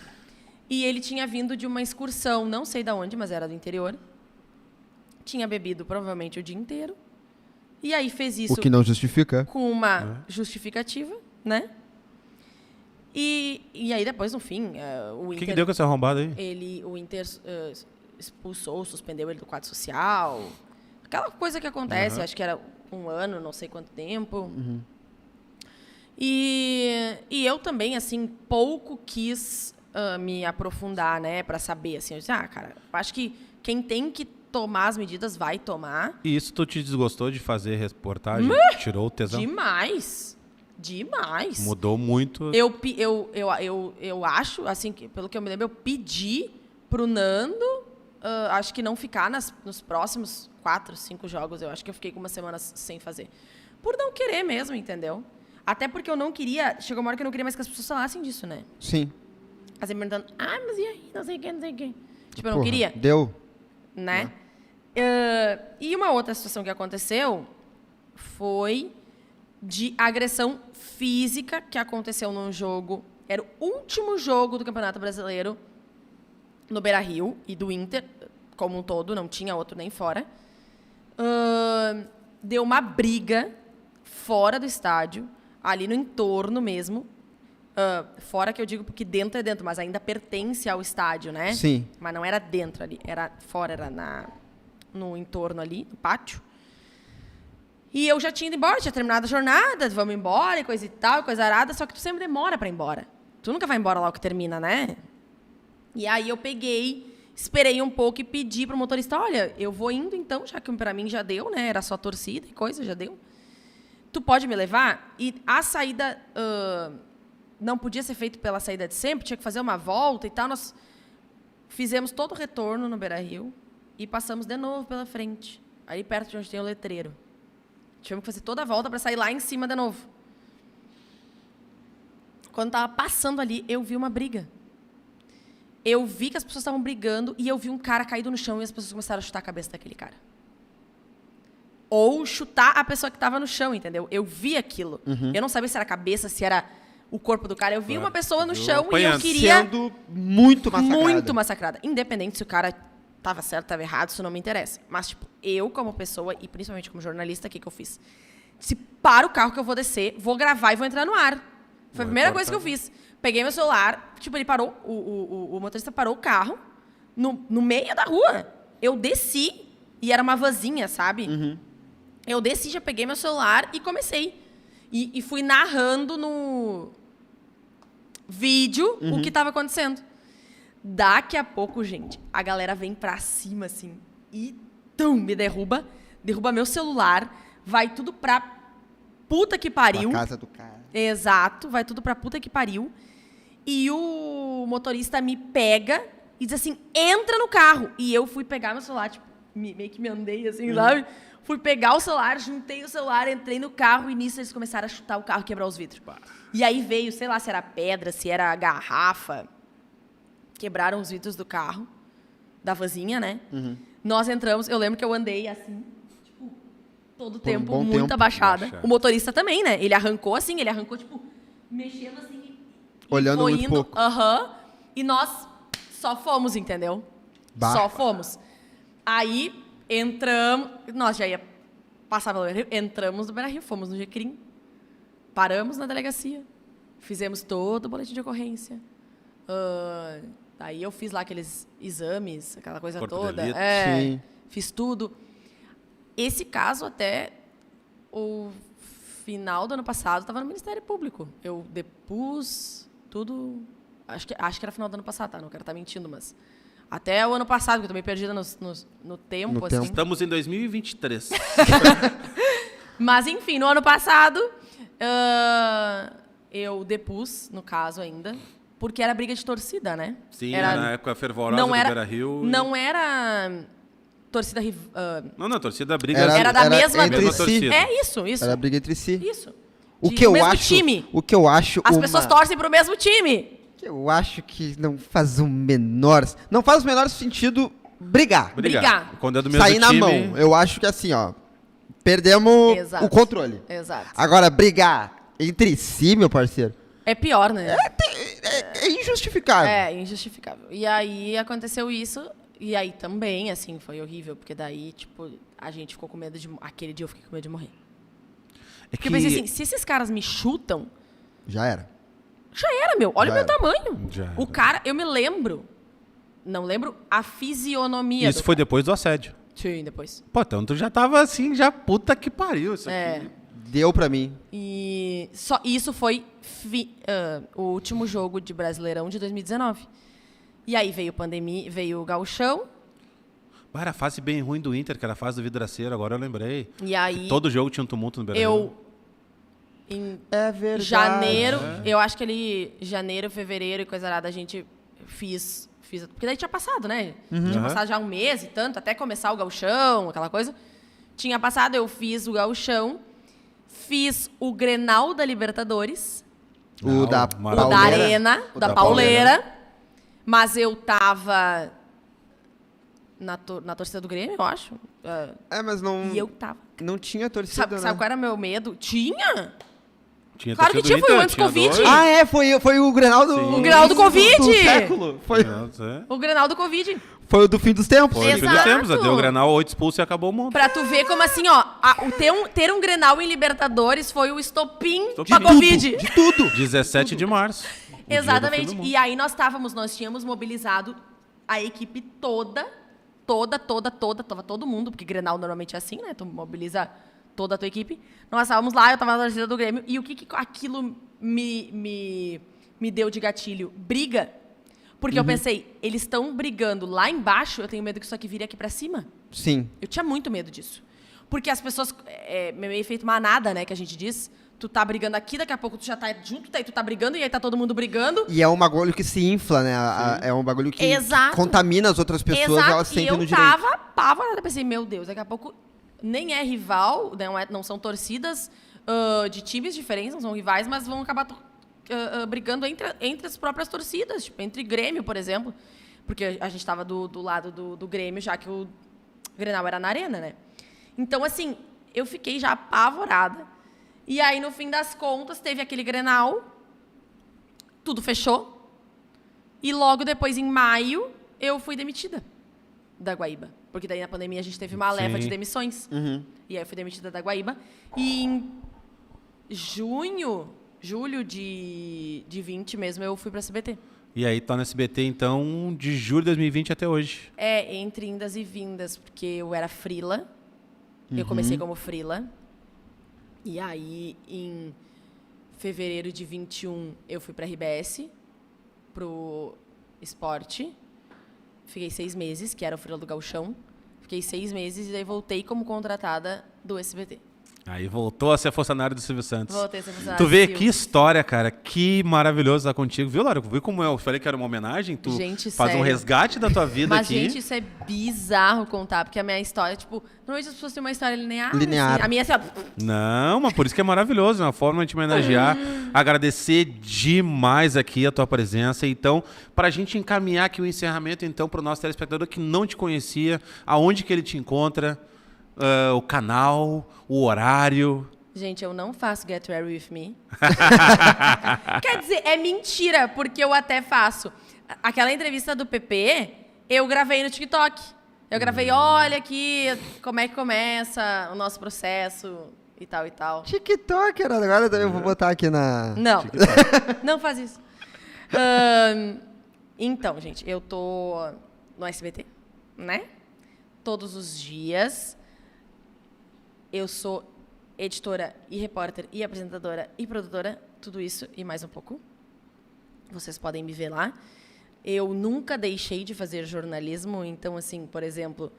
E ele tinha vindo de uma excursão, não sei de onde, mas era do interior. Tinha bebido provavelmente o dia inteiro. E aí fez isso O que não justifica. com uma justificativa, né? E aí depois, no fim, o O Inter... que deu com essa arrombada aí? O Inter expulsou, suspendeu ele do quadro social. Aquela coisa que acontece, acho que era 1 ano, não sei quanto tempo. E eu também, assim, pouco quis me aprofundar, né, para saber, assim. Eu disse, cara, eu acho que quem tem que tomar as medidas vai tomar. E isso tu te desgostou de fazer reportagem? Tirou o tesão? Demais. Demais. Mudou muito. Eu acho, assim, pelo que eu me lembro, eu pedi pro Nando, acho que não ficar nos próximos 4, 5 jogos. Eu acho que eu fiquei com 1 semana sem fazer. Por não querer mesmo, entendeu? Até porque eu não queria... Chegou uma hora que eu não queria mais que as pessoas falassem disso, né? Sim. Assim, perguntando, mas e aí? Não sei o que, não sei o que. Tipo, eu não Porra, queria, Deu. né? E uma outra situação que aconteceu foi de agressão física que aconteceu num jogo. Era o último jogo do Campeonato Brasileiro no Beira-Rio e do Inter como um todo, não tinha outro nem fora. Deu uma briga fora do estádio, ali no entorno mesmo. Fora que eu digo porque dentro é dentro, mas ainda pertence ao estádio, né? Sim. Mas não era dentro ali, era fora, era no entorno ali, no pátio. E eu já tinha ido embora, tinha terminado a jornada, vamos embora, e coisa e tal, coisa arada, só que tu sempre demora pra ir embora. Tu nunca vai embora logo que termina, né? E aí eu peguei, esperei um pouco e pedi pro motorista, olha, eu vou indo então, já que pra mim já deu, né? Era só torcida e coisa, já deu. Tu pode me levar? E a saída não podia ser feita pela saída de sempre, tinha que fazer uma volta e tal. Nós fizemos todo o retorno no Beira-Rio e passamos de novo pela frente, aí perto de onde tem o letreiro. Tivemos que fazer toda a volta para sair lá em cima de novo. Quando estava passando ali, eu vi uma briga. Eu vi que as pessoas estavam brigando e eu vi um cara caído no chão e as pessoas começaram a chutar a cabeça daquele cara. Ou chutar a pessoa que estava no chão, entendeu? Eu vi aquilo. Eu não sabia se era a cabeça, se era o corpo do cara. Eu vi uma pessoa no chão e eu queria... Sendo muito massacrada. Muito massacrada. Independente se o cara estava certo, estava errado, isso não me interessa. Mas, tipo, eu como pessoa, e principalmente como jornalista, o que eu fiz? Se para o carro que eu vou descer, vou gravar e vou entrar no ar. Foi a primeira coisa que eu fiz. Peguei meu celular, tipo, ele parou, o motorista parou o carro no meio da rua. Eu desci, e era uma vanzinha, sabe? Eu desci, já peguei meu celular e comecei. E fui narrando no vídeo o que estava acontecendo. Daqui a pouco, gente, a galera vem pra cima, assim, e me derruba meu celular, vai tudo pra puta que pariu. A casa do cara. Exato, vai tudo pra puta que pariu. E o motorista me pega e diz assim, entra no carro. E eu fui pegar meu celular, tipo, meio que me andei assim, sabe? Fui pegar o celular, juntei o celular, entrei no carro e nisso eles começaram a chutar o carro e quebrar os vidros. E aí veio, sei lá, se era pedra, se era garrafa. Quebraram os vidros do carro, da vanzinha, né? Nós entramos, eu lembro que eu andei assim, tipo, todo o tempo, bom muito tempo. abaixada. O motorista também, né? Ele arrancou assim, tipo, mexendo assim. Olhando foi muito indo, pouco. E nós só fomos, entendeu? Bah. Só fomos. Aí, entramos, nós já ia passar pelo Beira-Rio, entramos no Beira-Rio, fomos no Jequirim, paramos na delegacia, fizemos todo o boletim de ocorrência. Daí eu fiz lá aqueles exames, aquela coisa Corpo toda. de delito. Sim. Fiz tudo. Esse caso até o final do ano passado estava no Ministério Público. Eu depus tudo. Acho que era final do ano passado, tá? Não quero estar mentindo, mas até o ano passado, que eu tô meio perdida no tempo, No assim. tempo. Estamos em 2023. Mas, enfim, no ano passado, eu depus, no caso ainda, porque era briga de torcida, né? Sim, era na época fervorosa do Beira-Rio. Não era torcida... Não, torcida briga. Era da mesma entre si. torcida. É isso. Era briga entre si. Isso. O De- que eu mesmo acho, time. o que eu acho As pessoas torcem pro mesmo time. que eu acho que não faz o menor sentido brigar. Brigar. Quando é do mesmo Sair na time, mão. Eu acho que assim, ó, perdemos Exato. o controle. Exato. Agora brigar entre si, meu parceiro, É pior, né? é injustificável. É, injustificável. E aí aconteceu isso, e aí também, assim, foi horrível, porque daí, tipo, a gente ficou com medo de... Aquele dia eu fiquei com medo de morrer. É Porque eu pensei assim, se esses caras me chutam, Já era. já era, meu. Olha Já o meu era. tamanho. Já O era. cara, eu me lembro, não lembro a fisionomia Isso do foi cara. depois do assédio. Sim, depois. Pô, então tu já tava assim, já puta que pariu isso É. aqui. Deu pra mim. E isso foi o último jogo de Brasileirão de 2019. E aí veio pandemia, veio o Gauchão, Bah, era a fase bem ruim do Inter, que era a fase do vidraceiro, agora eu lembrei. e aí Todo jogo tinha um tumulto no Beira-Rio. eu... Em É verdade. janeiro, eu acho que janeiro, fevereiro e coisa nada, a gente fiz... Porque daí tinha passado, né? Tinha passado já um mês e tanto, até começar o gauchão, aquela coisa. Tinha passado, eu fiz o gauchão, fiz o Grenal da Libertadores, Não, O da maravilha. o da Arena, O da da Pauleira, mas eu tava na torcida do Grêmio, eu acho. Mas não, E eu tava. não tinha torcida, Sabe né? qual era o meu medo? Tinha! Tinha Claro que torcida tinha, do foi Inter, antes do tinha Covid. dois. Ah, foi o Grenal do... Sim. O Grenal do Covid! do século. Foi, É. O Grenal do Covid. Foi o do fim dos tempos. Foi o fim dos Exato. tempos. Deu o Grenal, 8 expulsos e acabou o mundo. Pra tu ver como assim, ó, ter um Grenal em Libertadores foi o estopim Estopim. pra De Covid. De tudo. 17 de março. o dia do fim Exatamente. do mundo. E aí nós tínhamos mobilizado a equipe toda, tava todo mundo, porque Grenal normalmente é assim, né? Tu mobiliza toda a tua equipe. Nós estávamos lá, eu tava na torcida do Grêmio, e o que aquilo me deu de gatilho? Briga. Porque eu pensei, eles estão brigando lá embaixo, eu tenho medo que isso aqui vire aqui pra cima. Sim. Eu tinha muito medo disso. Porque as pessoas, meio efeito manada, né, que a gente diz, tu tá brigando aqui, daqui a pouco tu já tá junto, daí tu tá brigando, e aí tá todo mundo brigando. E é um bagulho que se infla, né? É um bagulho que Exato. contamina as outras pessoas e elas E sentem eu no direito. tava apavorada, pensei, meu Deus, daqui a pouco nem é rival, não são torcidas de times diferentes, não são rivais, mas vão acabar brigando entre as próprias torcidas, tipo, entre Grêmio, por exemplo, porque a gente estava do lado do Grêmio, já que o Grenal era na Arena, né? Então, assim, eu fiquei já apavorada. E aí, no fim das contas, teve aquele Grenal, tudo fechou, e logo depois, em maio, eu fui demitida da Guaíba. Porque daí, na pandemia, a gente teve uma leva de demissões. E aí, eu fui demitida da Guaíba. E em julho de 20 mesmo, eu fui pra SBT. E aí tá no SBT, então, de julho de 2020 até hoje. Entre indas e vindas, porque eu era frila. Eu comecei como frila. E aí, em fevereiro de 21, eu fui pra RBS, pro esporte. Fiquei 6 meses, que era o frila do Gauchão. Fiquei 6 meses e daí voltei como contratada do SBT. Aí voltou a ser funcionário do Silvio Santos. Voltei a ser funcionária Tu vê do que Silvio. história, cara. Que maravilhoso estar contigo. Viu, Laura? Viu como eu falei que era uma homenagem? Tu Gente, faz um sério. resgate da tua vida Mas, aqui. gente, isso é bizarro contar, porque a minha história, tipo, normalmente as pessoas têm uma história linear. Linear. Assim, a minha é assim, ó. Não, mas por isso que é maravilhoso. É uma forma de te homenagear. Agradecer demais aqui a tua presença. Então, pra gente encaminhar aqui o encerramento, então, pro nosso telespectador que não te conhecia, aonde que ele te encontra, o canal, o horário. Gente, eu não faço Get Ready With Me. Quer dizer, é mentira, porque eu até faço. Aquela entrevista do PP, eu gravei no TikTok. Eu gravei, olha aqui, como é que começa o nosso processo e tal e tal. TikToker, agora eu vou botar aqui na... Não, não faz isso. Então, gente, eu tô no SBT, né? Todos os dias. Eu sou editora e repórter e apresentadora e produtora, tudo isso e mais um pouco. Vocês podem me ver lá. Eu nunca deixei de fazer jornalismo, então, assim, por exemplo,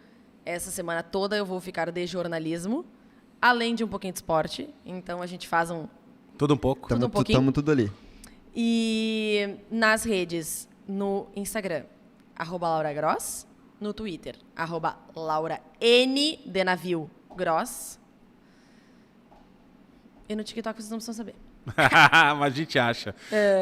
essa semana toda eu vou ficar de jornalismo, além de um pouquinho de esporte. Então, a gente faz Tudo um pouco. Tudo um pouquinho. Tamo tudo ali. E nas redes, no Instagram, @LauraGross, no Twitter, @LauraN de navio Gross. E no TikTok vocês não precisam saber. Mas a gente acha.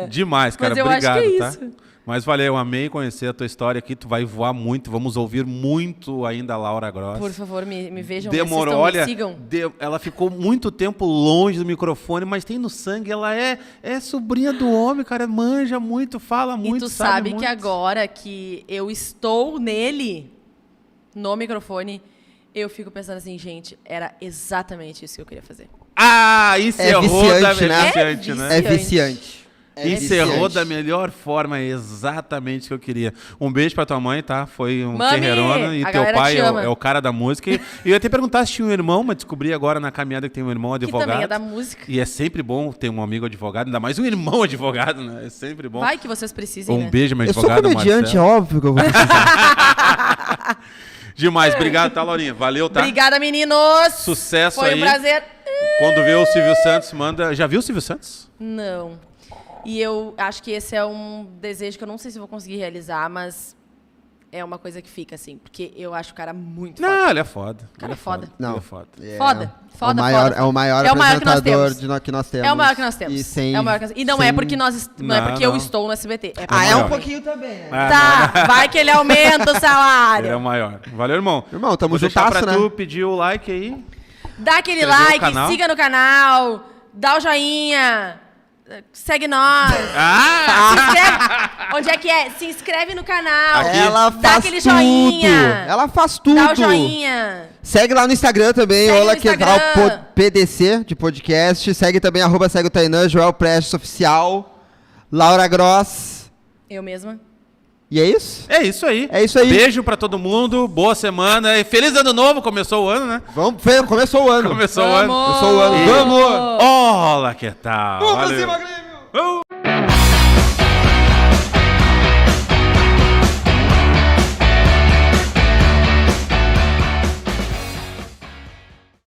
Demais, cara. Mas eu Obrigado, acho que é tá? isso. Mas valeu, eu amei conhecer a tua história aqui. Tu vai voar muito. Vamos ouvir muito ainda a Laura Gross. Por favor, me vejam, Demorou, me assistam, olha, me sigam. ela ficou muito tempo longe do microfone, mas tem no sangue, ela é sobrinha do homem, cara, manja muito, fala muito, E tu sabe sabe muito. que agora que eu estou nele, no microfone, eu fico pensando assim, gente, era exatamente isso que eu queria fazer. Ah, encerrou da viciante, né? viciante, né? É viciante. Encerrou viciante. da melhor forma, é exatamente o que eu queria. Um beijo pra tua mãe, tá? Foi um Mami, terreirona. E a teu galera pai te ama. é o cara da música. E eu ia até perguntar se tinha um irmão, mas descobri agora na caminhada que tem um irmão advogado. Que também é da música. E é sempre bom ter um amigo advogado, ainda mais um irmão advogado, né? É sempre bom. Vai que vocês precisem, Um né? beijo, meu Eu sou advogado, comediante, é Marcelo. óbvio que eu vou precisar. Demais, obrigado, tá, Laurinha? Valeu, tá? Obrigada, meninos! Sucesso Foi aí. um prazer. Quando vê o Silvio Santos, manda... Já viu o Silvio Santos? Não. E eu acho que esse é um desejo que eu não sei se eu vou conseguir realizar, mas é uma coisa que fica, assim. Porque eu acho o cara muito foda. Não, ele é foda. Cara, Ele é foda. Não. Ele é foda. Foda, foda, é o maior, foda. É o maior É o maior que nós apresentador temos. que nós temos. É o maior que nós temos. E, sem, É o maior que nós... e não é porque nós não é Não, porque não. eu estou no SBT. É Ah, é maior. um pouquinho também, né? Tá, vai que ele aumenta o salário. Ele é o maior. Valeu, irmão. Irmão, tamo Vou deixar juntasso, pra né? tu pedir o like aí. Dá aquele Inscrever no like, canal. siga no canal, dá o joinha. segue nós. Ah! Se inscreve. Onde é que é? Se inscreve no canal. Aqui. Ela Dá faz aquele tudo. joinha. Ela faz tudo. Dá o joinha. Segue lá no Instagram também, Segue Olá no Que Tal Instagram. PDC de podcast. Segue também @segue o Tainan, Joel Prestes Oficial, Laura Gross. Eu mesma. E é isso? É isso aí. É isso aí. Beijo pra todo mundo, boa semana e feliz ano novo, começou o ano, né? Vamos, começou o ano. Começou o ano. Começou o ano. E- Vamos! Olá, que tal? Vamos pra Valeu. cima, Grêmio! Vamos!